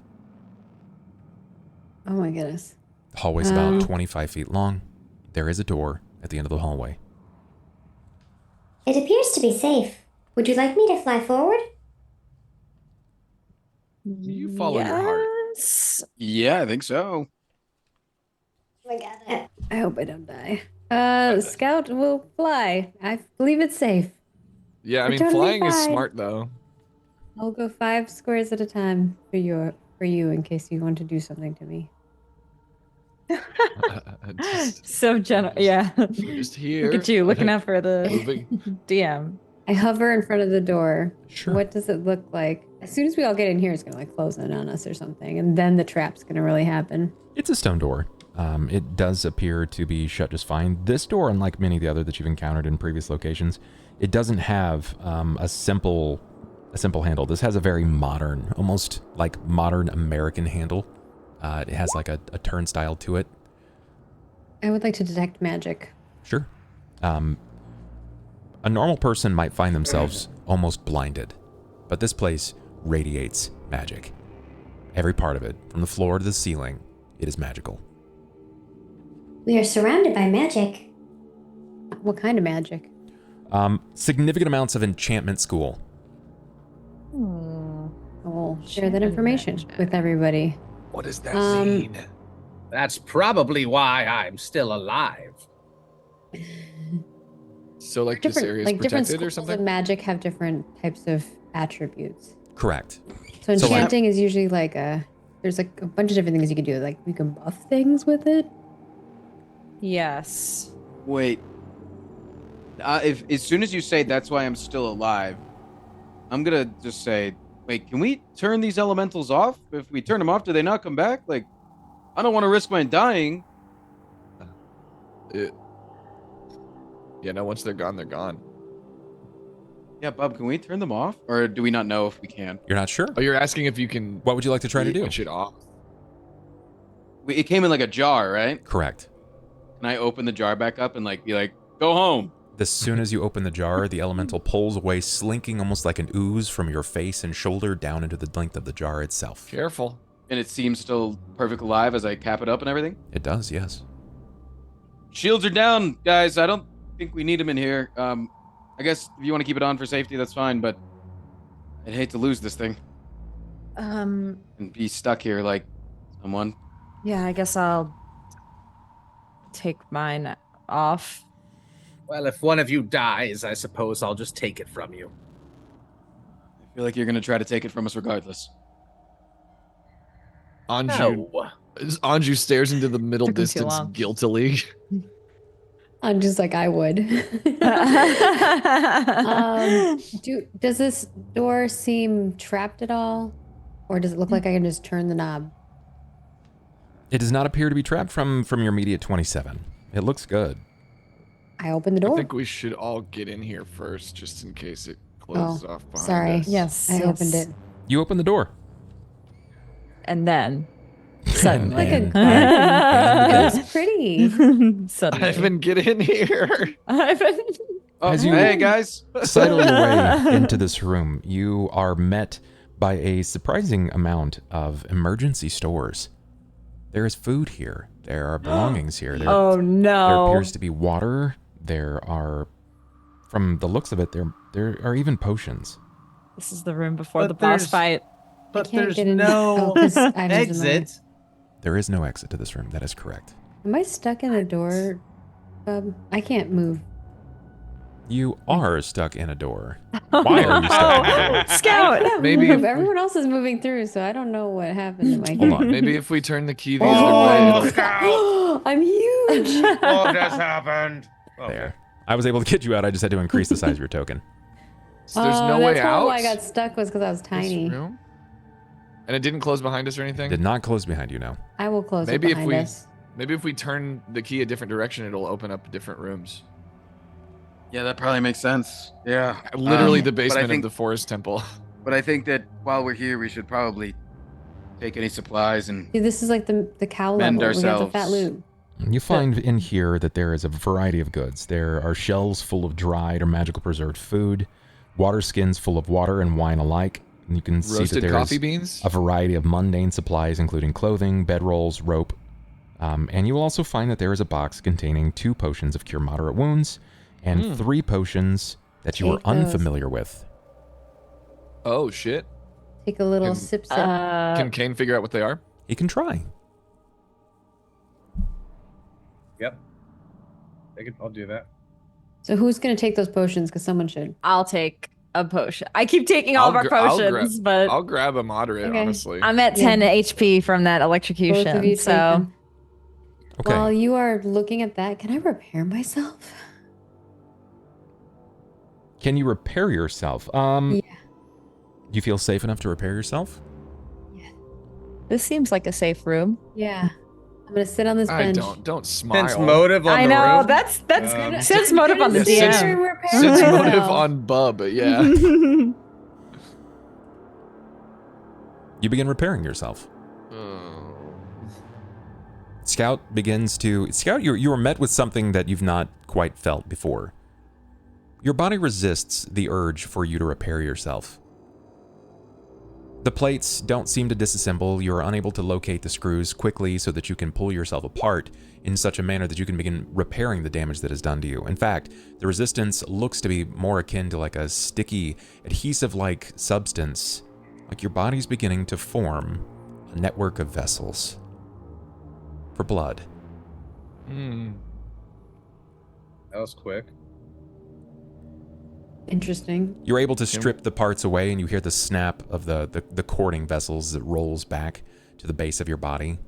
F: Oh my goodness.
A: The hallway's about 25 feet long. There is a door at the end of the hallway.
G: It appears to be safe. Would you like me to fly forward?
D: You follow your heart.
C: Yes.
B: Yeah, I think so.
G: Oh my god.
F: I hope I don't die. Scout will fly. I believe it's safe.
D: Yeah, I
F: We're
D: mean,
F: totally
D: flying is
F: fine.
D: smart though.
F: I'll go 5 squares at a time for you in case you want to do something to me.
D: Just-
C: So generous. Yeah.
D: we're just here.
C: Look at you looking out for the
D: Moving.
C: DM.
F: I hover in front of the door.
A: Sure.
F: What does it look like? As soon as we all get in here, it's gonna like close in on us or something, and then the trap's gonna really happen.
A: It's a stone door. It does appear to be shut just fine. This door, unlike many of the other that you've encountered in previous locations, it doesn't have a simple handle. This has a very modern, almost like modern American handle. It has like a turnstile to it.
F: I would like to detect magic.
A: Sure. A normal person might find themselves almost blinded, but this place radiates magic. Every part of it, from the floor to the ceiling, it is magical.
G: We are surrounded by magic.
F: What kind of magic?
A: Significant amounts of enchantment school.
F: I'll share that information with everybody.
D: What does that
F: Um,
D: mean?
H: That's probably why I'm still alive.
D: So like this area is
F: different
D: protected or
F: schools of
D: something?
F: magic have different types of attributes.
A: Correct.
F: So
A: So, like-
F: enchanting is usually like there's like a bunch of different things you can do. Like you can buff things with it.
C: Yes.
B: Wait. If as soon as you say that's why I'm still alive, I'm gonna just say, wait, can we turn these elementals off? If we turn them off, do they not come back? Like, I don't want to risk mine dying.
D: Yeah, no, once they're gone, they're gone.
B: Yeah, Bub, can we turn them off? Or do we not know if we can?
A: You're not sure?
D: Oh, you're asking if you can
A: What would you like to try to do?
D: switch it off?
B: It came in like a jar, right?
A: Correct.
B: Can I open the jar back up and like be like, go home?
A: As soon as you open the jar, the elemental pulls away, slinking almost like an ooze from your face and shoulder down into the length of the jar itself.
D: Careful.
B: And it seems still perfectly alive as I cap it up and everything.
A: It does, yes.
B: Shields are down, guys. I don't think we need them in here. I guess if you want to keep it on for safety, that's fine, but I'd hate to lose this thing and be stuck here like someone.
C: Yeah, I guess I'll take mine off.
H: Well, if one of you dies, I suppose I'll just take it from you.
B: I feel like you're gonna try to take it from us regardless.
D: Anju
H: No.
D: Anju stares into the middle
C: Took him too
D: distance
C: long.
D: guiltily.
F: I'm just like, I would. Does this door seem trapped at all? Or does it look like I can just turn the knob?
A: It does not appear to be trapped from your immediate 27. It looks good.
F: I open the door.
D: I think we should all get in here first, just in case it closes off behind
F: sorry.
D: us.
C: Yes.
F: I opened it.
A: You open the door.
C: And then suddenly.
F: Like a
A: And-
F: garden. It was pretty.
C: Suddenly.
D: Ivan, get in here.
B: Oh,
A: As you-
B: hey guys.
A: Sidle your way into this room, you are met by a surprising amount of emergency stores. There is food here. There are belongings here.
C: Oh
A: There
C: no.
A: appears to be water. There are, from the looks of it, there are even potions.
C: This is the room before
E: But
C: the boss
E: there's-
C: fight.
E: But
F: can't
E: there's
F: get in-
E: no
F: 'cause Ivan's in mine.
E: exit.
A: There is no exit to this room. That is correct.
F: Am I stuck in a door? I can't move.
A: You are stuck in a door. Why are you stuck in a door?
C: Scout.
D: Maybe
F: Move.
D: if we-
F: Everyone else is moving through, so I don't know what happened to my
A: Hold on.
D: Maybe if we turn the key the other way, it'll...
F: I'm huge.
E: What just happened?
A: There. I was able to get you out. I just had to increase the size of your token.
D: So there's no way
F: that's
D: out.
F: why I got stuck was because I was
D: This
F: tiny.
D: room? And it didn't close behind us or anything?
A: Did not close behind you, no.
F: I will close
D: Maybe
F: it
D: if
F: behind
D: we
F: us.
D: maybe if we turn the key a different direction, it'll open up different rooms.
B: Yeah, that probably makes sense. Yeah.
D: Literally the
B: but I
D: basement
B: think-
D: of the forest temple.
B: But I think that while we're here, we should probably take any supplies and
F: See, this is like the cow
B: Mend
F: level. We got the
B: ourselves.
F: fat loot.
A: You find in here that there is a variety of goods. There are shelves full of dried or magical preserved food, water skins full of water and wine alike. And you can see that
D: Roasted
A: there
D: coffee
A: is
D: beans?
A: a variety of mundane supplies, including clothing, bedrolls, rope. And you will also find that there is a box containing 2 potions of cure moderate wounds and 3 potions that you are
F: Take those.
A: unfamiliar with.
D: Oh shit.
F: Take a little
D: Can-
F: sip.
D: Can Cain figure out what they are?
A: You can try.
E: Yep. I'll do that.
F: So who's gonna take those potions? Because someone should.
C: I'll take a potion. I keep taking all of our potions, but
D: I'll grab a moderate,
F: Okay.
D: honestly.
C: I'm at 10 HP from that
F: Both
C: electrocution.
F: of you take
C: So
F: them.
A: Okay.
F: While you are looking at that, can I repair myself?
A: Can you repair yourself?
F: Yeah.
A: You feel safe enough to repair yourself?
C: this seems like a safe room.
F: Yeah. I'm gonna sit on this
D: I
F: bench.
D: don't smile.
E: Sense motive on
C: I
E: the
C: know
E: room.
C: that's
E: Um,
C: sense motive on the
D: Yeah, sense-
C: DM.
D: Sense motive on Bub, yeah.
A: You begin repairing yourself. Scout, you are met with something that you've not quite felt before. Your body resists the urge for you to repair yourself. The plates don't seem to disassemble. You are unable to locate the screws quickly so that you can pull yourself apart in such a manner that you can begin repairing the damage that is done to you. In fact, the resistance looks to be more akin to like a sticky, adhesive-like substance, like your body's beginning to form a network of vessels for blood.
E: That was quick.
F: Interesting.
A: You're able to strip the parts away, and you hear the snap of the cording vessels as it rolls back to the base of your body.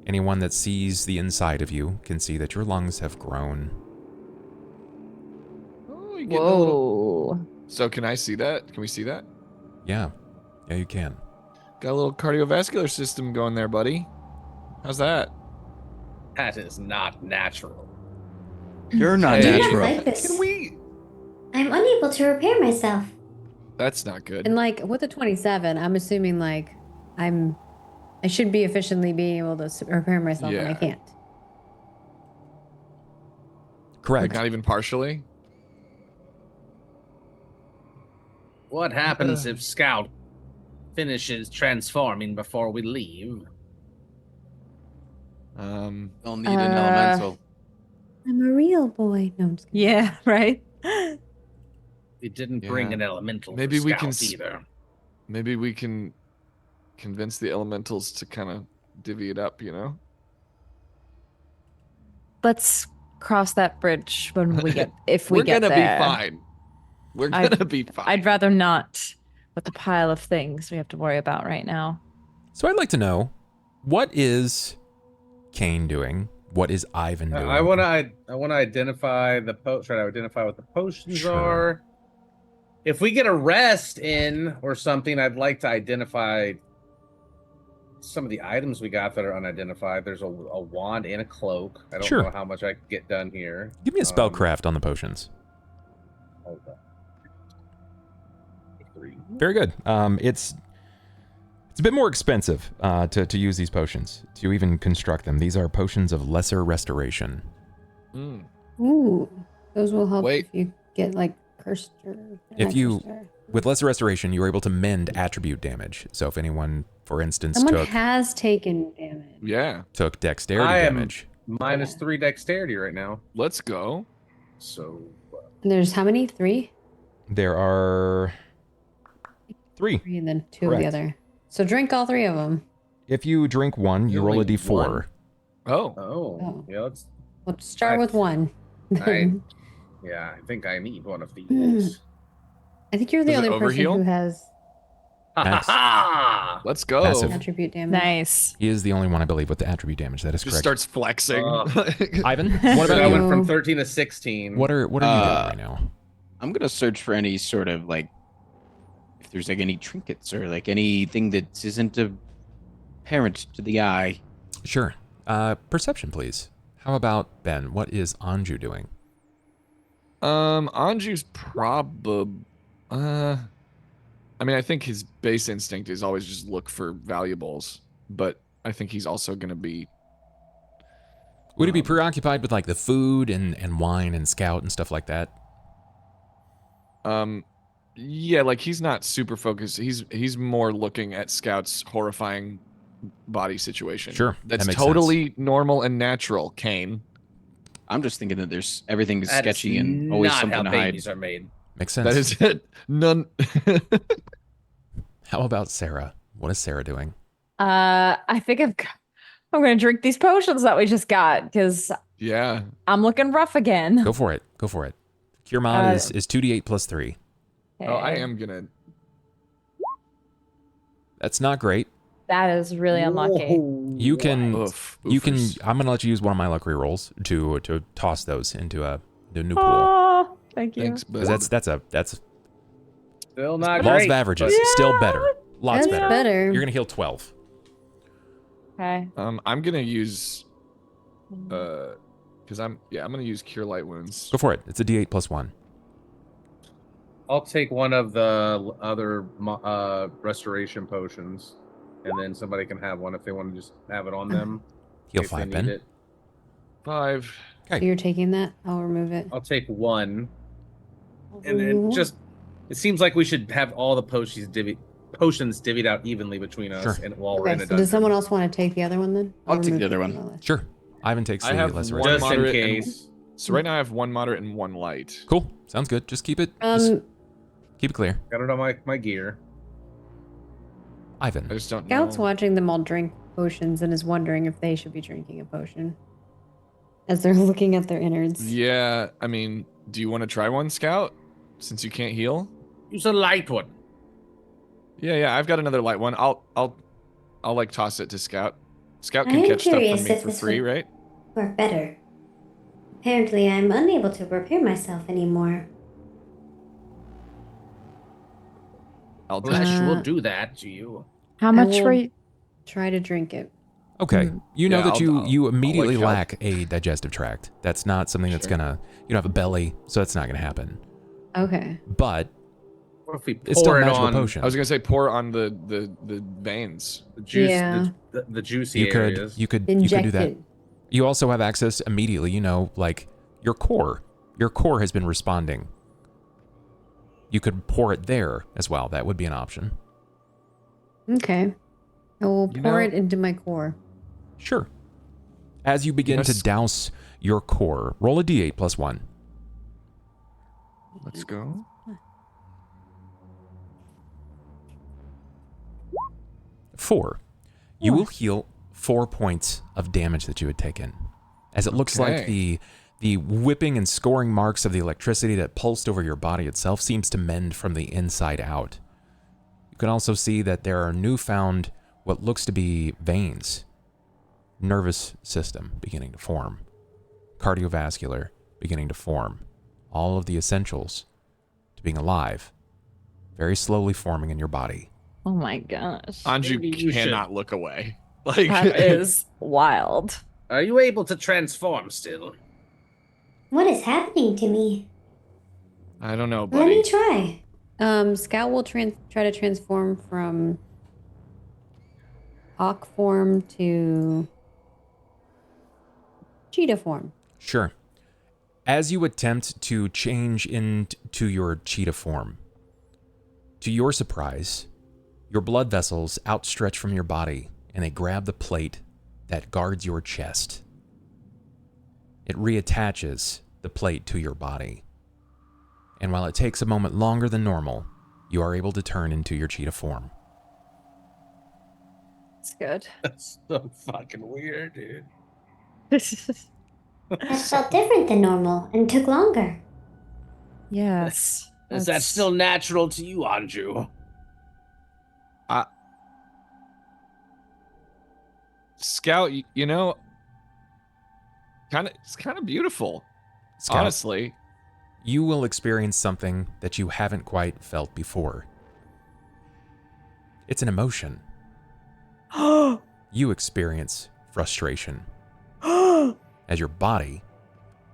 A: Anyone that sees the inside of you can see that your lungs have grown.
D: Oh, you getting a little...
C: Whoa.
D: So can I see that? Can we see that?
A: Yeah, you can.
D: Got a little cardiovascular system going there, buddy. How's that?
E: That is not natural.
B: You're not
D: Hey.
B: natural.
G: Like this.
D: Can we?
G: I'm unable to repair myself.
D: That's not good.
F: And like with the 27, I'm assuming like I should be efficiently being able to repair myself, and I
D: Yeah.
F: can't.
A: Correct.
D: Like not even partially?
E: What happens if Scout finishes transforming before we leave?
B: They'll need an elemental.
F: I'm a real boy. No, I'm just kidding.
C: Yeah, right.
E: We didn't bring
D: Yeah.
E: an elemental.
D: Maybe
E: for
D: we
E: Scout
D: can
E: either.
D: Maybe we can convince the elementals to kind of divvy it up, you know?
C: Let's cross that bridge when we get if we
D: We're
C: get
D: gonna
C: there.
D: be fine. We're
C: I'd-
D: gonna be fine.
C: I'd rather not with the pile of things we have to worry about right now.
A: So I'd like to know, what is Cain doing What is Ivan doing?
E: I want to identify try to identify what the potions
A: Sure.
E: are. If we get a rest in or something, I'd like to identify some of the items we got that are unidentified. There's a wand and a cloak. I don't
A: Sure.
E: know how much I could get done here.
A: Give me a spellcraft on the potions.
E: Hold on. 3.
A: Very good. It's a bit more expensive to use these potions, to even construct them. These are potions of lesser restoration.
D: Mm.
F: Ooh, those will help
D: Wait.
F: if you get like cursed or.
A: With lesser restoration, you are able to mend attribute damage. So if anyone, for instance,
F: Someone has taken damage.
D: Yeah.
A: took dexterity
E: I am
A: damage.
E: -3 dexterity right now.
D: Let's go.
E: So
F: And there's how many? 3?
A: There are 3.
F: 3 and then 2 of
A: Correct.
F: the other. So drink all 3 of them.
A: If you drink one, you roll a
E: Only
A: d4.
E: one?
D: Oh.
F: Oh.
E: Yeah, let's.
F: Let's start with 1.
E: Yeah, I think I need one of these.
F: I think you're the
D: Does it
F: only person
D: overheal?
F: who has
A: Nice.
D: Let's go.
A: Massive.
F: attribute damage.
C: Nice.
A: He is the only one, I believe, with the attribute damage. That is
D: Just
A: correct.
D: starts flexing.
A: Ivan, what
E: So I
A: about
E: went
A: you?
E: from 13 to 16.
A: What are you doing right now?
B: I'm gonna search for any sort of like, if there's like any trinkets or like anything that isn't apparent to the eye.
A: Sure. Perception, please. How about Ben? What is Anju doing?
D: Anju's probably. I mean, I think his base instinct is always just look for valuables, but I think he's also going to be.
A: Would he be preoccupied with like the food and wine and scout and stuff like that?
D: Yeah, like he's not super focused. He's more looking at Scout's horrifying body situation.
A: Sure,
D: that's
A: that makes
D: totally normal and natural, Cain.
B: I'm just thinking that there's everything is
E: That is
B: sketchy and always
E: not
B: something
E: how
B: to hide.
E: babies are made.
A: Makes sense.
D: That is it. None.
A: How about Sera? What is Sera doing?
C: I think I'm gonna drink these potions that we just got because
D: Yeah.
C: I'm looking rough again.
A: Go for it. Go for it. Cure mod is 2d8 plus 3.
D: Oh, I
C: Okay.
D: am gonna.
A: That's not great.
C: That is really unlucky.
A: You can
D: Oof.
A: I'm gonna let you use one of my luck rerolls to toss those into a new pool.
C: Oh, thank you.
D: Thanks,
A: Because
D: bud.
A: that's
E: Still not
A: laws
E: great.
A: of averages.
C: but-
A: Still better. Lots
F: That's
A: better.
F: better.
A: You're gonna heal 12.
C: Okay.
D: I'm gonna use. Because I'm gonna use Cure Light Wounds.
A: Go for it. It's a d8 plus 1.
E: I'll take one of the other restoration potions, and then somebody can have one if they want to just have it on them.
A: Heal
E: in case they
A: 5,
E: need
A: Ben.
E: it.
D: 5.
F: So you're taking that? I'll remove it.
E: I'll take one, and then it seems like we should have all the potions divvied out evenly between us,
A: Sure.
E: and while we're in
F: Okay,
E: a
F: so
E: dungeon.
F: does someone else want to take the other one then?
B: I'll take
F: remove
B: the other
F: it
B: one.
F: from the list.
A: Sure. Ivan takes
D: I
A: the
D: have
A: lesser
D: one
A: restoration.
E: Just in
D: moderate and-
E: case.
D: So right now I have 1 moderate and 1 light.
A: Cool. Sounds good. Just keep it clear.
E: Got it on my gear.
A: Ivan.
D: I just don't
F: Scout's
D: know.
F: watching them all drink potions and is wondering if they should be drinking a potion as they're looking at their innards.
D: Yeah, I mean, do you want to try one, Scout? Since you can't heal?
E: Use a light one.
D: Yeah, I've got another light one. I'll like toss it to Scout. Scout
G: I
D: can
G: am
D: catch stuff
G: curious
D: from me
G: if
D: for
G: this
D: free,
G: would-
D: right?
G: Or better. Apparently, I'm unable to prepare myself anymore.
D: I'll do
E: Flesh
F: Uh,
E: will do that to you.
C: How
F: I
C: much
F: will
C: for you?
F: Try to drink it.
A: Okay. You know
D: Yeah,
A: that
D: I'll-
A: you
D: I'll
A: immediately
D: help.
A: lack a digestive tract. That's not something that's
D: Sure.
A: gonna. You don't have a belly, so that's not gonna happen.
F: Okay.
A: But
E: What if we
A: it's still
E: pour
A: a
E: it
A: magical
E: on
A: potion.
D: I was gonna say pour on the veins.
E: the juice,
F: Yeah.
E: the juicy
A: you could
E: areas?
A: you could
F: Inject
A: do that.
F: it.
A: You also have access immediately. You know, like your core. Your core has been responding. You could pour it there as well. That would be an option.
F: Okay. I will
D: You
F: pour
D: know-
F: it into my core.
A: Sure. As you begin to
D: Yes.
A: douse your core, roll a d8 plus 1.
D: Let's go.
A: 4. You will heal 4 points of damage that you had taken. As it looks like
D: Okay.
A: the whipping and scoring marks of the electricity that pulsed over your body itself seems to mend from the inside out. You can also see that there are newfound what looks to be veins nervous system beginning to form, cardiovascular beginning to form, all of the essentials to being alive, very slowly forming in your body.
C: Oh my gosh.
D: Anju
E: Maybe you
D: cannot look away. Like
C: That is wild.
E: Are you able to transform still?
G: What is happening to me?
D: I don't know,
G: Let me
D: buddy.
G: try.
F: Scout will try to transform from hawk form to cheetah form.
A: Sure. As you attempt to change into your cheetah form, to your surprise, your blood vessels outstretch from your body and they grab the plate that guards your chest. It reattaches the plate to your body. And while it takes a moment longer than normal, you are able to turn into your cheetah form.
C: It's good.
E: That's so fucking weird, dude.
G: That felt different than normal and took longer.
C: Yes.
E: Is that still natural to you, Anju?
D: Scout, you know, it's kind of beautiful.
A: Scout,
D: Honestly.
A: you will experience something that you haven't quite felt before. It's an emotion. You experience frustration as your body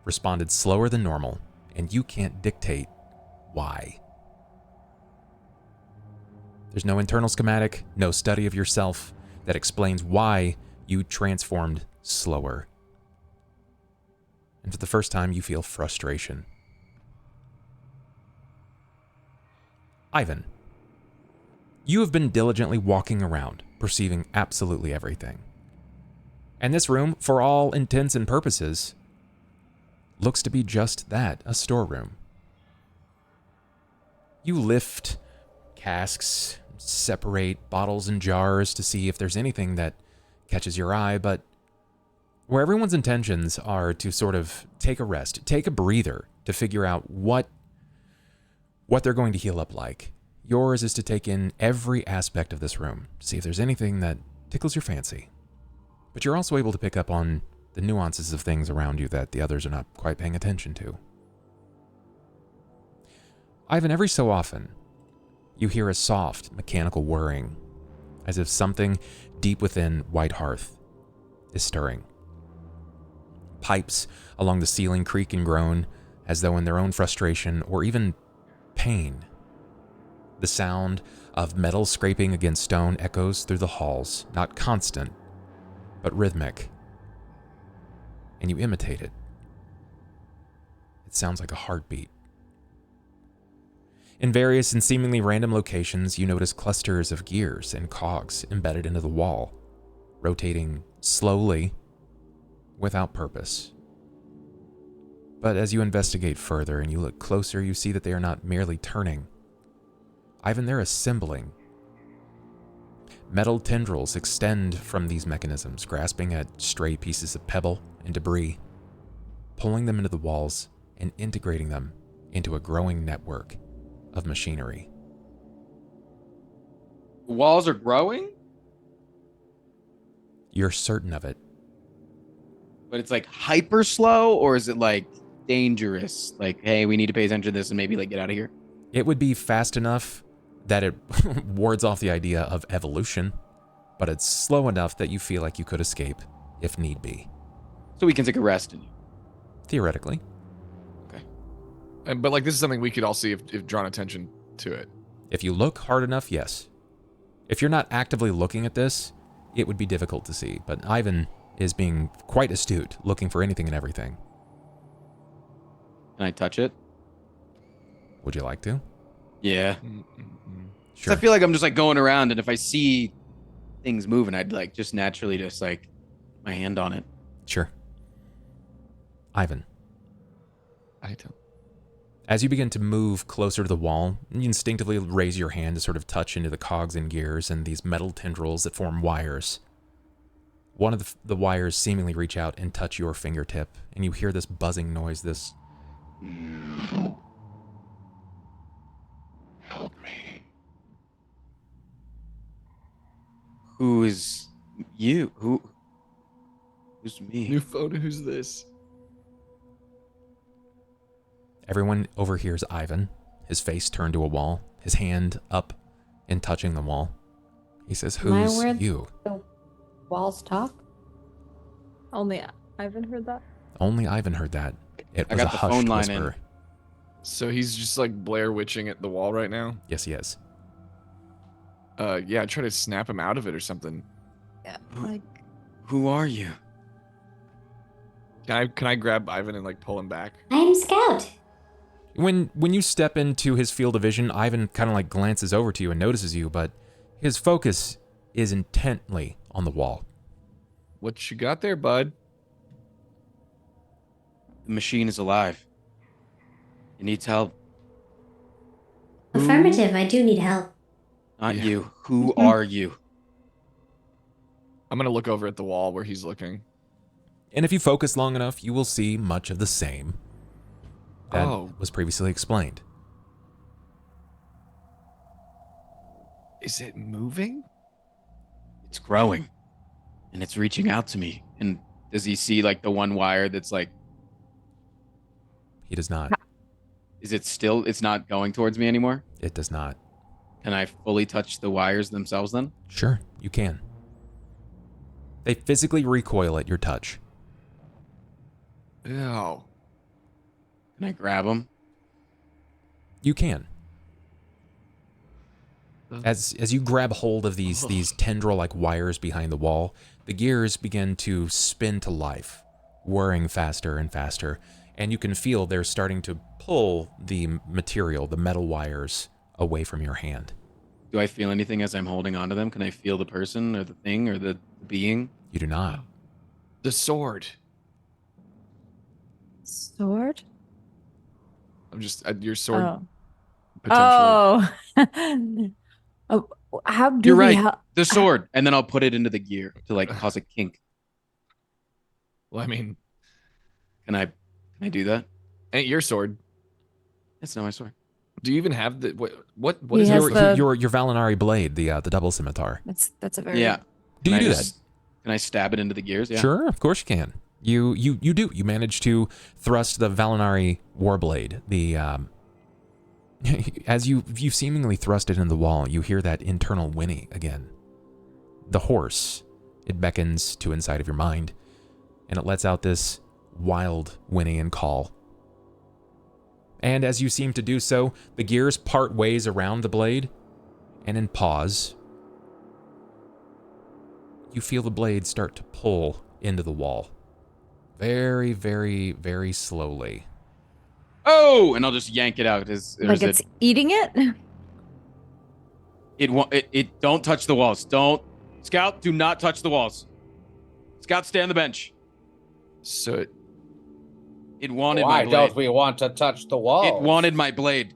A: responded slower than normal, and you can't dictate why. There's no internal schematic, no study of yourself that explains why you transformed slower. And for the first time, you feel frustration. Ivan, you have been diligently walking around, perceiving absolutely everything. And this room, for all intents and purposes, looks to be just that, a storeroom. You lift casks, separate bottles and jars to see if there's anything that catches your eye, but where everyone's intentions are to sort of take a rest, take a breather to figure out what they're going to heal up like, yours is to take in every aspect of this room, see if there's anything that tickles your fancy. But you're also able to pick up on the nuances of things around you that the others are not quite paying attention to. Ivan, every so often, you hear a soft, mechanical whirring, as if something deep within White Hearth is stirring. Pipes along the ceiling creak and groan, as though in their own frustration or even pain. The sound of metal scraping against stone echoes through the halls, not constant, but rhythmic. And you imitate it. It sounds like a heartbeat. In various and seemingly random locations, you notice clusters of gears and cogs embedded into the wall, rotating slowly, without purpose. But as you investigate further and you look closer, you see that they are not merely turning. Ivan, they're assembling. Metal tendrils extend from these mechanisms, grasping at stray pieces of pebble and debris, pulling them into the walls and integrating them into a growing network of machinery.
B: Walls are growing,
A: You're certain of it.
B: but it's like hyper slow, or is it like dangerous? Like, hey, we need to pay attention to this and maybe like get out of here.
A: It would be fast enough that it wards off the idea of evolution, but it's slow enough that you feel like you could escape if need be.
B: So we can take a rest.
A: Theoretically.
D: But like this is something we could all see if drawn attention to it.
A: If you look hard enough, yes. If you're not actively looking at this, it would be difficult to see, but Ivan is being quite astute, looking for anything and everything.
B: Can I touch it?
A: Would you like to?
B: Yeah.
A: Sure.
B: I feel like I'm just like going around, and if I see things moving, I'd like just naturally just like put my hand on it.
A: Sure. Ivan,
D: I don't.
A: as you begin to move closer to the wall, you instinctively raise your hand to sort of touch into the cogs and gears and these metal tendrils that form wires. One of the wires seemingly reach out and touch your fingertip, and you hear this buzzing noise, this...
B: Help me. Who is you? Who Who's me?
D: New phone, who's this?
A: Everyone overhears Ivan, his face turned to a wall, his hand up and touching the wall. He says,
F: Am I
A: "Who's
F: where
A: you?"
F: the walls talk?
C: Only Ivan heard that.
A: Only Ivan heard that. It
B: I
A: was
B: got
A: a
B: the phone
A: hushed
B: line in.
A: whisper.
D: So he's just like Blair Witching at the wall right now?
A: Yes, he is.
D: Yeah, try to snap him out of it or something.
C: Yeah, like
B: Who are you?
D: Can I grab Ivan and like pull him back?
G: I'm Scout.
A: When you step into his field of vision, Ivan kind of like glances over to you and notices you, but his focus is intently on the wall.
D: What you got there, bud?
B: The machine is alive. It needs help.
G: Affirmative, I do need help.
B: Not
D: Yeah.
B: you. Who are you?
D: I'm gonna look over at the wall where he's looking.
A: And if you focus long enough, you will see much of the same that
D: Oh.
A: was previously explained.
D: Is it moving?
B: It's growing. And it's reaching out to me. And does he see like the one wire that's like,
A: He does not.
B: is it still, it's not going towards me anymore?
A: It does not.
B: Can I fully touch the wires themselves then?
A: Sure, you can. They physically recoil at your touch.
D: Ew.
B: Can I grab them?
A: You can. As you grab hold of these tendril-like wires behind the wall, the gears begin to spin to life, whirring faster and faster, and you can feel they're starting to pull the material, the metal wires, away from your hand.
B: Do I feel anything as I'm holding onto them? Can I feel the person or the thing or the being?
A: You do not.
D: The sword.
C: sword.
D: I'm just your sword.
C: Oh.
D: Potentially.
C: Oh. How do
B: You're
C: we
B: right.
C: help?
B: The sword, and then I'll put it into the gear to like cause a kink.
D: Well, I mean,
B: Can I do that?
D: ain't your sword.
B: That's not my sword.
D: Do you even have the what
C: He
D: is
C: has
D: your
C: the-
A: Your Valinari blade, the double scimitar.
C: That's a very
B: Yeah.
A: Do
B: Can
A: you
B: I
A: do
B: just- Can I stab it into the gears? Yeah.
A: Sure, of course you can. You do. You manage to thrust the Valinari warblade. The as you seemingly thrust it in the wall, you hear that internal whinny again. The horse, it beckons to inside of your mind, and it lets out this wild whinny and call. And as you seem to do so, the gears part ways around the blade, and in pause, you feel the blade start to pull into the wall. Very, very, very slowly.
B: Oh, and I'll just yank it out.
C: like it's eating it.
B: It don't touch the walls. Don't, Scout. Do not touch the walls. Scout, stay on the bench.
D: so
B: It wanted
H: Why
B: my blade.
H: don't we want to touch the wall?
B: It wanted my blade.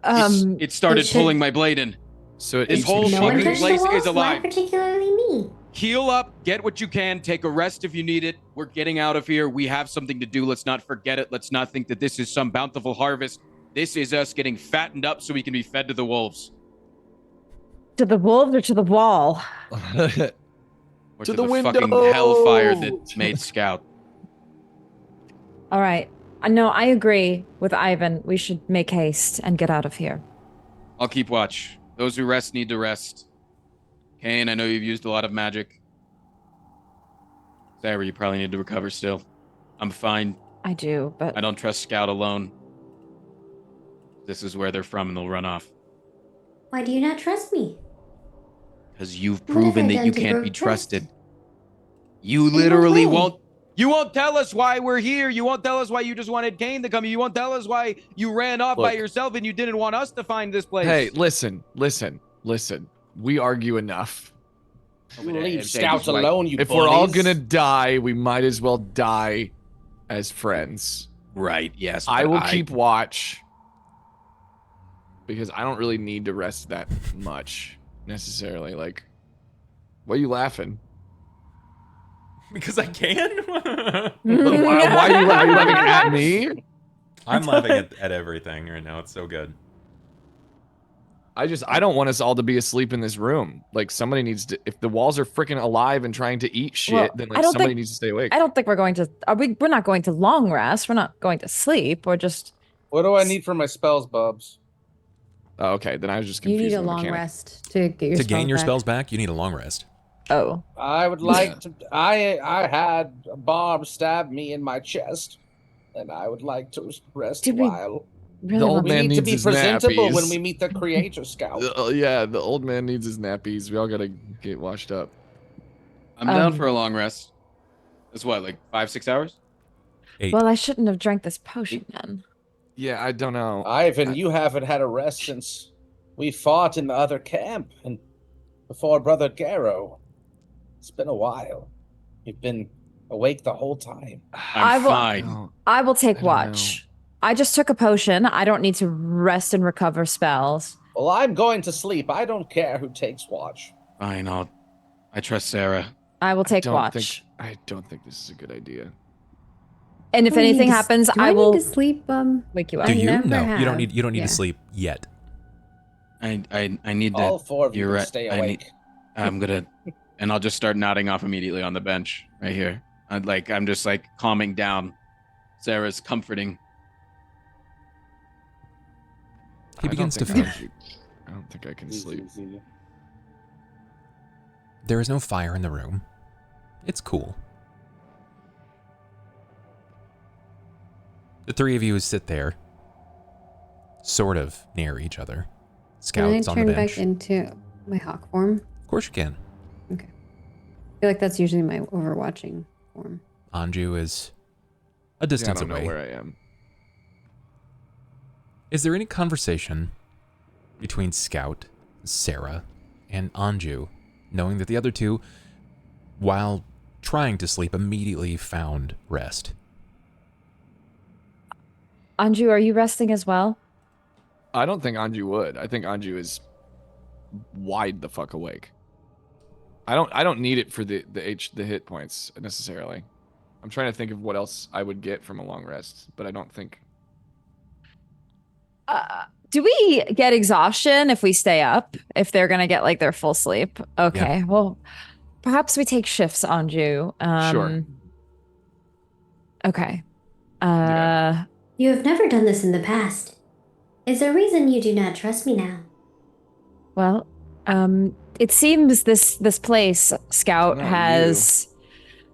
C: Um,
B: It started
G: it should-
B: pulling my blade in.
D: so it
B: This
D: eats
B: whole
D: the
G: No one
B: fucking
D: sugar?
G: touched
B: place
G: the
B: is
G: walls? Why
B: alive.
G: particularly me?
B: Heal up, get what you can, take a rest if you need it. We're getting out of here. We have something to do. Let's not forget it. Let's not think that this is some bountiful harvest. This is us getting fattened up so we can be fed to the wolves.
C: to the wolves or to the wall?
B: Or
D: To the
B: fucking
D: window.
B: hellfire that made Scout.
C: All right. No, I agree with Ivan. We should make haste and get out of here.
B: I'll keep watch. Those who rest need to rest. Cain, I know you've used a lot of magic. Sarah, you probably need to recover still. I'm fine.
C: I do, but
B: I don't trust Scout alone. This is where they're from and they'll run off.
G: Why do you not trust me?
B: Because you've
G: What have I
B: proven that
G: done
B: you
G: to
B: can't
G: earn
B: be
G: trust?
B: trusted. You
G: In what
B: literally
G: way?
B: won't. You won't tell us why we're here. You won't tell us why you just wanted Cain to come. You won't tell us why you ran off by
H: Look.
B: yourself and you didn't want us to find this place.
D: Hey, listen. We argue enough.
H: You
B: Hey,
H: leave
B: hey,
H: scouts
B: just wait.
H: alone, you
D: If we're all
H: bullies.
D: gonna die, we might as well die as friends.
B: Right, yes.
D: I
B: but
D: will keep watch because I don't really need to rest that much necessarily. Like, why are you laughing?
A: Because I can?
D: Why are you laughing at me?
A: I'm laughing at everything right now. It's so good.
D: I don't want us all to be asleep in this room. Like somebody needs to. If the walls are freaking alive and trying to eat shit,
C: Well,
D: then
C: I
D: like
C: don't
D: somebody
C: think-
D: needs to stay awake.
C: I don't think we're going to. We're not going to long rest. We're not going to sleep. We're just.
H: What do I need for my spells, Bubs?
D: Oh, okay, then I was just
F: You
D: confused.
F: need a
D: with the
F: long
D: mechanic.
F: rest to get your
A: To
F: spells
A: gain your
F: back.
A: spells back, you need a long rest.
C: Oh.
H: I would like to. I had a barb stab me in my chest, and I would like to rest a
C: Did we-
H: while.
C: Really
D: The old
C: want
H: We
D: man
H: need to
D: needs
H: be
D: his
H: presentable when
D: nappies.
H: we meet the Creator Scout.
D: Yeah, the old man needs his nappies. We all gotta get washed up.
B: I'm down
C: Um,
B: for a long rest. It's what, like 5-6 hours?
A: 8.
C: Well, I shouldn't have drank this potion then.
D: Yeah, I don't know.
H: Ivan, you haven't had a rest since we fought in the other camp and before Brother Garrow. It's been a while. You've been awake the whole time.
C: I
B: I'm
C: will-
B: fine.
D: No.
C: I will take
D: I don't
C: watch. I just took a potion. I don't need to rest and recover spells.
H: Well, I'm going to sleep. I don't care who takes watch.
B: Fine, I trust Sera.
C: I will take
D: don't
C: watch.
D: I don't think this is a good idea.
C: And if
F: Do I need
C: anything
F: to
C: happens,
F: do
C: I will
F: need to sleep.
C: wake you up.
A: Do
F: I
A: you?
F: never
A: No, you don't
F: have.
A: need. You don't need
F: Yeah.
A: to sleep yet.
B: I need to.
H: All four of you
B: You're
H: can
B: right.
H: stay
B: I
H: awake.
B: I'm gonna, and I'll just start nodding off immediately on the bench right here. I'm just like calming down. Sarah's comforting.
A: He
D: I
A: begins to
D: don't
A: feel.
D: think I don't think I can sleep.
A: There is no fire in the room. It's cool. The three of you sit there, sort of near each other. Scouts
F: Can I
A: on the
F: turn
A: bench.
F: back into my hawk form?
A: Of course you can.
F: I feel like that's usually my overwatching form.
A: Anju is a
D: Yeah, I
A: distance
D: don't know
A: away.
D: where I am.
A: Is there any conversation between Scout, Sera, and Anju, knowing that the other two, while trying to sleep, immediately found rest?
C: Anju, are you resting as well?
D: I don't think Anju would. I think Anju is wide the fuck awake. I don't need it for the hit points necessarily. I'm trying to think of what else I would get from a long rest, but I don't think.
C: Do we get exhaustion if we stay up? If they're gonna get like their full sleep? Okay, well, perhaps we take shifts, Anju.
D: Sure.
C: Okay.
D: Yeah.
G: You have never done this in the past. Is there a reason you do not trust me now?
C: Well, it seems this place, Scout,
D: Not
C: has.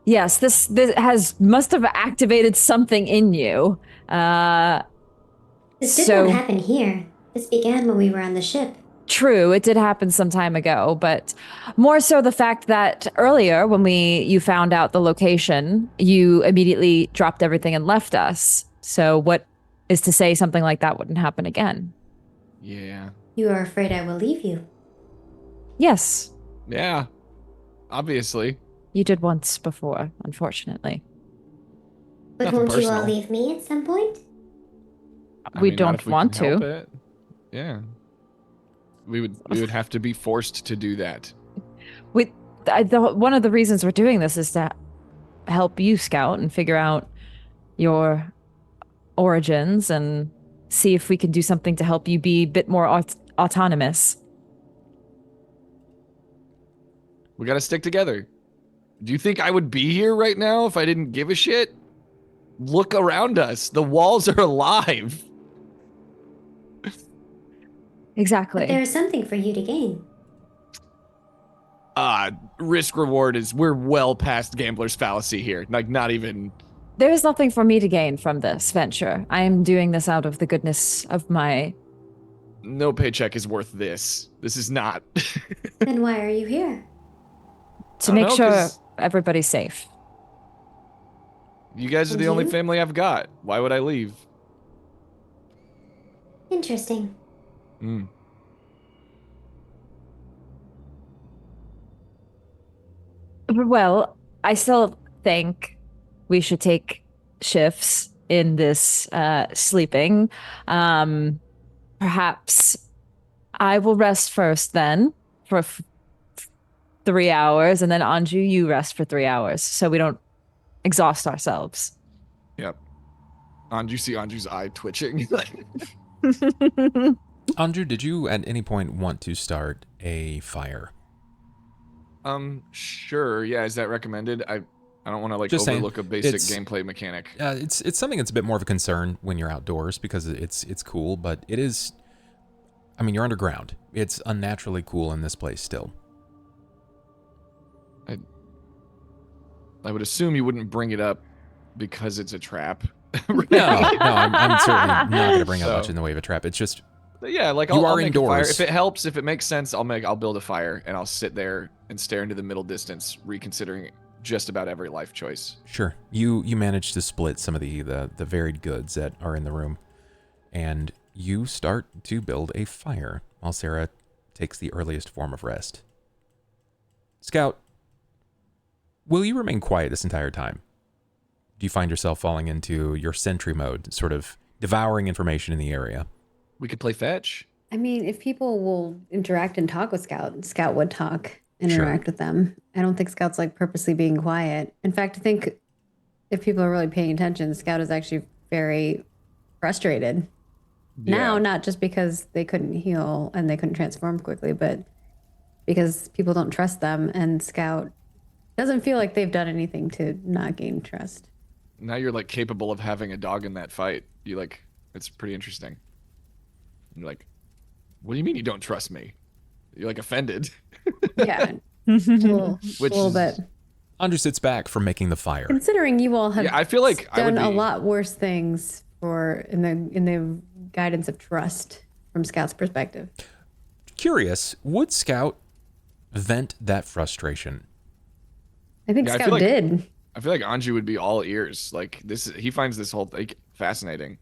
C: Yes, this must have activated something in you.
G: This did
C: So-
G: not happen here. This began when we were on the ship.
C: True, it did happen some time ago, but more so the fact that earlier when you found out the location, you immediately dropped everything and left us. So what is to say something like that wouldn't happen again?
D: Yeah.
G: You are afraid I will leave you.
C: Yes,
D: Yeah. Obviously.
C: you did once before, unfortunately.
G: But
D: Nothing
G: won't you all
D: personal.
G: leave me at some point?
D: I
C: We
D: mean, not
C: don't
D: if we
C: want
D: can help
C: to.
D: it. Yeah. We would have to be forced to do that.
C: One of the reasons we're doing this is to help you, Scout, and figure out your origins and see if we can do something to help you be a bit more autonomous.
D: We gotta stick together. Do you think I would be here right now if I didn't give a shit? Look around us. The walls are alive.
C: Exactly.
G: But there is something for you to gain.
D: Risk reward is we're well past gambler's fallacy here. Like not even.
C: There is nothing for me to gain from this venture. I am doing this out of the goodness of my.
D: No paycheck is worth this. This is not.
G: Then why are you here?
C: To
D: I don't
C: make
D: know,
C: sure
D: 'cause-
C: everybody's safe.
D: You guys are
G: And
D: the only
G: you?
D: family I've got. Why would I leave?
G: Interesting.
D: Mm.
C: Well, I still think we should take shifts in this sleeping. Perhaps I will rest first then for 3 hours, and then Anju, you rest for 3 hours so we don't exhaust ourselves.
D: Yep. You see Anju's eye twitching.
A: Anju, did you at any point want to start a fire?
D: Sure. Yeah, is that recommended? I don't want to like
A: Just saying,
D: overlook a basic
A: it's-
D: gameplay mechanic.
A: It's something that's a bit more of a concern when you're outdoors because it's cool, but it is. I mean, you're underground. It's unnaturally cool in this place still.
D: I would assume you wouldn't bring it up because it's a trap.
A: No, I'm certainly not going to bring up much
D: So-
A: in the way of a trap. It's just
D: Yeah, like
A: You
D: I'll
A: are
D: make a fire.
A: indoors.
D: If it helps, if it makes sense, I'll build a fire and I'll sit there and stare into the middle distance, reconsidering just about every life choice.
A: sure. You manage to split some of the varied goods that are in the room, and you start to build a fire while Sera takes the earliest form of rest. Scout, will you remain quiet this entire time? Do you find yourself falling into your sentry mode, sort of devouring information in the area?
D: We could play fetch.
F: I mean, if people will interact and talk with Scout, Scout would talk,
A: Sure.
F: interact with them. I don't think Scout's like purposely being quiet. In fact, I think if people are really paying attention, Scout is actually very frustrated. Now,
D: Yeah.
F: not just because they couldn't heal and they couldn't transform quickly, but because people don't trust them, and Scout doesn't feel like they've done anything to not gain trust.
D: Now you're like capable of having a dog in that fight. You like, it's pretty interesting. You're like, what do you mean you don't trust me? You're like offended.
F: Yeah, a little,
D: Which
F: a little
D: is-
F: bit.
A: Andrew sits back from making the fire.
F: Considering you all have
D: Yeah, I feel like I would
F: done a
D: be-
F: lot worse things in the guidance of trust from Scout's perspective.
A: Curious, would Scout vent that frustration?
F: I think
D: Yeah, I feel
F: Scout
D: like-
F: did.
D: I feel like Anju would be all ears. Like he finds this whole thing fascinating.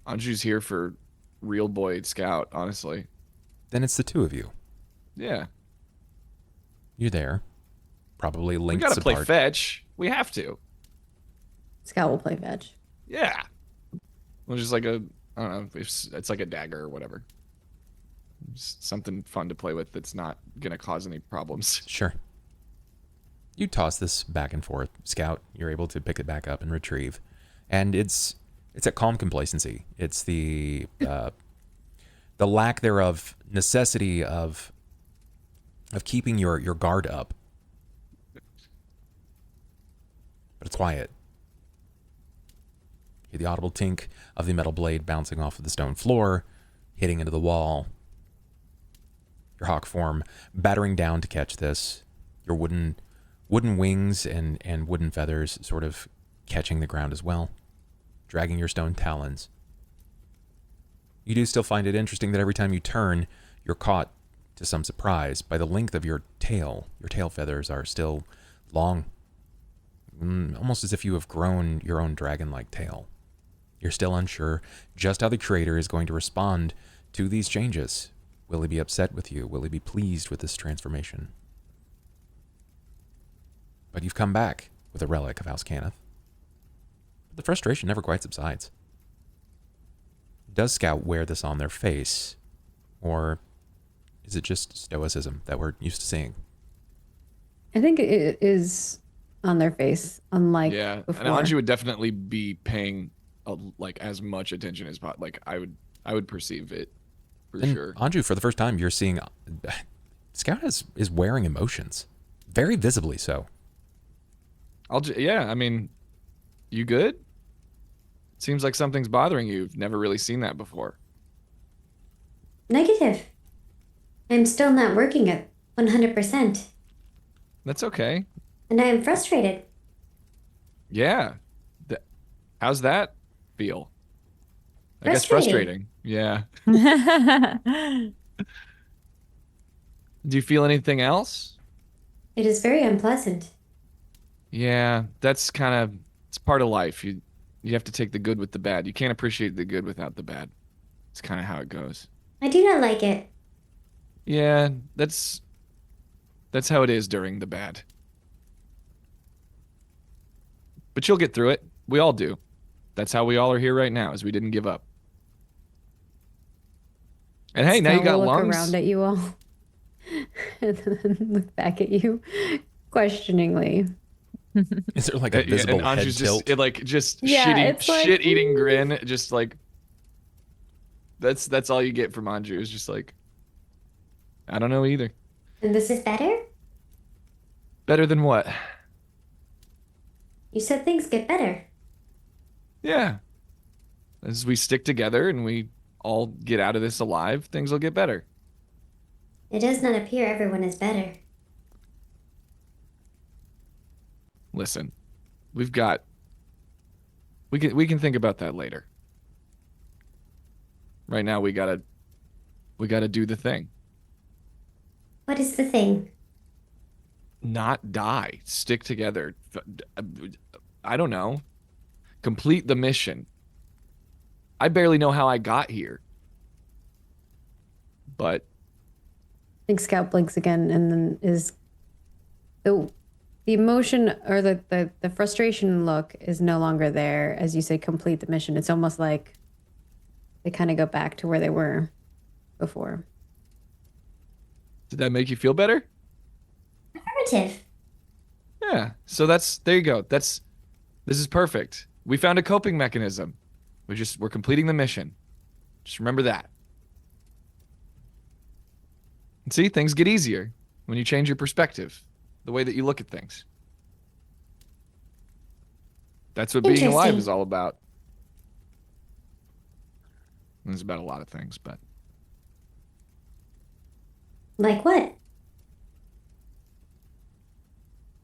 D: Anju's here for real boy Scout, honestly.
A: Then it's the two of you.
D: Yeah,
A: You're there, probably
D: we
A: linked
D: gotta play
A: apart.
D: fetch. We have to.
F: Scout will play fetch.
D: Yeah. Well, just like I don't know, it's like a dagger or whatever. Just something fun to play with that's not gonna cause any problems.
A: Sure. You toss this back and forth, Scout. You're able to pick it back up and retrieve, and it's a calm complacency. It's the lack thereof necessity of keeping your guard up, but it's quiet. You hear the audible tink of the metal blade bouncing off of the stone floor, hitting into the wall. Your hawk form battering down to catch this. Your wooden wings and wooden feathers sort of catching the ground as well, dragging your stone talons. You do still find it interesting that every time you turn, you're caught, to some surprise, by the length of your tail. Your tail feathers are still long, almost as if you have grown your own dragon-like tail. You're still unsure just how the creator is going to respond to these changes. Will he be upset with you? Will he be pleased with this transformation? But you've come back with a relic of House Cannith. But the frustration never quite subsides. Does Scout wear this on their face? Or is it just stoicism that we're used to seeing?
F: I think it is on their face, unlike
D: Yeah,
F: before.
D: and Anju would definitely be paying like as much attention as like I would perceive it for
A: And
D: sure.
A: Anju, for the first time, you're seeing Scout is wearing emotions, very visibly so.
D: Yeah, I mean, you good? Seems like something's bothering you. You've never really seen that before.
G: Negative. I'm still not working at 100%,
D: That's okay.
G: and I am frustrated.
D: Yeah. How's that feel? I guess
G: Frustrating.
D: frustrating. Yeah. Do you feel anything else?
G: It is very unpleasant.
D: Yeah, that's kind of it's part of life. You have to take the good with the bad. You can't appreciate the good without the bad. It's kind of how it goes.
G: I do not like it.
D: Yeah, that's how it is during the bad. But you'll get through it. We all do. That's how we all are here right now, is we didn't give up. And hey, now you
F: Scout
D: got
F: will look
D: lungs.
F: around at you all and then look back at you questioningly.
A: Is there like a visible
D: and
A: head
D: Anju's
A: tilt?
D: just
F: Yeah, it's like,
D: shit eating grin, just like That's all you get from Anju is just like, I don't know either.
G: And this is better?
D: Better than what?
G: You said things get better.
D: Yeah. As we stick together and we all get out of this alive, things will get better.
G: It does not appear everyone is better.
D: Listen, we can think about that later. Right now we gotta do the thing.
G: What is the thing?
D: Not die. Stick together. I don't know. Complete the mission. I barely know how I got here. But
F: I think Scout blinks again and then is the emotion or the frustration look is no longer there as you say complete the mission. It's almost like they kind of go back to where they were before.
D: did that make you feel better?
G: Affirmative.
D: Yeah. So there you go. This is perfect. We found a coping mechanism. We're completing the mission. Just remember that. And see, things get easier when you change your perspective, the way that you look at things. That's what being alive
G: Interesting.
D: is all about. It's about a lot of things, but
G: Like what?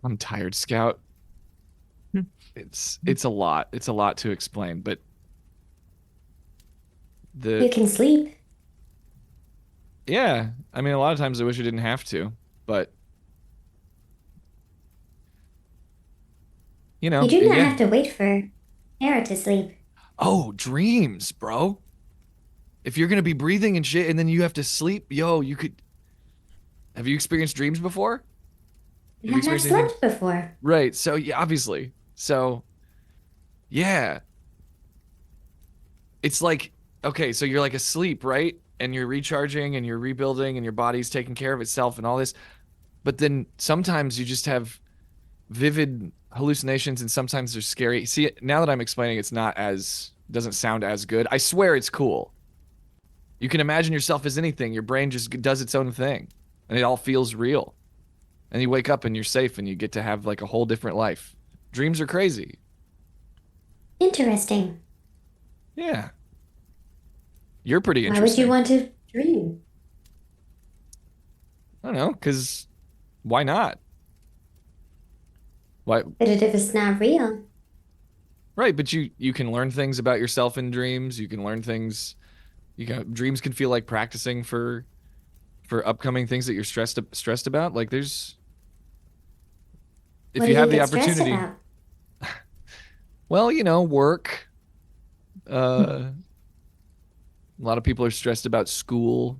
D: I'm tired, Scout. It's a lot. It's a lot to explain, but
G: You can sleep.
D: yeah, I mean, a lot of times I wish I didn't have to, but you know,
G: You do not
D: yeah.
G: have to wait for Sera to sleep.
D: Oh, dreams, bro. If you're gonna be breathing and shit, and then you have to sleep, you could. Have you experienced dreams before?
G: I
D: you
G: have not
D: experienced anything?
G: slept before.
D: Right. So yeah, obviously. So, yeah. It's like, okay, so you're like asleep, right? And you're recharging and you're rebuilding and your body's taking care of itself and all this. But then sometimes you just have vivid hallucinations and sometimes they're scary. See, now that I'm explaining, doesn't sound as good. I swear it's cool. You can imagine yourself as anything. Your brain just does its own thing and it all feels real. And you wake up and you're safe and you get to have like a whole different life. Dreams are crazy.
G: Interesting.
D: Yeah. You're pretty
G: Why would
D: interesting.
G: you want to dream?
D: I don't know, because why not? Why?
G: But if it's not real.
D: Right, but you can learn things about yourself in dreams. You can learn things. Dreams can feel like practicing for upcoming things that you're stressed about. Like if
G: What
D: you
G: do
D: have the
G: get stressed
D: opportunity.
G: about?
D: Well, work. A lot of people are stressed about school.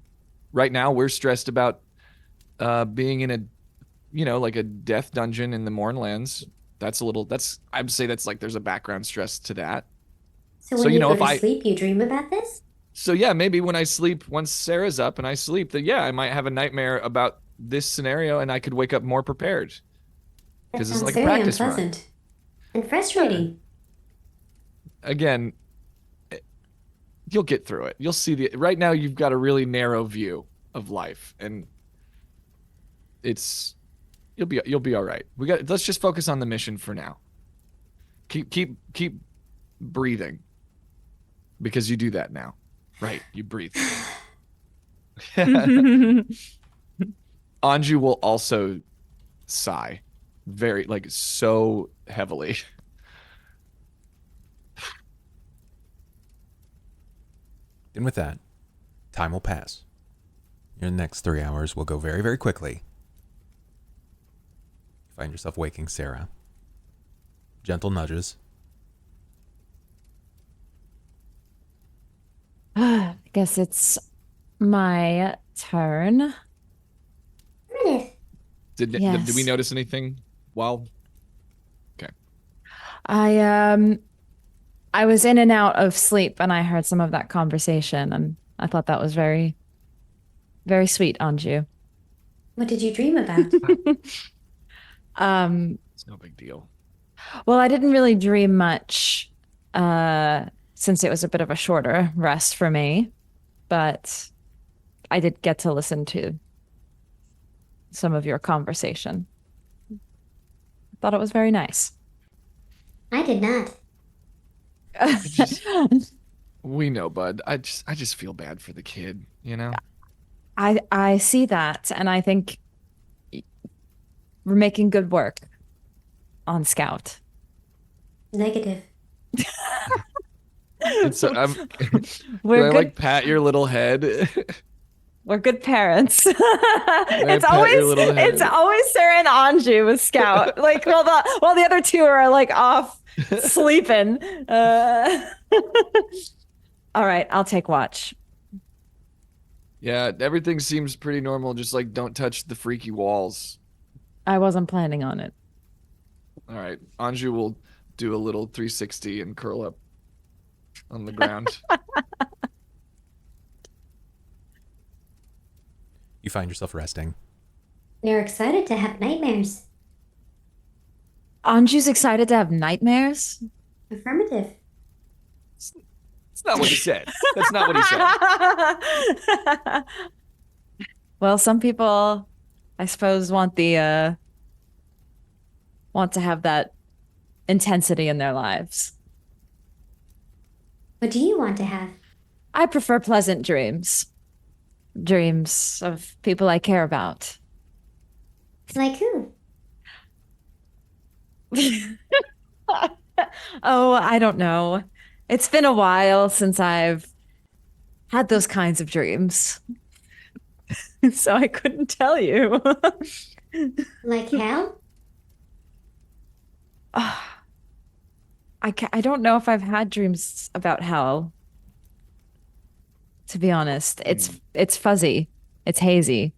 D: Right now, we're stressed about being in like a death dungeon in the Mournlands. I would say that's like there's a background stress to that.
G: So when
D: So,
G: you go
D: if
G: to sleep, you dream about this?
D: So yeah, maybe when I sleep, once Sarah's up and I sleep, then yeah, I might have a nightmare about this scenario and I could wake up more prepared.
G: That
D: Because it's
G: sounds
D: like a
G: very
D: practice run.
G: unpleasant and frustrating.
D: Again, you'll get through it. You'll see right now you've got a really narrow view of life and you'll be all right. Let's just focus on the mission for now. Keep breathing. Because you do that now. Right, you breathe. Anju will also sigh very so heavily.
A: And with that, time will pass. Your next 3 hours will go very, very quickly. You find yourself waking Sera. Gentle nudges.
C: I guess it's my turn.
G: Affirmative.
D: Did we
C: Yes.
D: notice anything while? Okay.
C: I was in and out of sleep and I heard some of that conversation and I thought that was very, very sweet, Anju.
G: What did you dream about?
D: It's no big deal.
C: Well, I didn't really dream much since it was a bit of a shorter rest for me. but I did get to listen to some of your conversation. Thought it was very nice.
G: I did not.
D: We know, bud. I just feel bad for the kid, you know?
C: I see that, and I think we're making good work on Scout.
G: Negative.
D: It's I'm
C: We're
D: can I
C: good.
D: like pat your little head?
C: We're good parents.
D: I
C: it's
D: pat your
C: always
D: little head?
C: it's always Sera and Anju with Scout. Like while the other two are like off sleeping. All right, I'll take watch.
D: Yeah, everything seems pretty normal. Just like don't touch the freaky walls.
C: I wasn't planning on it.
D: All right, Anju will do a little 360 and curl up on the ground.
A: You find yourself resting.
G: You're excited to have nightmares.
C: Anju's excited to have nightmares.
G: Affirmative.
D: That's not what he said. That's not what he said.
C: Well, some people, I suppose, want to have that intensity in their lives.
G: What do you want to have?
C: I prefer pleasant dreams. Dreams of people I care about.
G: Like who?
C: Oh, I don't know. It's been a while since I've had those kinds of dreams. So I couldn't tell you.
G: Like hell?
C: I don't know if I've had dreams about hell. To be honest, it's fuzzy. It's hazy.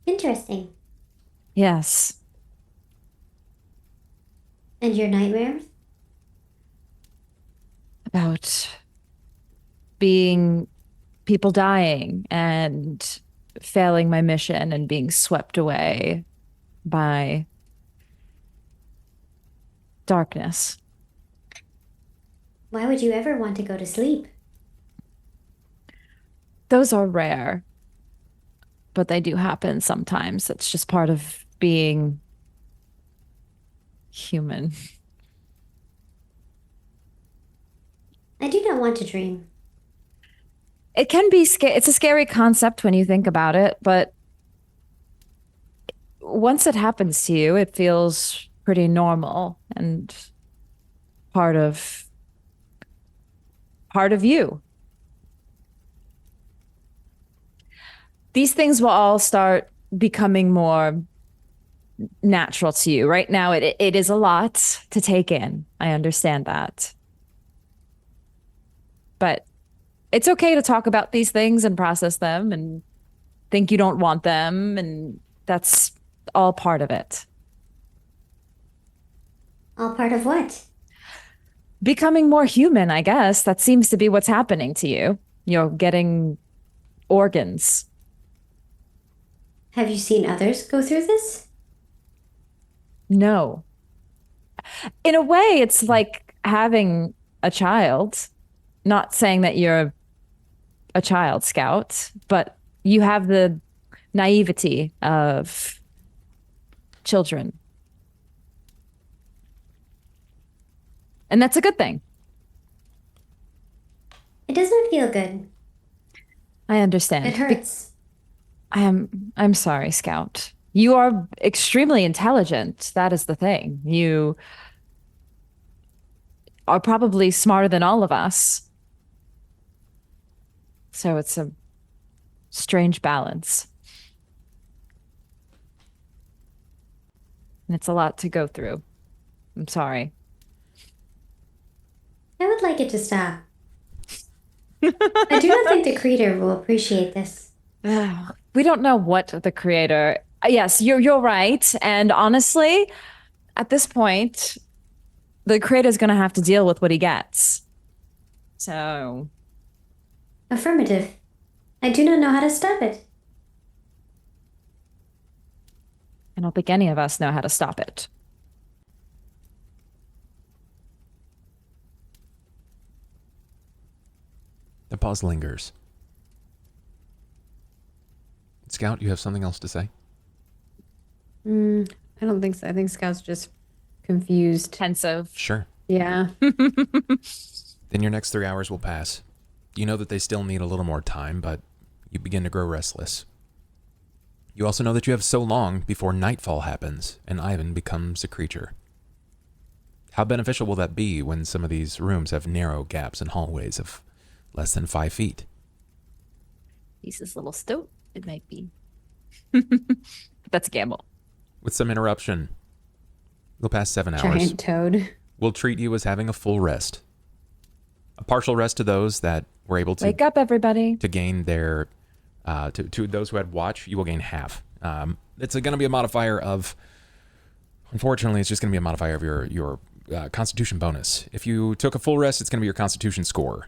G: Interesting.
C: Yes.
G: And your nightmares?
C: About being people dying and failing my mission and being swept away by darkness.
G: Why would you ever want to go to sleep?
C: Those are rare, but they do happen sometimes. It's just part of being human.
G: I do not want to dream.
C: It can be it's a scary concept when you think about it, but once it happens to you, it feels pretty normal and part of you. These things will all start becoming more natural to you. Right now, it is a lot to take in. I understand that. But it's okay to talk about these things and process them and think you don't want them, and that's all part of it.
G: All part of what?
C: Becoming more human, I guess. That seems to be what's happening to you. You're getting organs.
G: Have you seen others go through this?
C: No. In a way, it's like having a child. Not saying that you're a child scout, but you have the naivety of children. And that's a good thing.
G: It does not feel good.
C: I understand.
G: It hurts.
C: I'm sorry, Scout. You are extremely intelligent. That is the thing. You are probably smarter than all of us. So it's a strange balance. And it's a lot to go through. I'm sorry.
G: I would like it to stop. I do not think the creator will appreciate this.
C: We don't know what the creator. Yes, you're right. And honestly, at this point, the creator's going to have to deal with what he gets. So.
G: Affirmative. I do not know how to stop it.
C: I don't think any of us know how to stop it.
A: The pause lingers. Scout, you have something else to say?
F: I don't think so. I think Scout's just confused.
C: Pensive.
A: Sure.
F: Yeah.
A: Then your next 3 hours will pass. You know that they still need a little more time, but you begin to grow restless. You also know that you have so long before nightfall happens and Ivan becomes a creature. How beneficial will that be when some of these rooms have narrow gaps and hallways of less than 5 feet?
C: He's this little stoat. It might be. That's a gamble.
A: With some interruption, you'll pass 7 hours.
F: Giant toad.
A: We'll treat you as having a full rest. A partial rest to those that were able to
C: Wake up, everybody.
A: to gain their to those who had watch, you will gain half. It's going to be a modifier of, unfortunately, it's just going to be a modifier of your Constitution bonus. If you took a full rest, it's going to be your Constitution score.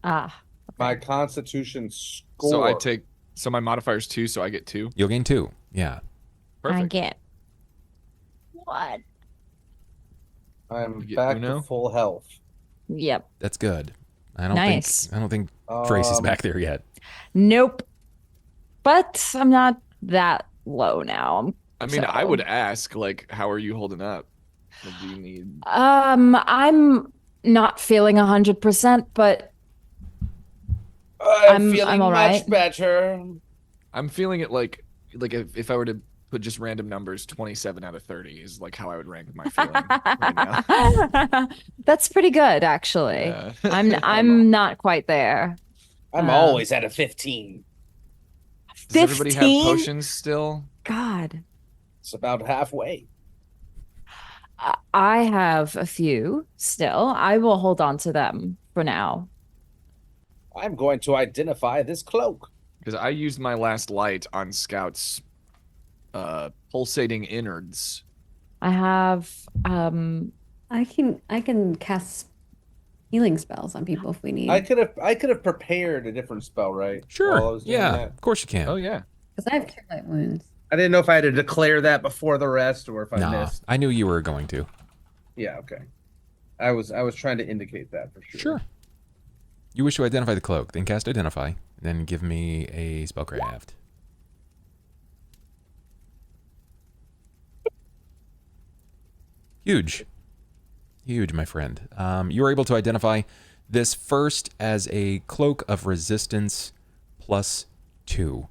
C: Ah.
H: My Constitution score.
D: So my modifier's 2, so I get 2.
A: You'll gain 2. Yeah.
D: Perfect.
C: I get. What?
H: I'm
D: You get
H: back
D: Uno?
H: to full health.
C: Yep.
A: That's good. I
C: Nice.
A: don't think Trace is
H: Um,
A: back there yet.
C: Nope. But I'm not that low now.
D: I mean, I
C: So-
D: would ask, like, how are you holding up? Like, do you need?
C: I'm not feeling 100%, but
H: I'm
C: I'm
H: feeling
C: all
H: much
C: right.
H: better.
D: I'm feeling it like if I were to put just random numbers, 27 out of 30 is like how I would rank my feeling right now.
C: that's pretty good, actually.
D: Yeah.
C: I'm not quite there.
H: I'm always at a 15.
D: Does everybody have
C: 15?
D: potions still?
C: God.
H: It's about halfway.
C: I have a few still. I will hold on to them for now.
H: I'm going to identify this cloak.
D: Because I used my last light on Scout's pulsating innards.
C: I have
F: I can cast healing spells on people if we need.
H: I could have prepared a different spell, right?
A: Sure.
H: While I was doing
A: Yeah.
H: that.
A: Of course you can.
D: Oh yeah.
F: Because I have cure light wounds.
I: I didn't know if I had to declare that before the rest or if I
A: Nah,
I: missed.
A: I knew you were going to.
I: Yeah, okay. I was trying to indicate that for sure.
A: Sure. You wish to identify the cloak, then cast Identify, then give me a spellcraft. Huge. Huge, my friend. You are able to identify this first as a Cloak of Resistance +2.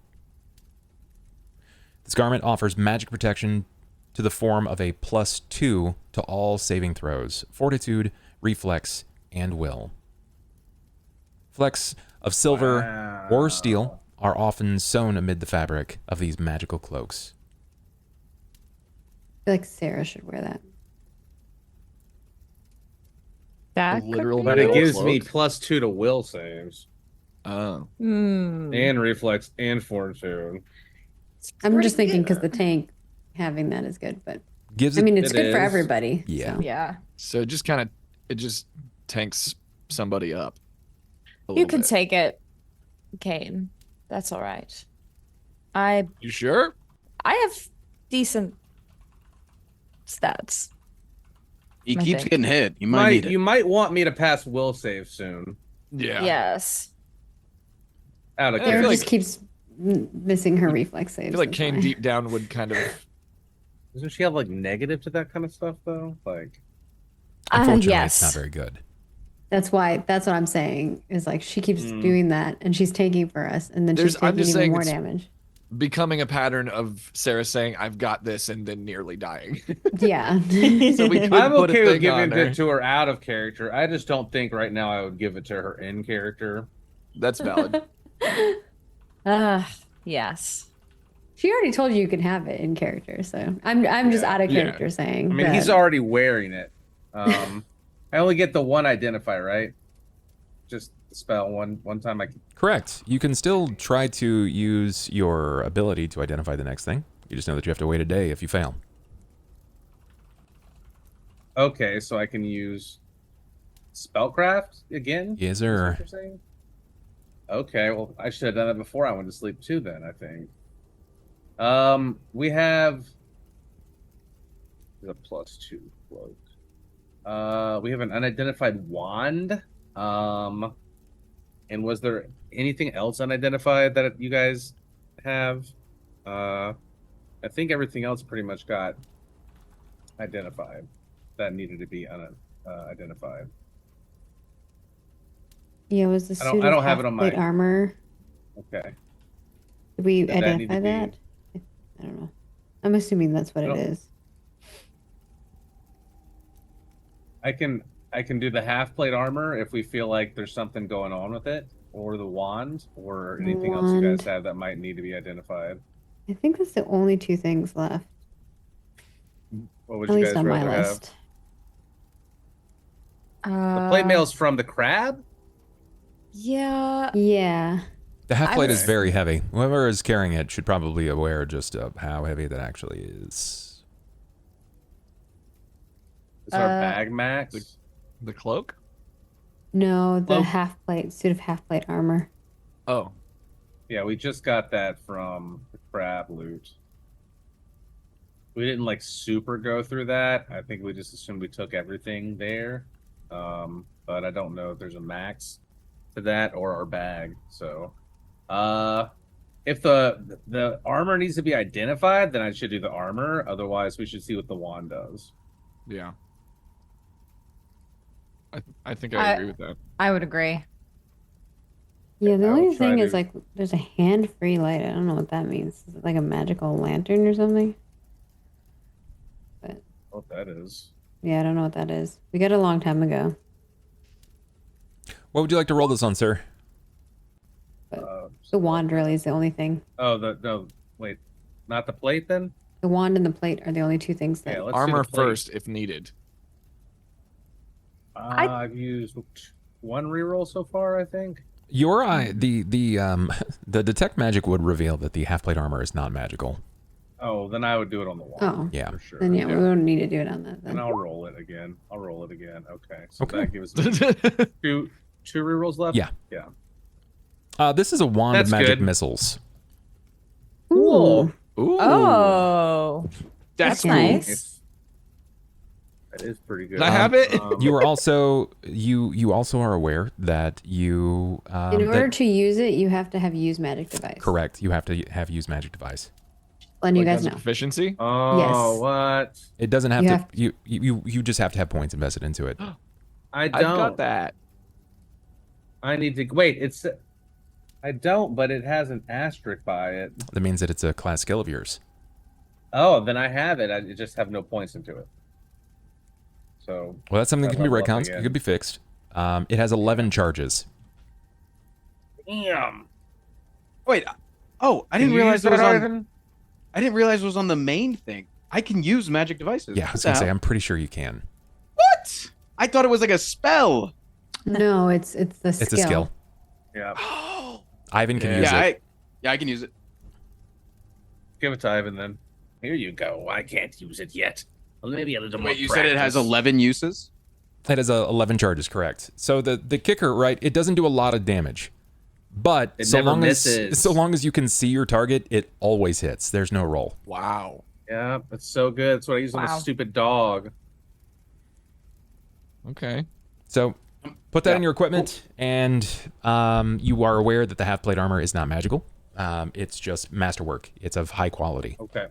A: This garment offers magic protection to the form of a +2 to all saving throws, Fortitude, Reflex, and Will. Flecks of silver or steel are often sewn amid the fabric of these magical cloaks.
F: I feel like Sera should wear that.
C: that.
D: Literal
I: But it
D: metal
I: gives me
D: cloak?
I: +2 to will saves
D: Oh.
I: and reflex and fortitude.
F: I'm just thinking because the tank having that is good, but
A: Gives
F: I
A: it,
F: mean it's
I: It
F: good for
I: is.
F: everybody.
A: Yeah.
F: so.
C: Yeah.
D: So it just tanks somebody up. a
C: You
D: little
C: can
D: bit.
C: take it, Cain. That's all right.
D: You sure?
C: I have decent stats.
B: He
C: I
B: keeps
C: think.
B: getting hit. You might need it.
I: You might want me to pass will save soon.
D: Yeah.
C: Yes.
I: Out of
D: I
F: Sera
D: feel
I: character.
F: just keeps missing her reflex saves.
D: I feel like
F: that's
D: Cain
F: why.
D: deep down would kind of.
I: Doesn't she have like negative to that kind of stuff though? Like
A: unfortunately,
C: yes.
A: it's not very good.
F: That's what I'm saying. Is like she keeps doing that and she's tanking for us, and then she's
D: I'm
F: taking
D: just
F: even
D: saying
F: more
D: it's-
F: damage.
D: becoming a pattern of Sarah saying "I've got this" and then nearly dying.
F: Yeah.
D: So we could
I: I'm
D: put a
I: okay with
D: thing on
I: giving
D: her.
I: it to her out of character. I just don't think right now I would give it to her in character.
D: That's valid.
C: Yes.
F: She already told you can have it in character, so I'm just out of
D: Yeah.
F: character saying.
I: I mean, he's already wearing it. I only get the one identify, right? Just the spell one time. I can.
A: Correct. You can still try to use your ability to identify the next thing. You just know that you have to wait a day if you fail.
I: Okay, so I can use spellcraft again.
A: Yes,
I: Is that what
A: sir.
I: you're saying? Okay, well, I should have done that before I went to sleep too. Then I think. We have a +2 cloak. We have an unidentified wand. And was there anything else unidentified that you guys have? I think everything else pretty much got identified that needed to be identified.
F: Yeah, was the
I: I
F: suit
I: don't
F: of
I: have it on my-
F: half-plate armor?
I: Okay.
F: Did we
I: Does that need
F: identify
I: to be-
F: that? I don't know. I'm assuming that's what
I: I
F: it
I: don't-
F: is.
I: I can do the half plate armor if we feel like there's something going on with it, or the wand, or anything else you
F: Wand.
I: guys have that might need to be identified.
F: I think that's the only two things left.
I: What would
F: At
I: you
F: least
I: guys
F: on my
I: rather have?
F: list.
I: The plate mail's from the crab?
C: Yeah.
F: Yeah.
A: The half plate is
C: was-
A: very heavy. Whoever is carrying it should probably be aware just of how heavy that actually is.
I: Is our bag max?
D: The cloak?
F: No, the
I: Cloak.
F: half-plate suit of half-plate armor.
D: Oh.
I: Yeah, we just got that from the crab loot. We didn't like super go through that. I think we just assumed we took everything there. But I don't know if there's a max to that or our bag. So if the armor needs to be identified, then I should do the armor. Otherwise, we should see what the wand does.
D: Yeah. I think I agree with that.
C: I would agree.
F: Yeah, the
I: I will
F: only
I: try
F: thing
I: to-
F: is like there's a hand-free light. I don't know what that means. Is it like a magical lantern or something?
I: What that is.
F: Yeah, I don't know what that is. We got it a long time ago.
A: What would you like to roll this on, sir?
F: The wand really is the only thing.
I: Oh, no, wait, not the plate then?
F: The wand and the plate are the only two things that.
I: Yeah, let's do
D: Armor
I: the plate.
D: first if needed.
I: I've used one reroll so far, I think.
A: Your eye, the detect magic would reveal that the half plate armor is not magical.
I: Oh, then I would do it on the wall.
F: Oh,
A: Yeah.
I: For sure.
F: then yeah, we don't need to do it on that
I: And
F: then.
I: I'll roll it again. Okay. So
A: Okay.
I: that gives me two rerolls left?
A: Yeah.
I: Yeah.
A: This is a wand
I: That's
A: of magic
I: good.
A: missiles.
F: Ooh.
D: Ooh.
C: Oh, that's
F: cool.
C: nice.
I: That is pretty good.
D: Can I have it?
A: You are also you also are aware that you
F: In order to use it, you have to have used magic device.
A: correct. You have to have used magic device.
F: Letting you
D: Like,
F: guys
D: that's
F: know.
D: proficiency?
I: Oh,
F: Yes.
I: what?
A: It doesn't have
F: You
A: to.
F: have-
A: You just have to have points invested into it.
I: I
D: I've
I: don't.
D: got that.
I: I need to wait. I don't, but it has an asterisk by it.
A: That means that it's a class skill of yours.
I: Oh, then I have it. I just have no points into it. So
A: Well, that's something that
I: I
A: can be
I: level up
A: retcons. It
I: again.
A: could be fixed. It has 11 charges.
I: damn.
B: Wait. Oh, I didn't
I: Can you
B: realize
I: use
B: it was
I: that,
B: on.
I: Ivan?
B: I didn't realize it was on the main thing. I can use magic devices.
A: Yeah, I was gonna say I'm pretty sure you can.
B: What? I thought it was like a spell.
F: No, it's the skill.
A: It's a skill.
I: Yeah.
B: Oh.
A: Ivan can
I: Yeah.
A: use it.
B: I can use it.
I: Give it to Ivan then. Here you go. I can't use it yet. Well, maybe a little more.
B: Wait, you said it has
I: practice.
B: 11 uses?
A: It has 11 charges, correct. So the kicker, right? It doesn't do a lot of damage, but
I: It
A: so
I: never
A: long
I: misses.
A: as you can see your target, it always hits. There's no roll.
D: Wow.
I: Yeah, it's so good. That's what I use on
C: Wow.
I: a stupid dog.
D: Okay.
A: So put that
I: Yeah.
A: in your equipment, and you are aware that the half plate armor is not magical. It's just masterwork. It's of high quality.
I: Okay.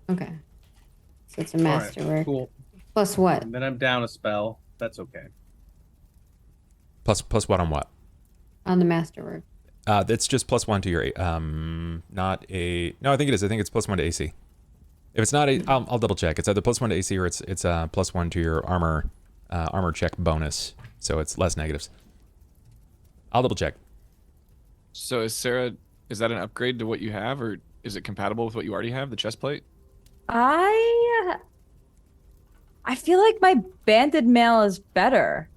F: Okay. So it's a
I: All right,
F: masterwork.
I: Cool.
F: Plus what?
I: And then I'm down a spell. That's okay.
A: Plus what on what?
F: On the masterwork.
A: That's just +1 to your not a no. I think it is. I think it's +1 to AC. If it's not a, I'll double check. It's either +1 to AC or it's +1 to your armor check bonus. So it's less negatives. I'll double check.
D: So is Sera, is that an upgrade to what you have, or is it compatible with what you already have, the chest plate?
C: I feel like my banded mail is better.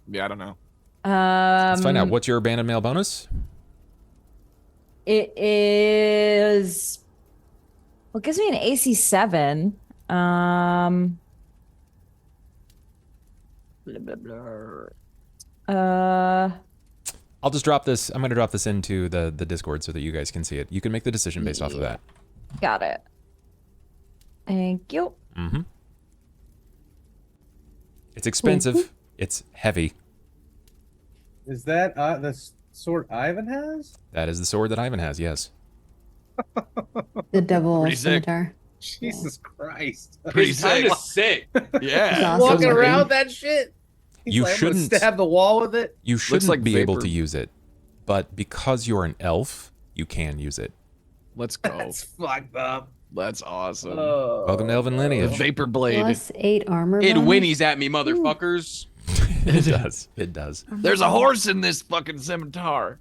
D: Yeah, I don't know.
A: Let's find out. What's your banded mail bonus?
C: It is. Well, it gives me an AC 7. Blah, blah, blah.
A: I'll just drop this. I'm going to drop this into the Discord so that you guys can see it. You can make the decision based off of that.
C: Got it. Thank you.
A: Mm-hmm. It's expensive, It's heavy.
I: Is that the sword Ivan has?
A: That is the sword that Ivan has, yes.
F: The double
D: Pretty sick.
F: scimitar.
I: Jesus Christ.
D: Pretty
B: It's kind of sick.
D: Yeah.
F: Awesome
I: Walking
F: looking.
I: around with that shit. He's
A: You
I: like, I'm gonna
A: shouldn't-
I: stab the wall with it.
A: You shouldn't
D: like
A: be able
D: vapor.
A: to use it, but because you're an elf, you can use it.
D: Let's go.
I: That's fucked up.
D: That's awesome.
A: Welcome to Elven
D: The
A: Lineage.
D: vapor blade.
F: +8 armor.
B: It
F: bonus?
B: whinnies at me, motherfuckers.
A: It does. It does.
D: There's a horse in this fucking scimitar.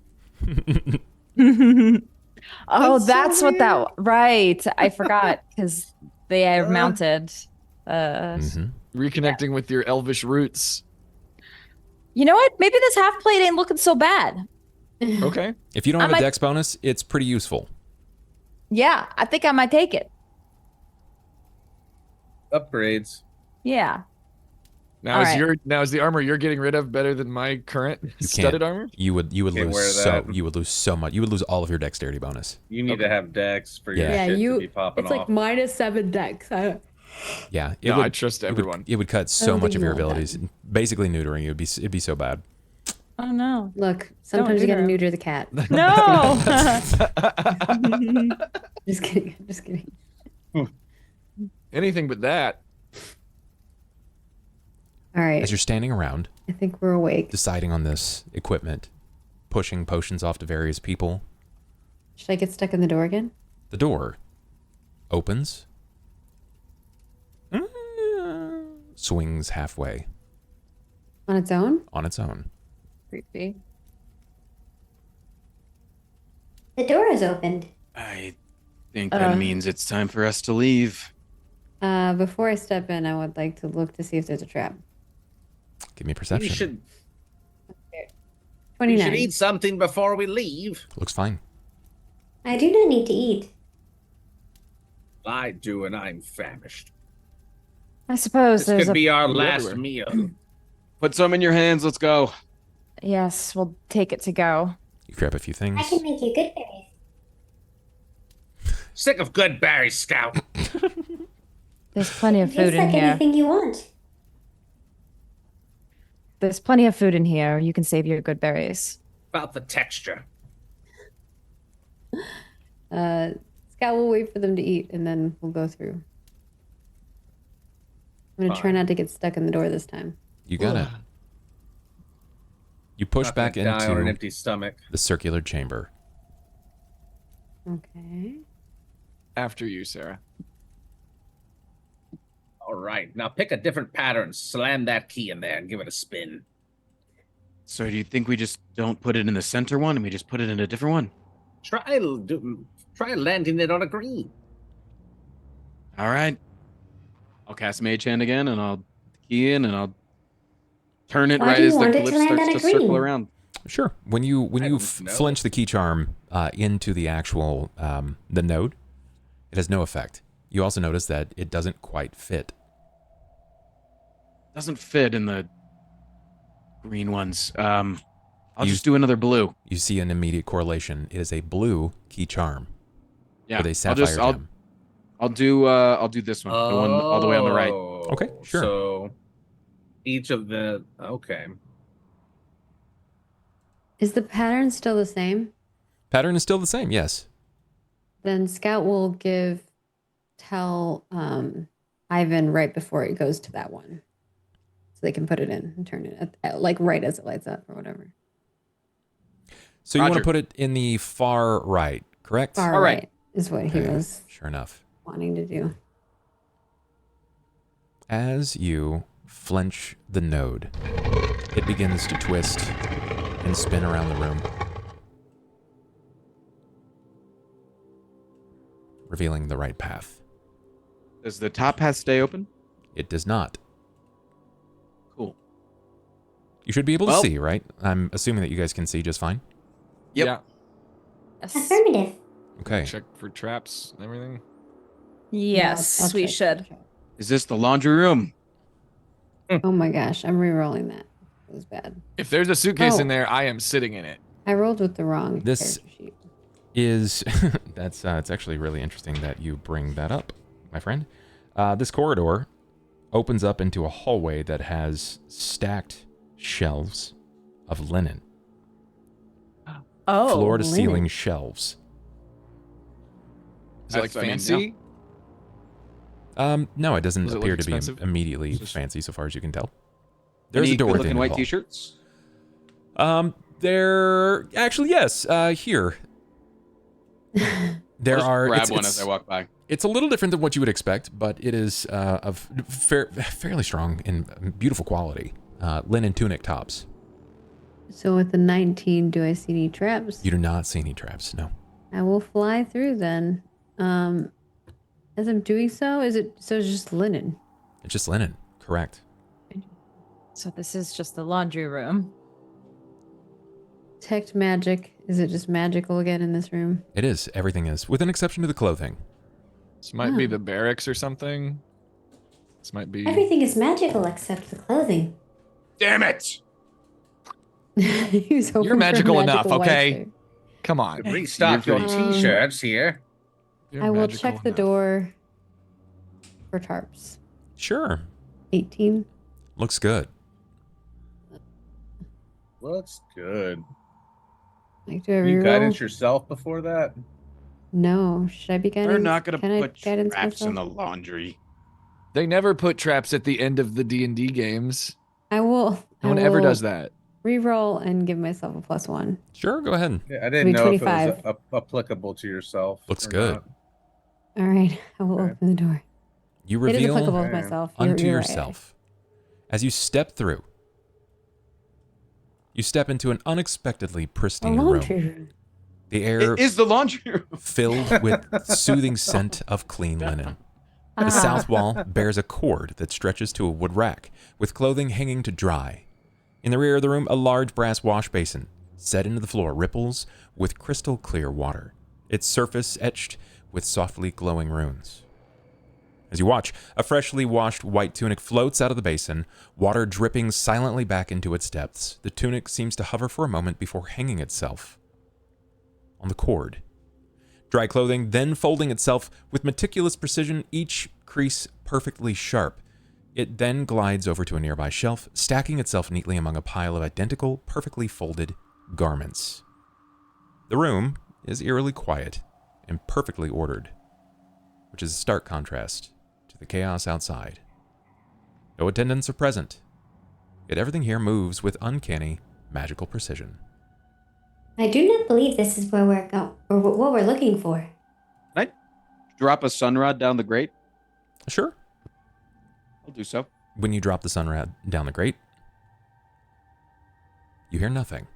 C: Oh,
F: That's so
C: that's what that.
F: weird.
C: Right. I forgot because they are mounted.
A: Mhm.
D: Reconnecting with your elvish roots.
C: You know what? Maybe this half plate ain't looking so bad.
D: Okay.
A: If you don't have
C: I
A: a
C: might-
A: dex bonus, it's pretty useful.
C: Yeah, I think I might take it.
I: Upgrades.
C: Yeah.
D: Now
C: All
D: is
C: right.
D: the armor you're getting rid of better than my current studded armor?
A: You would
I: Can't wear
A: lose
I: that.
A: you would lose so much. You would lose all of your dexterity bonus.
I: You need to have dex for your
A: Yeah.
F: Yeah,
I: shit to be popping
F: It's like
I: off.
F: -7 dex.
A: Yeah,
D: No, I trust everyone.
A: It would cut
F: I
A: so
F: don't
A: much
F: think
A: of
F: you
A: your
F: want
A: abilities. Basically neutering you it'd be so bad.
C: Oh no.
F: Look, sometimes you gotta
C: neuter
F: neuter the cat.
C: No.
F: Just kidding. Just kidding.
D: Anything but that.
F: All right.
A: As you're standing around,
F: I think we're awake.
A: deciding on this equipment, pushing potions off to various people,
F: Should I get stuck in the door again?
A: the door opens, swings halfway
F: On its own?
A: on its own.
C: Creepy.
G: The door is opened.
B: I think that means it's time for us to leave.
F: Before I step in, I would like to look to see if there's a trap.
A: Give me
H: We
A: perception.
H: should,
F: 29.
H: eat something before we leave.
A: Looks fine.
G: I do not need to eat.
H: I do, and I'm famished.
C: I suppose
H: This
C: there's
H: could
C: a.
H: be our
D: Be
H: last
D: everywhere.
H: meal.
B: Put some in your hands. Let's go.
C: Yes, we'll take it to go.
A: You grab a few things.
G: I can make you good berries.
H: Sick of good berries, Scout.
C: There's plenty of
G: It
C: food
G: tastes
C: in
G: like
C: here.
G: anything you want.
C: There's plenty of food in here. You can save your good berries.
H: About the texture.
F: Scout will wait for them to eat, and then we'll go through. I'm gonna try
H: Fine.
F: not to get stuck in the door this time.
A: You got it. You push
I: Not
A: back
I: gonna die on an
A: into
I: empty stomach.
A: the circular chamber.
F: Okay.
D: After you, Sarah.
H: All right, now pick a different pattern, slam that key in there, and give it a spin.
B: So do you think we just don't put it in the center one and we just put it in a different one?
H: Try landing it on a green.
B: All right. I'll cast Mage Hand again, and I'll key in, and I'll turn it
G: Why
B: right
G: do you
B: as the
G: want it to
B: glyph
G: land
B: starts
G: on a
B: to circle
G: green?
B: around.
A: Sure. When you
H: don't know.
A: flinch the key charm into the actual the node, it has no effect. You also notice that it doesn't quite fit.
B: Doesn't fit in the green ones. I'll
A: You-
B: just do another blue.
A: You see an immediate correlation. It is a blue key charm
B: Yeah.
A: with a
B: I'll
A: sapphire
B: just
A: gem.
B: I'll do this one. The one all the way on the right.
A: Okay, sure.
I: So each of the okay.
F: Is the pattern still the same?
A: Pattern is still the same, yes.
F: Then Scout will tell Ivan right before it goes to that one, so they can put it in and turn it like right as it lights up or whatever.
A: So you want to
B: Roger.
A: put it in the far right, correct?
F: Far
B: All right.
F: right is what he
A: Okay,
F: was
A: Sure enough.
F: wanting to do.
A: As you flinch the node, it begins to twist and spin around the room, revealing the right path.
B: Does the top path stay open?
A: It does not.
B: Cool.
A: You should be able to
B: Well-
A: see, right? I'm assuming that you guys can see just fine.
B: Yep.
D: Yeah.
C: Yes.
G: Affirmative.
A: Okay.
D: Check for traps and everything.
C: Yes,
F: Yeah, I'll
C: we
F: check.
C: should.
B: Is this the laundry room?
F: Oh my gosh, I'm re-rolling that. It was bad.
D: If there's a suitcase
F: Oh.
D: in there, I am sitting in it.
F: I rolled with the wrong
A: This-
F: character sheet.
A: Is that's it's actually really interesting that you bring that up, my friend. This corridor opens up into a hallway that has stacked shelves of linen.
C: Oh,
A: Floor to
F: linen.
A: ceiling shelves.
D: Is it like
B: That's- I mean,
D: fancy?
A: No, it doesn't
D: Does it look
A: appear to be
D: expensive?
A: immediately
D: Just-
A: fancy so far as you can tell. There's
B: Any
A: a door at the
B: good-looking
A: end of
B: white
A: the hall.
B: t-shirts?
A: There actually, yes. Here, there
B: I'll just
A: are.
B: grab one as I walk by.
A: It's a little different than what you would expect, but it is of fairly strong and beautiful quality. Linen tunic tops.
F: So with the 19, do I see any traps?
A: You do not see any traps. No.
F: I will fly through then. As I'm doing so, it's just linen?
A: It's just linen. Correct.
C: So this is just the laundry room.
F: Detect magic. Is it just magical again in this room?
A: It is. Everything is, with an exception to the clothing.
D: This might be the barracks or something. This might be.
G: Everything is magical except the clothing.
B: Damn it!
F: He's hoping
D: You're
F: for
D: magical
F: a
D: enough,
F: magical
D: okay?
F: white
D: Come on.
H: Restock your
F: Um,
H: t-shirts here.
D: You're
F: I will
D: magical
F: check the
D: enough.
F: door for tarps.
A: Sure.
F: 18.
A: Looks good.
H: Looks good.
F: Like, do I
H: You
F: reroll?
H: guidance yourself before that?
F: No. Should I be guidance?
B: We're not gonna
F: Can I
B: put
F: guidance
B: traps in the
F: myself?
B: laundry.
D: They never put traps at the end of the D&D games.
F: I will.
D: No one ever does that.
F: Reroll and give myself a +1.
A: Sure. Go ahead.
H: Yeah, I didn't
F: Be
H: know if it
F: 25.
H: was applicable to yourself.
A: Looks
H: or
A: good.
H: not.
F: All right. I will
H: Okay.
F: open the door.
A: You
F: It is
A: reveal
F: applicable to
H: Okay.
F: myself.
A: unto
F: You're right.
A: yourself as you step through. You step into an unexpectedly
F: A
A: pristine
F: laundry
A: room.
F: room.
A: The air
B: It is the laundry room.
A: filled with soothing scent of clean linen. The south wall bears a cord that stretches to a wood rack, with clothing hanging to dry. In the rear of the room, a large brass wash basin, set into the floor, ripples with crystal clear water, its surface etched with softly glowing runes. As you watch, a freshly washed white tunic floats out of the basin, water dripping silently back into its depths. The tunic seems to hover for a moment before hanging itself on the cord. Dry clothing then folding itself with meticulous precision, each crease perfectly sharp. It then glides over to a nearby shelf, stacking itself neatly among a pile of identical, perfectly folded garments. The room is eerily quiet and perfectly ordered, which is a stark contrast to the chaos outside. No attendants are present, yet everything here moves with uncanny, magical precision.
G: I do not believe this is where we're going, or what we're looking for.
B: Can I drop a sunrod down the grate?
A: Sure.
B: I'll do so.
A: When you drop the sunrod down the grate, you hear nothing.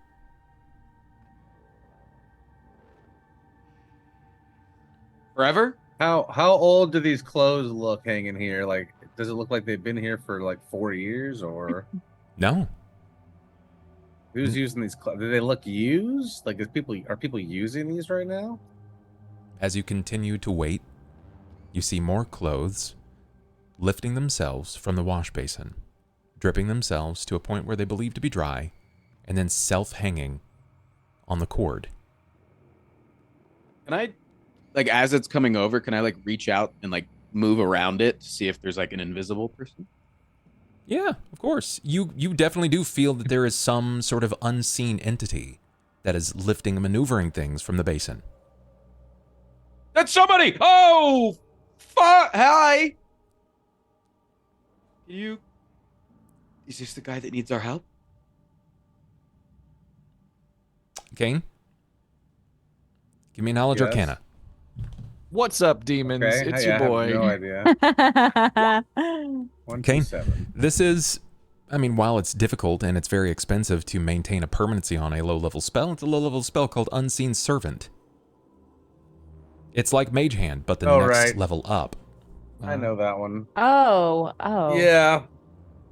B: Forever?
H: How old do these clothes look hanging here? Like, does it look like they've been here for like 4 years, or
A: No.
H: who's using these clothes? Do they look used? Like, are people using these right now?
A: As you continue to wait, you see more clothes lifting themselves from the wash basin, dripping themselves to a point where they believe to be dry, and then self-hanging on the cord.
B: Can I, like, as it's coming over, can I, like, reach out and, like, move around it to see if there's, like, an invisible person?
A: Yeah, of course. You definitely do feel that there is some sort of unseen entity that is lifting and maneuvering things from the basin.
B: That's somebody! Oh! Fuck! Hi! Is this the guy that needs our help?
A: Cain? Give me a knowledge
H: Yes.
A: arcana.
D: What's up, demons?
H: Okay,
D: It's
H: I
D: your
H: have
D: boy.
H: no idea. 1,
A: Cain?
H: 2, 7.
A: This is, I mean, while it's difficult and it's very expensive to maintain a permanency on a low-level spell, it's a low-level spell called Unseen Servant. It's like Mage Hand, but the
H: Oh,
A: next
H: right.
A: level up.
H: I know that one.
C: Oh.
H: Yeah,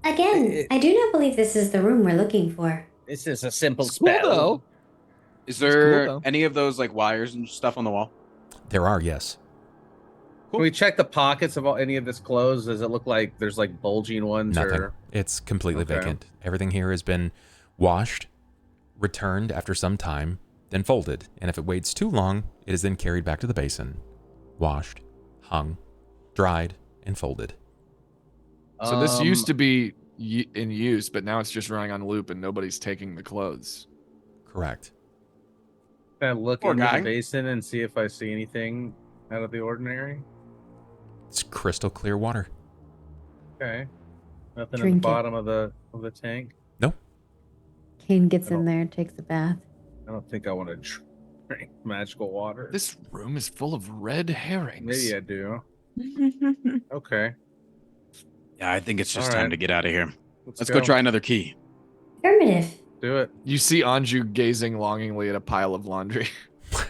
G: Again, I do not believe this is the room we're looking for.
H: this is a simple
D: It's cool,
H: spell.
D: though.
B: Is
D: cool,
B: there
D: though.
B: any of those, like, wires and stuff on the wall?
A: There are, yes.
H: Can we check the pockets of any of this clothes? Does it look like there's like bulging ones?
A: Nothing.
H: Or
A: It's completely
H: Okay.
A: vacant. Everything here has been washed, returned after some time, then folded. And if it waits too long, it is then carried back to the basin, washed, hung, dried, and folded.
D: So this used to be in use, but now it's just running on loop and nobody's taking the clothes.
A: Correct.
I: Can I look
B: Poor
I: into
B: guy.
I: the basin and see if I see anything out of the ordinary?
A: It's crystal clear water.
I: Okay. Nothing at
F: Drink
I: the
F: it.
I: bottom of the tank.
A: No.
F: Kane gets
I: I
F: in
I: don't-
F: there, takes a bath.
I: I don't think I want to drink magical water.
D: This room is full of red herrings.
I: Maybe I do. Okay.
B: Yeah, I think it's just
I: All
B: time
I: right.
B: to get out of here. Let's
I: go.
B: go try another key.
G: Affirmative.
I: Do it.
D: You see Anju gazing longingly at a pile of laundry.
B: All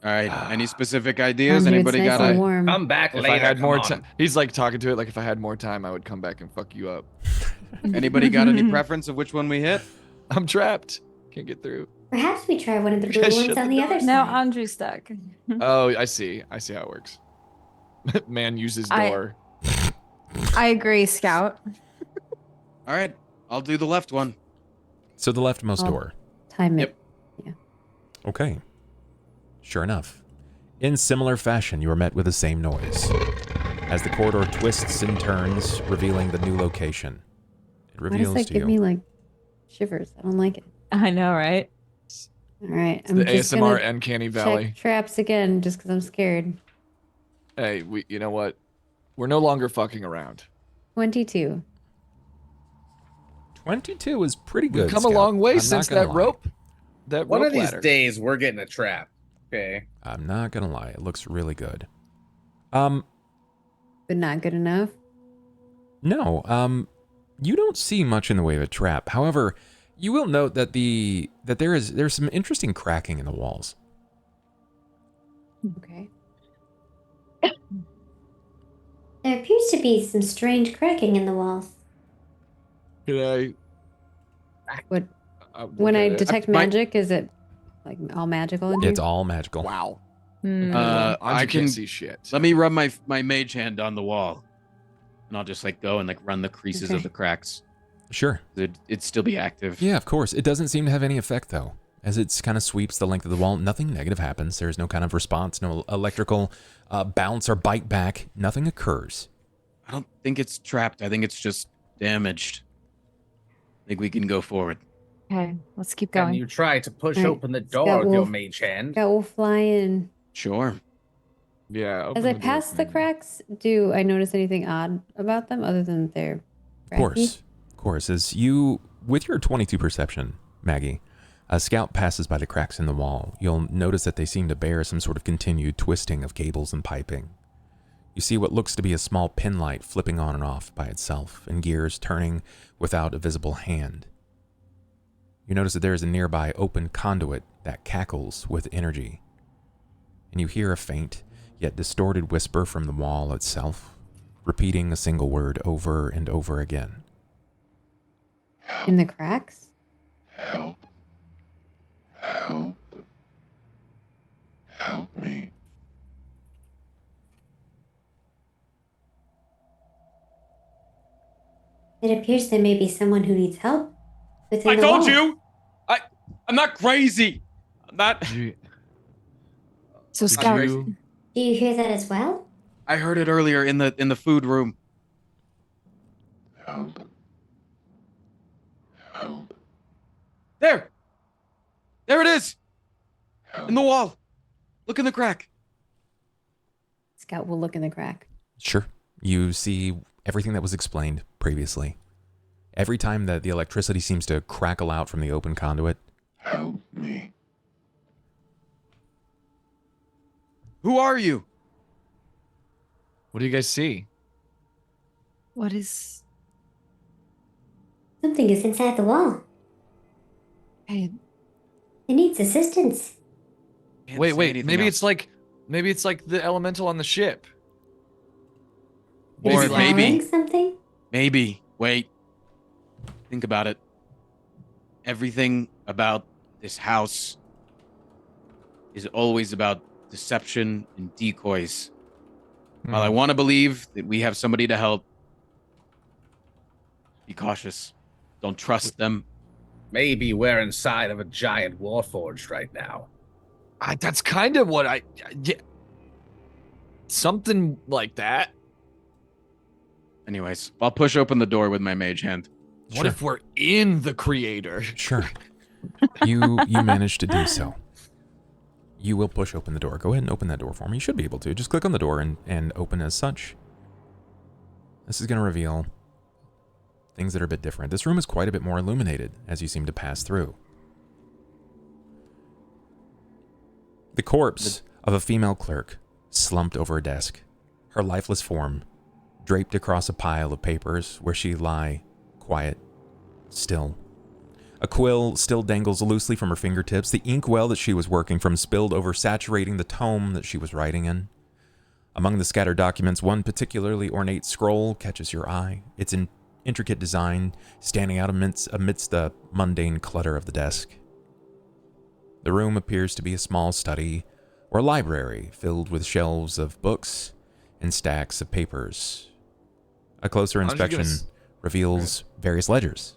B: right. Any specific ideas?
F: Andrew,
B: Anybody
F: it's nice
B: got
F: and
B: a?
F: warm.
I: Come back
D: If
I: later.
D: I had
I: come
D: more
I: on.
D: time, he's like talking to it like if I had more time, I would come back and fuck you up.
B: Anybody got any preference of which one we hit?
D: I'm trapped. Can't get through.
G: Perhaps we try one of the
D: You
G: blue
D: guys
G: ones
D: shut
G: on
D: the
G: the
D: door.
G: other
C: Now
G: side.
C: Andrew's stuck.
D: Oh, I see. I see how it works. Man uses
C: I-
D: door.
C: I agree, Scout.
B: All right. I'll do the left one.
A: So the leftmost
F: Oh.
A: door.
F: Time it.
A: Okay. Sure enough. In similar fashion, you are met with the same noise. As the corridor twists and turns, revealing the new location. It
F: Why does
A: reveals
F: that
A: to
F: give
A: you.
F: me like shivers? I don't like it.
C: I know, right?
F: All right,
D: It's
F: I'm
D: the
F: just
D: ASMR
F: gonna
D: Uncanny Valley.
F: check traps again, just because I'm scared.
D: Hey, you know what? We're no longer fucking around.
F: 22.
A: 22 is pretty good.
D: We've come a
A: Scout.
D: long way
A: I'm not
D: since
A: gonna
D: that
A: lie.
D: rope. That
I: One
D: rope
I: of these
D: ladder.
I: days, we're getting a trap. Okay.
A: I'm not gonna lie. It looks really good.
F: But not good enough.
A: No. You don't see much in the way of a trap. However, you will note that there's some interesting cracking in the walls.
F: Okay.
G: There appears to be some strange cracking in the walls.
D: Can
F: What?
D: I look
F: When I
D: at it?
F: detect
B: My-
F: magic, is it like all magical in here?
A: It's all magical.
D: Wow.
C: Hmm.
D: Anju
B: I
D: can't
B: can
D: see shit.
B: Let me rub my mage hand on the wall, and I'll just like go and like run the creases
F: Okay.
B: of the cracks.
A: Sure.
B: It'd still be active.
A: Yeah, of course. It doesn't seem to have any effect, though. As it kind of sweeps the length of the wall, nothing negative happens. There's no kind of response, no electrical bounce or bite back. Nothing occurs.
B: I don't think it's trapped. I think it's just damaged. I think we can go forward.
C: Okay, let's keep
I: Can
C: going.
I: you try to push
F: All right.
I: open the door
F: Scott
I: with your
F: Wolf.
I: mage hand?
F: Got will fly in.
B: Sure.
D: Yeah. open
F: As I
D: the door
F: pass
D: for
F: the
D: me.
F: cracks, do I notice anything odd about them other than they're
A: Of course. Of course. As you, with your 22 perception, Maggie, a scout passes by the cracks in the wall. You'll notice that they seem to bear some sort of continued twisting of cables and piping. You see what looks to be a small pin light flipping on and off by itself, and gears turning without a visible hand. You notice that there is a nearby open conduit that cackles with energy. And you hear a faint, yet distorted whisper from the wall itself, repeating a single word over and over again.
F: In the cracks?
J: Help. Help. Help me.
G: It appears there may be someone who needs help within
B: I
G: the
B: told
G: walls.
B: you. I'm not crazy. I'm not.
D: You-
C: So
D: did
C: Scout,
D: you-
G: Do you hear that as well?
B: I heard it earlier in the food room.
J: Help. Help.
B: There. There it is.
J: Help.
B: In the wall. Look in the crack.
F: Scout will look in the crack.
A: Sure. You see everything that was explained previously. Every time that the electricity seems to crackle out from the open conduit,
J: Help me.
B: Who are you?
D: What do you guys see?
C: what is?
G: Something is inside the wall.
C: Hey,
G: It needs assistance.
B: Can't
D: Wait,
B: say
D: wait.
B: anything
D: Maybe
B: else.
D: it's like the elemental on the ship.
G: It
B: Or
G: is
B: maybe.
G: swallowing something?
B: Maybe. Wait. Think about it. Everything about this house is always about deception and decoys. While I want to believe that we have somebody to help, be cautious. Don't trust them.
I: Maybe we're inside of a giant Warforged right now.
D: That's kind of what yeah. Something like that.
B: Anyways, I'll push open the door with my mage hand.
D: What if we're in the creator?
A: Sure. You managed to do so. You will push open the door. Go ahead and open that door for me. You should be able to. Just click on the door and open as such. This is going to reveal things that are a bit different. This room is quite a bit more illuminated as you seem to pass through. The corpse of a female clerk slumped over a desk, her lifeless form draped across a pile of papers where she lie, quiet, still. A quill still dangles loosely from her fingertips. The inkwell that she was working from spilled over, saturating the tome that she was writing in. Among the scattered documents, one particularly ornate scroll catches your eye. Its intricate design standing out amidst the mundane clutter of the desk. The room appears to be a small study or library filled with shelves of books and stacks of papers. A closer inspection reveals various ledgers,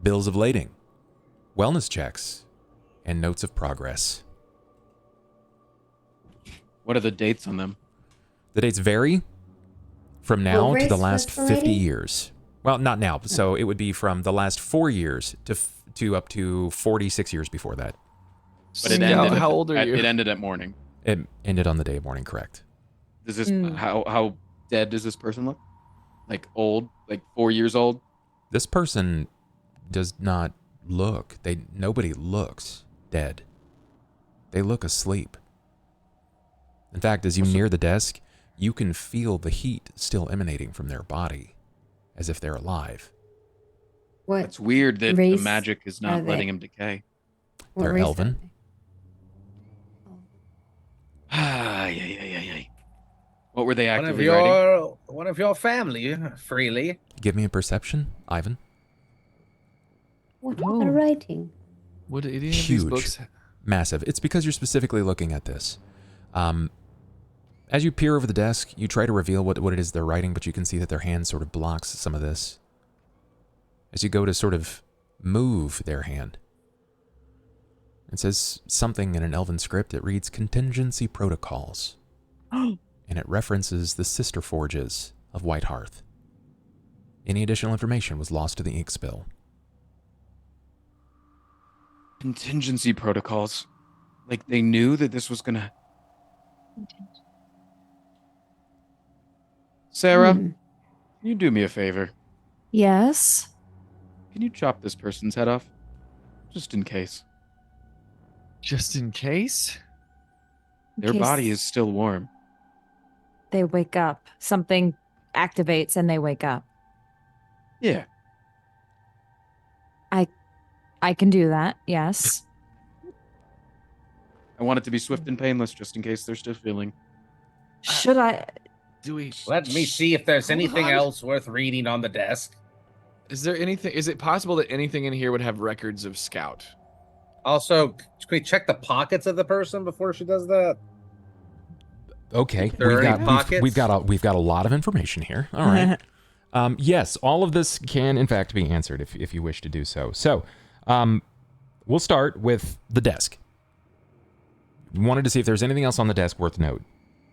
A: bills of lading, wellness checks, and notes of progress.
B: What are the dates on them?
A: The dates vary from now
G: What
A: to the
G: race
A: last
G: was the
A: 50
G: lady?
A: years. Well, not now, so it would be from the last 4 years to up to 46 years before that.
B: But it
D: Scout,
B: ended.
D: how old are you?
B: It ended at morning.
A: It ended on the day of mourning, correct?
B: Does this how dead does this person look? Like old, like 4 years old?
A: This person does not look. Nobody looks dead. They look asleep. In fact, as you near the desk, you can feel the heat still emanating from their body, as if they're alive.
F: What?
B: It's weird that the
F: race
B: magic is
F: are
B: not
F: they?
B: letting him decay.
F: What
A: They're
F: race are
A: elven.
F: they?
B: What were they
H: One of
B: actively writing?
H: your family, freely.
A: Give me a perception, Ivan.
F: What are they writing?
D: Would any of these
A: Huge.
D: books?
A: Massive. It's because you're specifically looking at this. As you peer over the desk, you try to reveal what it is they're writing, but you can see that their hand sort of blocks some of this. As you go to sort of move their hand, it says something in an elven script. It reads contingency protocols. And it references the sister forges of White Hearth. Any additional information was lost to the ink spill.
B: Contingency protocols. Like they knew that this was gonna. Sarah, can you do me a favor?
C: Yes.
B: Can you chop this person's head off? Just in case.
D: Just in case?
C: In
B: Their
C: case
B: body is still warm.
C: They wake up. Something activates and they wake up.
B: Yeah.
C: I can do that. Yes.
B: I want it to be swift and painless just in case they're still feeling.
C: Should I?
D: Do we?
H: Let me see if there's
D: Hold
H: anything
D: on.
H: else worth reading on the desk.
D: Is there anything? Is it possible that anything in here would have records of Scout?
H: Also, can we check the pockets of the person before she does that?
A: Okay,
H: There are any pockets?
A: we've got a lot of information here. All right. Yes, all of this can in fact be answered if you wish to do so. So, we'll start with the desk. Wanted to see if there's anything else on the desk worth note.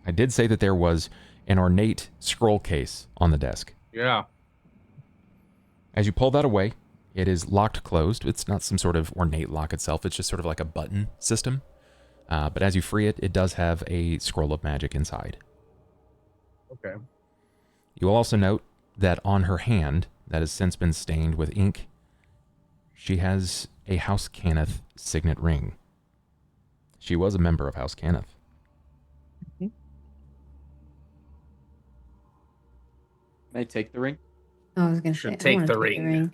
A: I did say that there was an ornate scroll case on the desk.
H: Yeah.
A: As you pull that away, it is locked closed. It's not some sort of ornate lock itself. It's just sort of like a button system. But as you free it, it does have a scroll of magic inside.
H: Okay.
A: You will also note that on her hand, that has since been stained with ink, she has a House Cannith signet ring. She was a member of House Cannith.
B: Can I take the ring?
F: Oh, I was gonna
H: Should
F: say, I
H: take
F: wanna
H: the ring.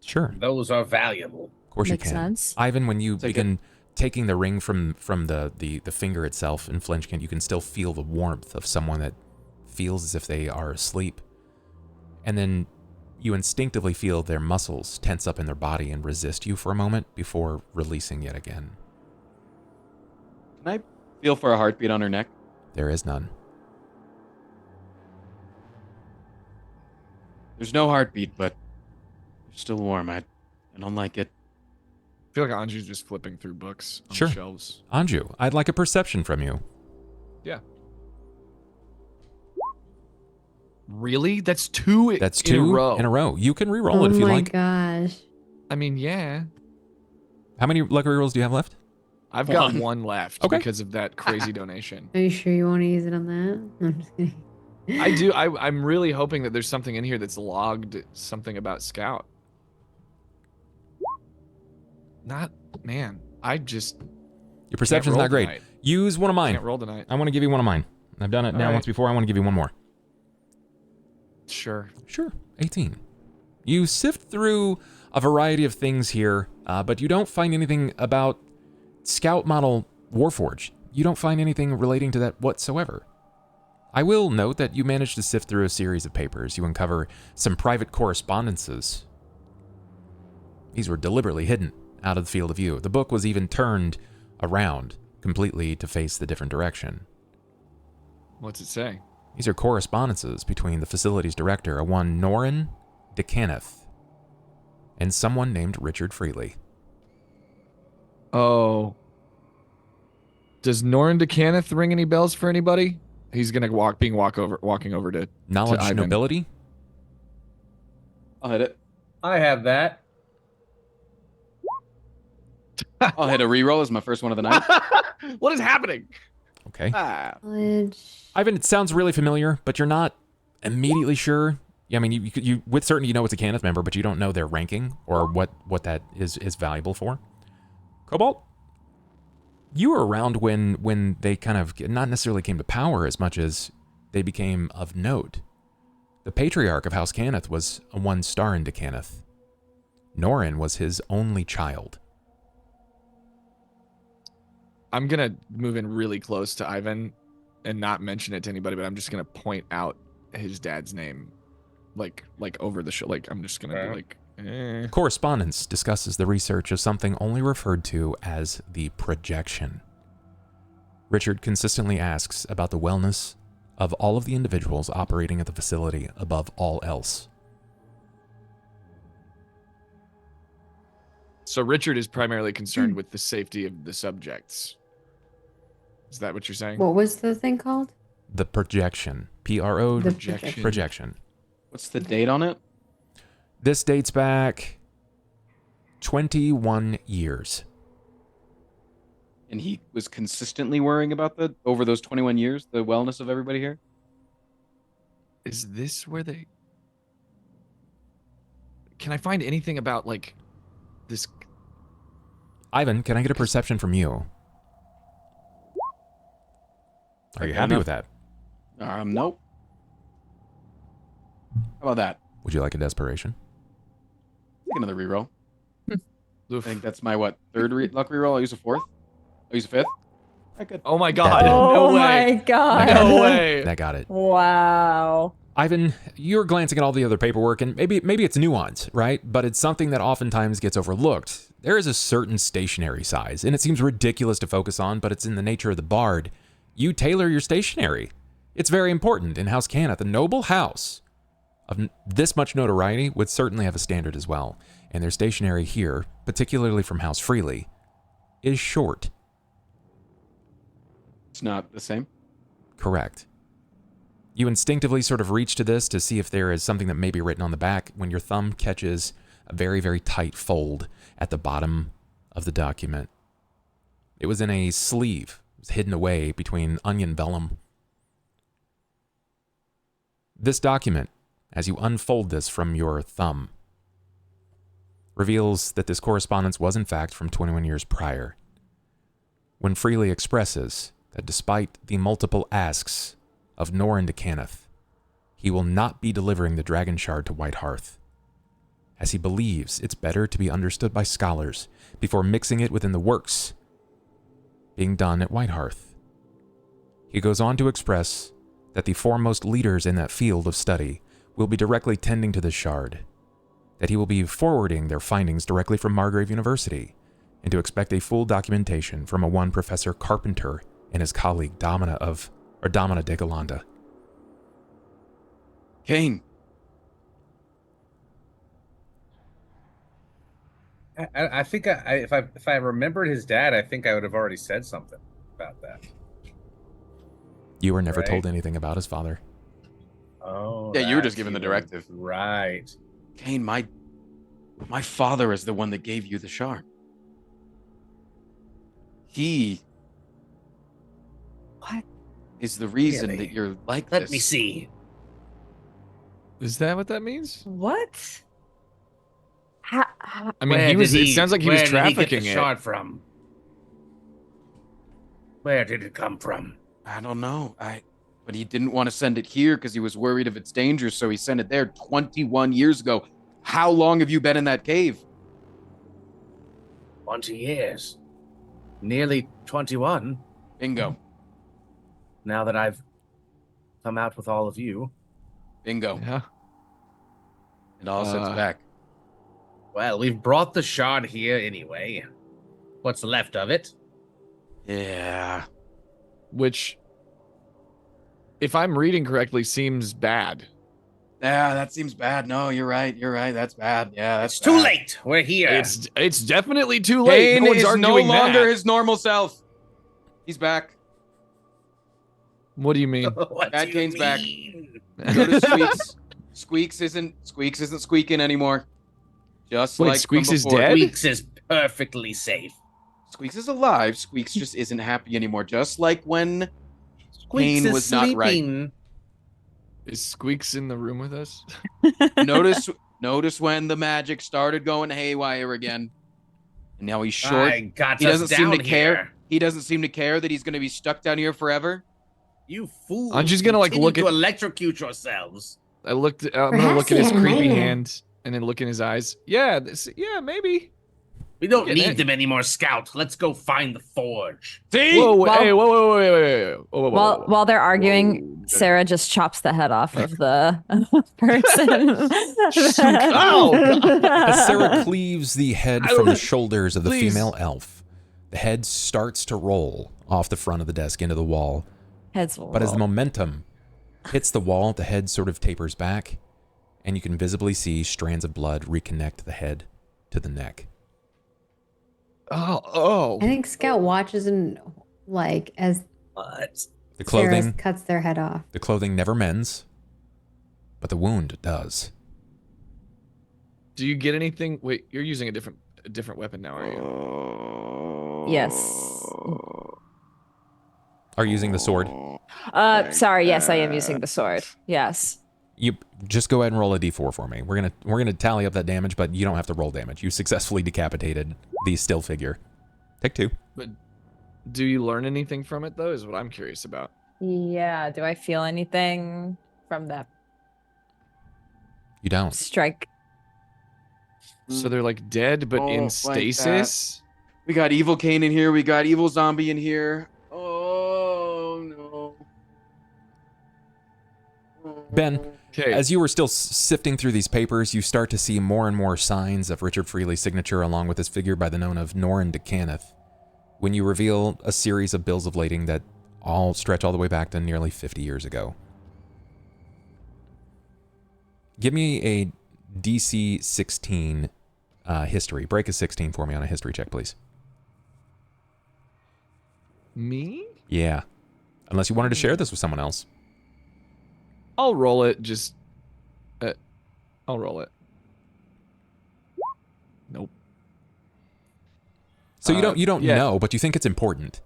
A: Sure.
H: Those are valuable.
A: Of course
C: Makes
A: you can.
C: sense.
A: Ivan, when you
B: Take
A: begin taking the ring from the finger itself in Flinchkin, you can still feel the warmth of someone that feels as if they are asleep. And then you instinctively feel their muscles tense up in their body and resist you for a moment before releasing yet again.
B: Can I feel for a heartbeat on her neck?
A: There is none.
B: There's no heartbeat, but they're still warm. I don't like it.
D: I feel like Anju's just flipping through books on
A: Sure.
D: the shelves.
A: Anju, I'd like a perception from you.
D: Yeah. Really? That's two.
A: That's
D: in a
A: two
D: row.
A: in a row. You can re-roll it if you like.
F: Oh my gosh.
D: I mean, yeah.
A: How many luck rerolls do you have left?
D: I've got one left
A: Okay.
D: because of that crazy donation.
F: Are you sure you want to use it on that? I'm just kidding.
D: I do. I'm really hoping that there's something in here that's logged something about Scout. Not, man. I just.
A: Your perception's
D: roll
A: not great.
D: tonight.
A: Use one of mine.
D: Can't roll tonight.
A: I want to give you one of mine. I've done it now
D: right.
A: once before. I want to give you one more.
D: Sure.
A: Sure. 18. You sift through a variety of things here, but you don't find anything about Scout model Warforged. You don't find anything relating to that whatsoever. I will note that you managed to sift through a series of papers. You uncover some private correspondences. These were deliberately hidden out of the field of view. The book was even turned around completely to face the different direction.
D: What's it say?
A: These are correspondences between the facility's director, a one Norin DeCanneth, and someone named Richard Freely.
D: Oh. Does Norin DeCanneth ring any bells for anybody? He's gonna walking over to
A: Knowledge
D: Ivan.
A: nobility?
B: I'll hit it.
I: I have that.
B: I'll hit a reroll as my first one of the night.
D: What is happening?
A: Okay.
F: College.
A: Ivan, it sounds really familiar, but you're not immediately sure. Yeah, I mean, you with certainty you know it's a Canneth member, but you don't know their ranking or what that is valuable for. Cobalt, you were around when they kind of not necessarily came to power as much as they became of note. The patriarch of House Canneth was a one star into Canneth. Norin was his only child.
D: I'm gonna move in really close to Ivan and not mention it to anybody, but I'm just gonna point out his dad's name, like over the show. Like I'm just gonna be like, eh.
A: Correspondence discusses the research of something only referred to as the projection. Richard consistently asks about the wellness of all of the individuals operating at the facility above all else.
D: So Richard is primarily concerned with the safety of the subjects. Is that what you're saying?
F: What was the thing called?
A: The projection. P-R-O.
F: The
A: Projection.
B: What's the date on it?
A: This dates back 21 years.
B: And he was consistently worrying about over those 21 years, the wellness of everybody here?
D: Is this where they... Can I find anything about, like, this...
A: Ivan, can I get a perception from you? Are you happy with that?
B: Nope. How about that?
A: Would you like a desperation?
B: Take another reroll. I
D: Oof.
B: think that's my, third luck reroll? I'll use a fourth. I'll use a fifth. I could.
D: Oh my god.
A: Oh
D: No
C: my
D: way.
C: god.
D: No way.
A: That got it.
C: Wow.
A: Ivan, you're glancing at all the other paperwork, and maybe it's nuance, right? But it's something that oftentimes gets overlooked. There is a certain stationery size, and it seems ridiculous to focus on, but it's in the nature of the bard. You tailor your stationery. It's very important in House Canneth. A noble house of this much notoriety would certainly have a standard as well. And their stationery here, particularly from House Freely, is short.
B: It's not the same.
A: Correct. You instinctively sort of reach to this to see if there is something that may be written on the back when your thumb catches a very, very tight fold at the bottom of the document. It was in a sleeve. It was hidden away between onion vellum. This document, as you unfold this from your thumb, reveals that this correspondence was in fact from 21 years prior, when Freely expresses that despite the multiple asks of Norin DeCanneth, he will not be delivering the Dragon Shard to White Hearth, as he believes it's better to be understood by scholars before mixing it within the works being done at White Hearth. He goes on to express that the foremost leaders in that field of study will be directly tending to this shard, that he will be forwarding their findings directly from Margrave University, and to expect a full documentation from a one Professor Carpenter and his colleague Domina de Galanda.
B: Cain.
I: I think if I remembered his dad, I think I would have already said something about that.
A: You were never
I: Right.
A: told anything about his father.
I: Oh.
B: Yeah, you were just
I: that's
B: given the
I: even-
B: directive.
I: Right.
B: Cain, my father is the one that gave you the shard. He
E: What?
B: is the reason
E: Really?
B: that you're like
E: Let
B: this.
E: me see.
D: Is that what that means?
C: What?
D: I mean, he was. It sounds like he was
E: where did he get
D: trafficking
E: the
D: it.
E: shard from? Where did it come from?
B: I don't know. But he didn't want to send it here because he was worried of its dangers, so he sent it there 21 years ago. How long have you been in that cave?
E: 20 years. Nearly 21.
B: Bingo.
E: Now that I've come out with all of you.
B: Bingo.
D: Yeah.
B: It all sets back.
E: Well, we've brought the shard here anyway. What's left of it?
B: Yeah.
D: Which, if I'm reading correctly, seems bad.
B: Yeah, that seems bad. No, you're right. You're right. That's bad. Yeah, that's
E: It's too
B: bad.
E: late. We're here.
D: It's definitely too late.
B: Cain
D: No one's
B: is no
D: arguing
B: longer
D: that.
B: his normal self. He's back.
D: What do you mean?
E: What
B: Bad
E: do you
B: Cain's back.
E: mean?
B: Go to Squeaks. Squeaks isn't squeaking anymore. Just
D: Wait,
B: like from
D: Squeaks is
B: before.
D: dead?
E: Weeks is perfectly safe.
B: Squeaks is alive. Squeaks just isn't happy anymore. Just like when
E: Squeaks
B: Cain
E: is
B: was not right.
E: sleeping.
D: Is Squeaks in the room with us?
B: Notice when the magic started going haywire again. And now he's short.
E: I got
B: He
E: us
B: doesn't seem to
E: down
B: care.
E: here.
B: He doesn't seem to care that he's going to be stuck down here forever.
E: You fools.
D: Anju's gonna, like,
E: Continue
D: look
E: to
D: at-
E: electrocute yourselves.
D: I'm gonna
G: Perhaps
D: look at
G: he
D: his
G: had a
D: creepy
G: nightmare.
D: hand and then look in his eyes. Yeah, maybe.
E: We don't
D: Get
E: need
D: in.
E: them anymore, Scout. Let's go find the forge.
B: See?
D: Whoa,
C: Well-
D: hey, whoa, wait. Whoa,
C: While they're arguing,
D: Whoa.
C: Sera just chops the head off of the person.
D: Oh, God.
A: As Sera cleaves the head from the shoulders of the
D: Please.
A: female elf, the head starts to roll off the front of the desk into the wall.
C: Heads will
A: But as the
C: roll.
A: momentum hits the wall, the head sort of tapers back, and you can visibly see strands of blood reconnect the head to the neck.
D: Oh.
F: I think Scout watches and like as
E: What?
A: The
F: Sarah
A: clothing,
F: cuts their head off.
A: the clothing never mends, but the wound does.
D: Do you get anything? Wait, you're using a different weapon now, are you?
C: Yes.
A: Are you using the sword?
C: Sorry. Yes, I am using the sword. Yes.
A: You just go ahead and roll a d4 for me. We're gonna tally up that damage, but you don't have to roll damage. You successfully decapitated the still figure. Take 2.
D: But do you learn anything from it though? Is what I'm curious about.
C: Yeah. Do I feel anything from that
A: You don't.
C: strike?
D: So they're like dead, but
B: Oh,
D: in
B: like
D: stasis.
B: We got evil Cain in here. We got evil zombie in here. Oh, no.
A: Ben,
D: Okay.
A: as you were still sifting through these papers, you start to see more and more signs of Richard Freely's signature along with this figure by the name of Norrin de Cannith, when you reveal a series of bills of lading that all stretch all the way back to nearly 50 years ago. Give me a DC 16 history. Break a 16 for me on a history check, please.
D: Me?
A: Yeah. Unless you wanted to share this with someone else.
D: I'll roll it. Just. I'll roll it. Nope.
A: So you don't
D: yeah.
A: know, but you think it's important.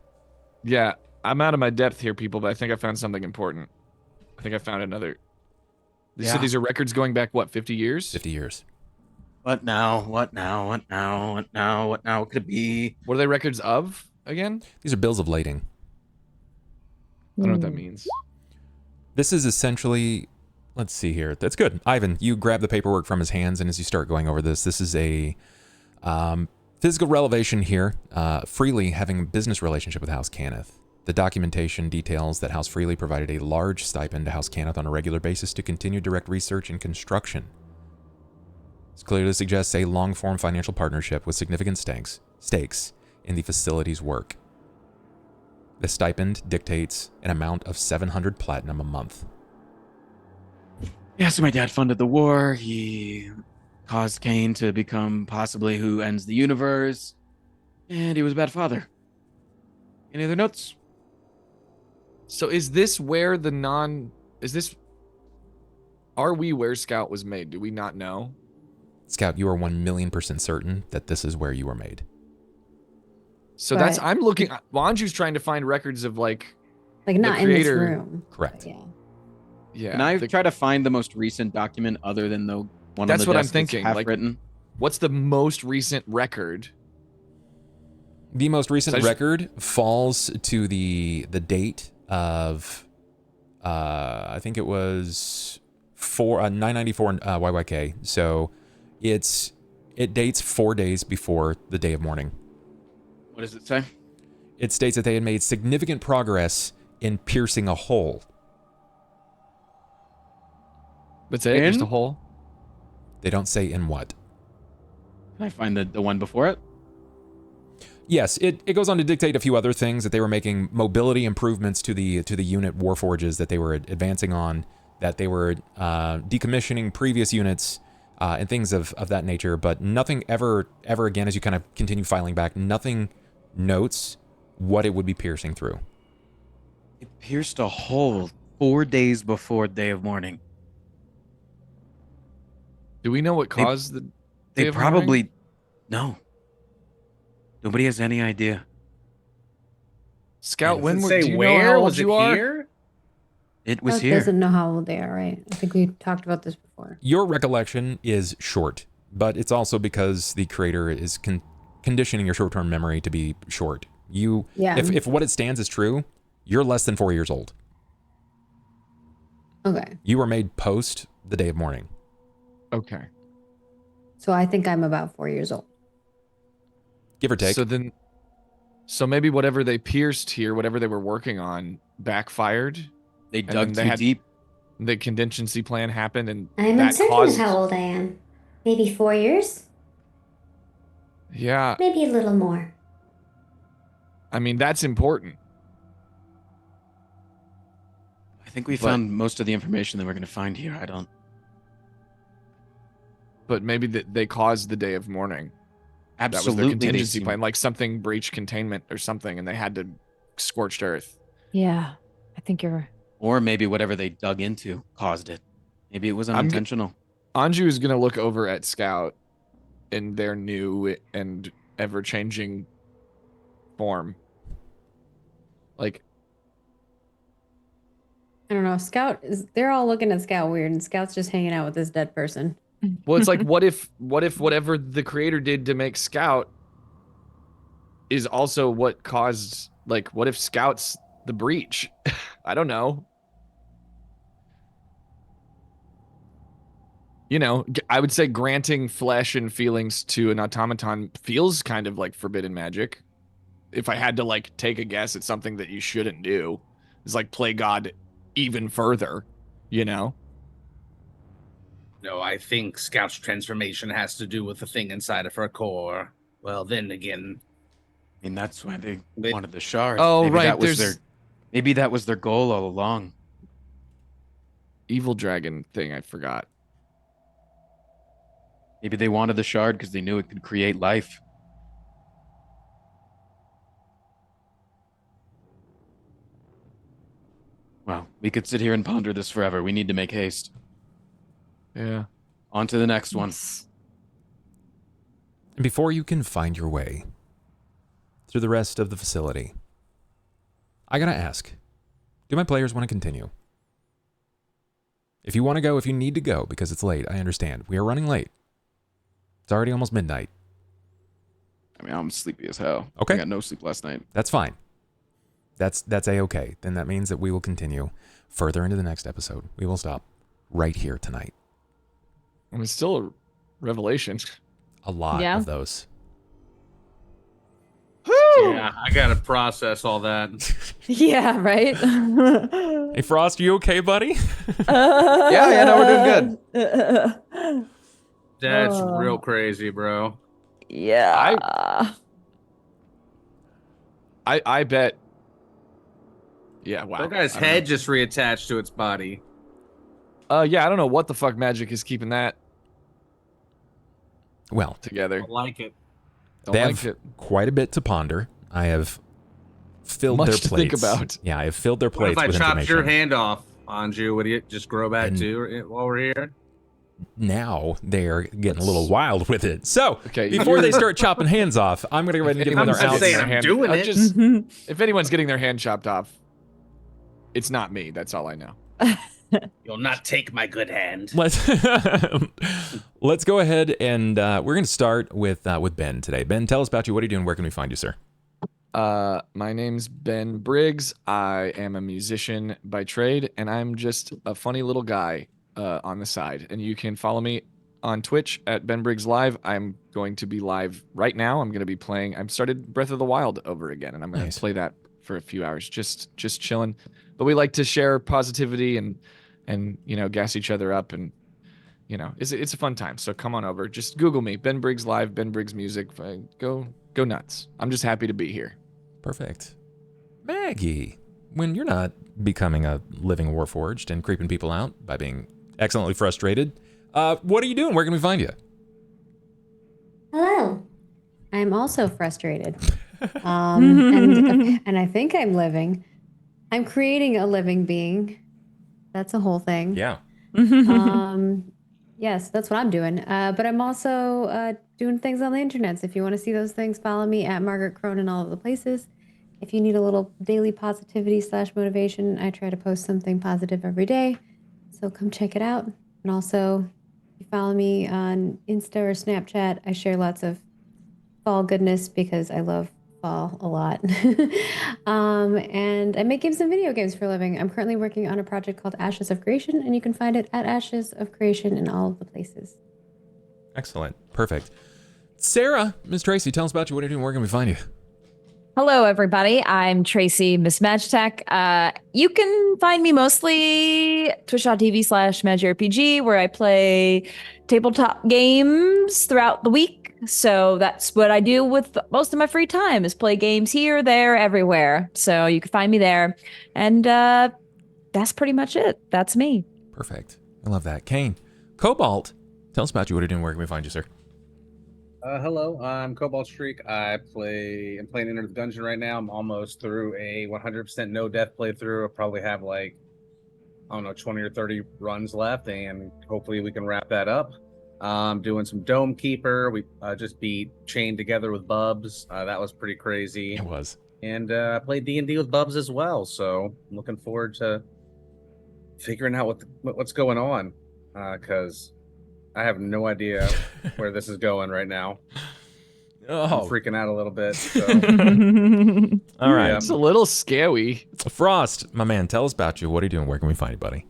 D: Yeah, I'm out of my depth here, people, but I think I found something important. I think I found another. They said these are records going back, what, 50 years?
A: 50 years.
B: What now? What now? What now? What now? What now? What could it be?
D: What are they records of again?
A: These are bills of lading.
D: I don't know what that means.
A: This is essentially, let's see here. That's good. Ivan, you grab the paperwork from his hands, and as you start going over this is a physical relevation here. Freely having a business relationship with House Cannith. The documentation details that House Freely provided a large stipend to House Cannith on a regular basis to continue direct research and construction. This clearly suggests a long-form financial partnership with significant stakes in the facility's work. The stipend dictates an amount of 700 platinum a month.
B: Yeah, so my dad funded the war. He caused Cain to become possibly who ends the universe. And he was a bad father. Any other notes?
D: So is this where the is this Are we where Scout was made? Do we not know?
A: Scout, you are 1,000,000% certain that this is where you were made.
D: So
F: But-
D: I'm looking. Well, Anju's trying to find records of like
F: not in this
D: creator-
F: room.
A: Correct.
F: Yeah.
D: Yeah.
B: Can I try to find the most recent document other than the one
D: That's
B: on the
D: what I'm
B: desk that's
D: thinking,
B: half
D: like-
B: written?
D: What's the most recent record?
A: The most recent
D: So I just-
A: record falls to the date of, I think it was 994 YYK. So it dates 4 days before the day of mourning.
B: What does it say?
A: It states that they had made significant progress in piercing a hole.
D: That's it. Just a hole.
A: They don't say in what.
B: Can I find the one before it?
A: Yes, it goes on to dictate a few other things, that they were making mobility improvements to the unit Warforges that they were advancing on, that they were decommissioning previous units and things of that nature, but nothing ever again, as you kind of continue filing back, nothing notes what it would be piercing through.
B: It pierced a hole 4 days before day of mourning.
D: Do we know what caused the?
B: They
D: day of
B: probably
D: mourning?
B: no. Nobody has any idea.
D: Scout, when
I: Does it
D: were?
I: say
D: Do you know
I: where?
D: how old
I: Was it
D: you are?
I: here?
B: It was
F: Scout
B: here.
F: doesn't know how old they are, right? I think we talked about this before.
A: Your recollection is short, but it's also because the creator is conditioning your short-term memory to be short.
F: Yeah.
A: If what it stands is true, you're less than 4 years old.
F: Okay.
A: You were made post the day of mourning.
D: Okay.
F: So I think I'm about 4 years old.
A: Give or take.
D: So maybe whatever they pierced here, whatever they were working on, backfired.
B: They
D: And
B: dug
D: then
B: too deep.
D: The contingency plan happened, and
G: I'm
D: that
G: uncertain
D: caused.
G: how old I am. Maybe 4 years?
D: Yeah,
G: Maybe a little more.
D: I mean that's important.
B: I think we
D: But-
B: found most of the information that we're going to find here. I don't.
D: But maybe they caused the day of mourning. That was
B: Absolutely.
D: their
B: they
D: contingency
B: seem-
D: plan, like something breached containment or something, and they had to scorched earth.
C: Yeah, I think you're.
B: Or maybe whatever they dug into caused it. Maybe it was unintentional.
D: Anju is gonna look over at Scout in their new and ever-changing form. Like,
F: I don't know. They're all looking at Scout weird, and Scout's just hanging out with this dead person.
D: well, it's like, what if whatever the creator did to make Scout is also what caused, like, what if Scout's the breach? I don't know. You know, I would say granting flesh and feelings to an automaton feels kind of like forbidden magic. If I had to like take a guess at something that you shouldn't do, is like play God even further, you know?
E: No, I think Scout's transformation has to do with the thing inside of her core. Well, then again,
B: I mean, that's why they
E: They-
B: wanted the shard.
D: Oh,
B: maybe
D: right,
B: That was
D: there's-
B: maybe that was their goal all along.
D: Evil dragon thing, I forgot.
B: Maybe they wanted the shard because they knew it could create life. Well, we could sit here and ponder this forever. We need to make haste.
D: Yeah.
B: On to the next one.
A: And before you can find your way through the rest of the facility, I gotta ask, do my players want to continue? If you want to go, if you need to go because it's late, I understand. We are running late. It's already almost midnight.
B: I mean, I'm sleepy as hell.
A: Okay.
B: I got no sleep last night.
A: That's fine. That's a-okay. Then that means that we will continue further into the next episode. We will stop right here tonight.
D: I mean, it's still a revelation.
A: A lot
C: Yeah.
A: of those.
I: Yeah, I gotta process all that.
C: Yeah, right.
A: Hey, Frost, you okay, buddy?
B: Yeah, no, we're
C: doing
I: That's
C: Oh.
I: real crazy, bro.
C: Yeah.
D: I bet. Yeah, wow.
I: That guy's
D: I don't
I: head just reattached to its body.
D: know. Yeah, I don't know what the fuck magic is keeping that
A: Well,
D: together.
I: I like it.
D: Don't
A: they
D: like
A: have
D: it.
A: quite a bit to ponder. I have filled
D: Much
A: their
D: to think
A: plates.
D: about.
A: Yeah, I have filled their
I: What if
A: plates
I: I
A: with
I: chopped
A: information.
I: your hand off? Anju, would you just grow back
A: And-
I: too while we're here?
A: Now they're getting a little wild with it. So
D: Okay,
A: before they start chopping hands off, I'm gonna go ahead and give them
I: I'm
A: their
I: just
A: outs.
I: saying, I'm doing it.
D: If anyone's getting their hand chopped off, it's not me. That's all I know.
H: You'll not take my good hand.
A: Let's go ahead and we're going to start with Ben today. Ben, tell us about you. What are you doing? Where can we find you, sir?
D: My name's BenBriggs. I am a musician by trade, and I'm just a funny little guy on the side. And you can follow me on Twitch at benbriggslive. I'm going to be live right now. I'm going to be playing. I've started Breath of the Wild over again, and I'm going to play that for a few hours, just chilling. But we like to share positivity and gas each other up, and it's a fun time. So come on over. Just Google me, BenBriggs Live, BenBriggs Music. Go nuts. I'm just happy to be here.
A: Perfect. Maggie, when you're not becoming a living Warforged and creeping people out by being excellently frustrated, what are you doing? Where can we find you?
G: Hello.
F: I'm also frustrated. And I think I'm living. I'm creating a living being. That's a whole thing.
A: Yeah.
F: Yes, that's what I'm doing. But I'm also doing things on the internet. So if you want to see those things, follow me at MargaretKrohn in all of the places. If you need a little daily positivity / motivation, I try to post something positive every day. So come check it out. And also, if you follow me on Insta or Snapchat, I share lots of fall goodness because I love fall a lot. And I make games and video games for a living. I'm currently working on a project called Ashes of Creation, and you can find it at Ashes of Creation in all of the places.
A: Excellent. Perfect. Sera, Miss Tracy, tell us about you. What are you doing? Where can we find you?
C: Hello, everybody. I'm Tracy, Miss MagTech. You can find me mostly twitch.tv/MagiRPG, where I play tabletop games throughout the week. So that's what I do with most of my free time, is play games here, there, everywhere. So you can find me there. And that's pretty much it. That's me.
A: Perfect. I love that. Cain, Cobalt, tell us about you. What are you doing? Where can we find you, sir?
I: Hello, I'm CobaltStreak. I'm playing Enter the Dungeon right now. I'm almost through a 100% no death playthrough. I probably have 20 or 30 runs left, and hopefully we can wrap that up. Doing some Dome Keeper. We just beat Chain together with Bubs. That was pretty crazy.
A: It was.
I: And I played D&D with Bubs as well, so I'm looking forward to figuring out what's going on, because I have no idea where this is going right now. I'm freaking out a little bit. So.
A: All right.
D: It's a little scary.
A: Frost, my man, tell us about you. What are you doing? Where can we find you, buddy?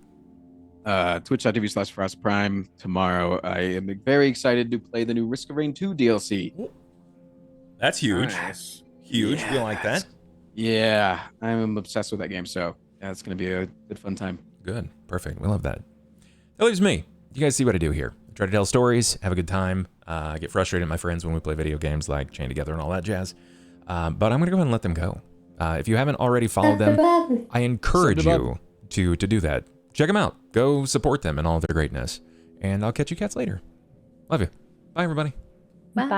B: Twitch.tv/FrostPrime tomorrow. I am very excited to play the new Risk of Rain 2 DLC.
A: That's huge.
I: Nice.
A: Huge.
B: Yeah.
A: We like that.
B: Yeah, I'm obsessed with that game, so yeah, it's going to be a good fun time.
A: Good. Perfect. We love that. That leaves me. You guys see what I do here. I try to tell stories, have a good time. I get frustrated at my friends when we play video games like Chain Together and all that jazz. But I'm going to go ahead and let them go. If you haven't already followed them, I encourage you to do that. Check them out. Go support them and all their greatness. And I'll catch you cats later. Love you. Bye, everybody.
C: Bye.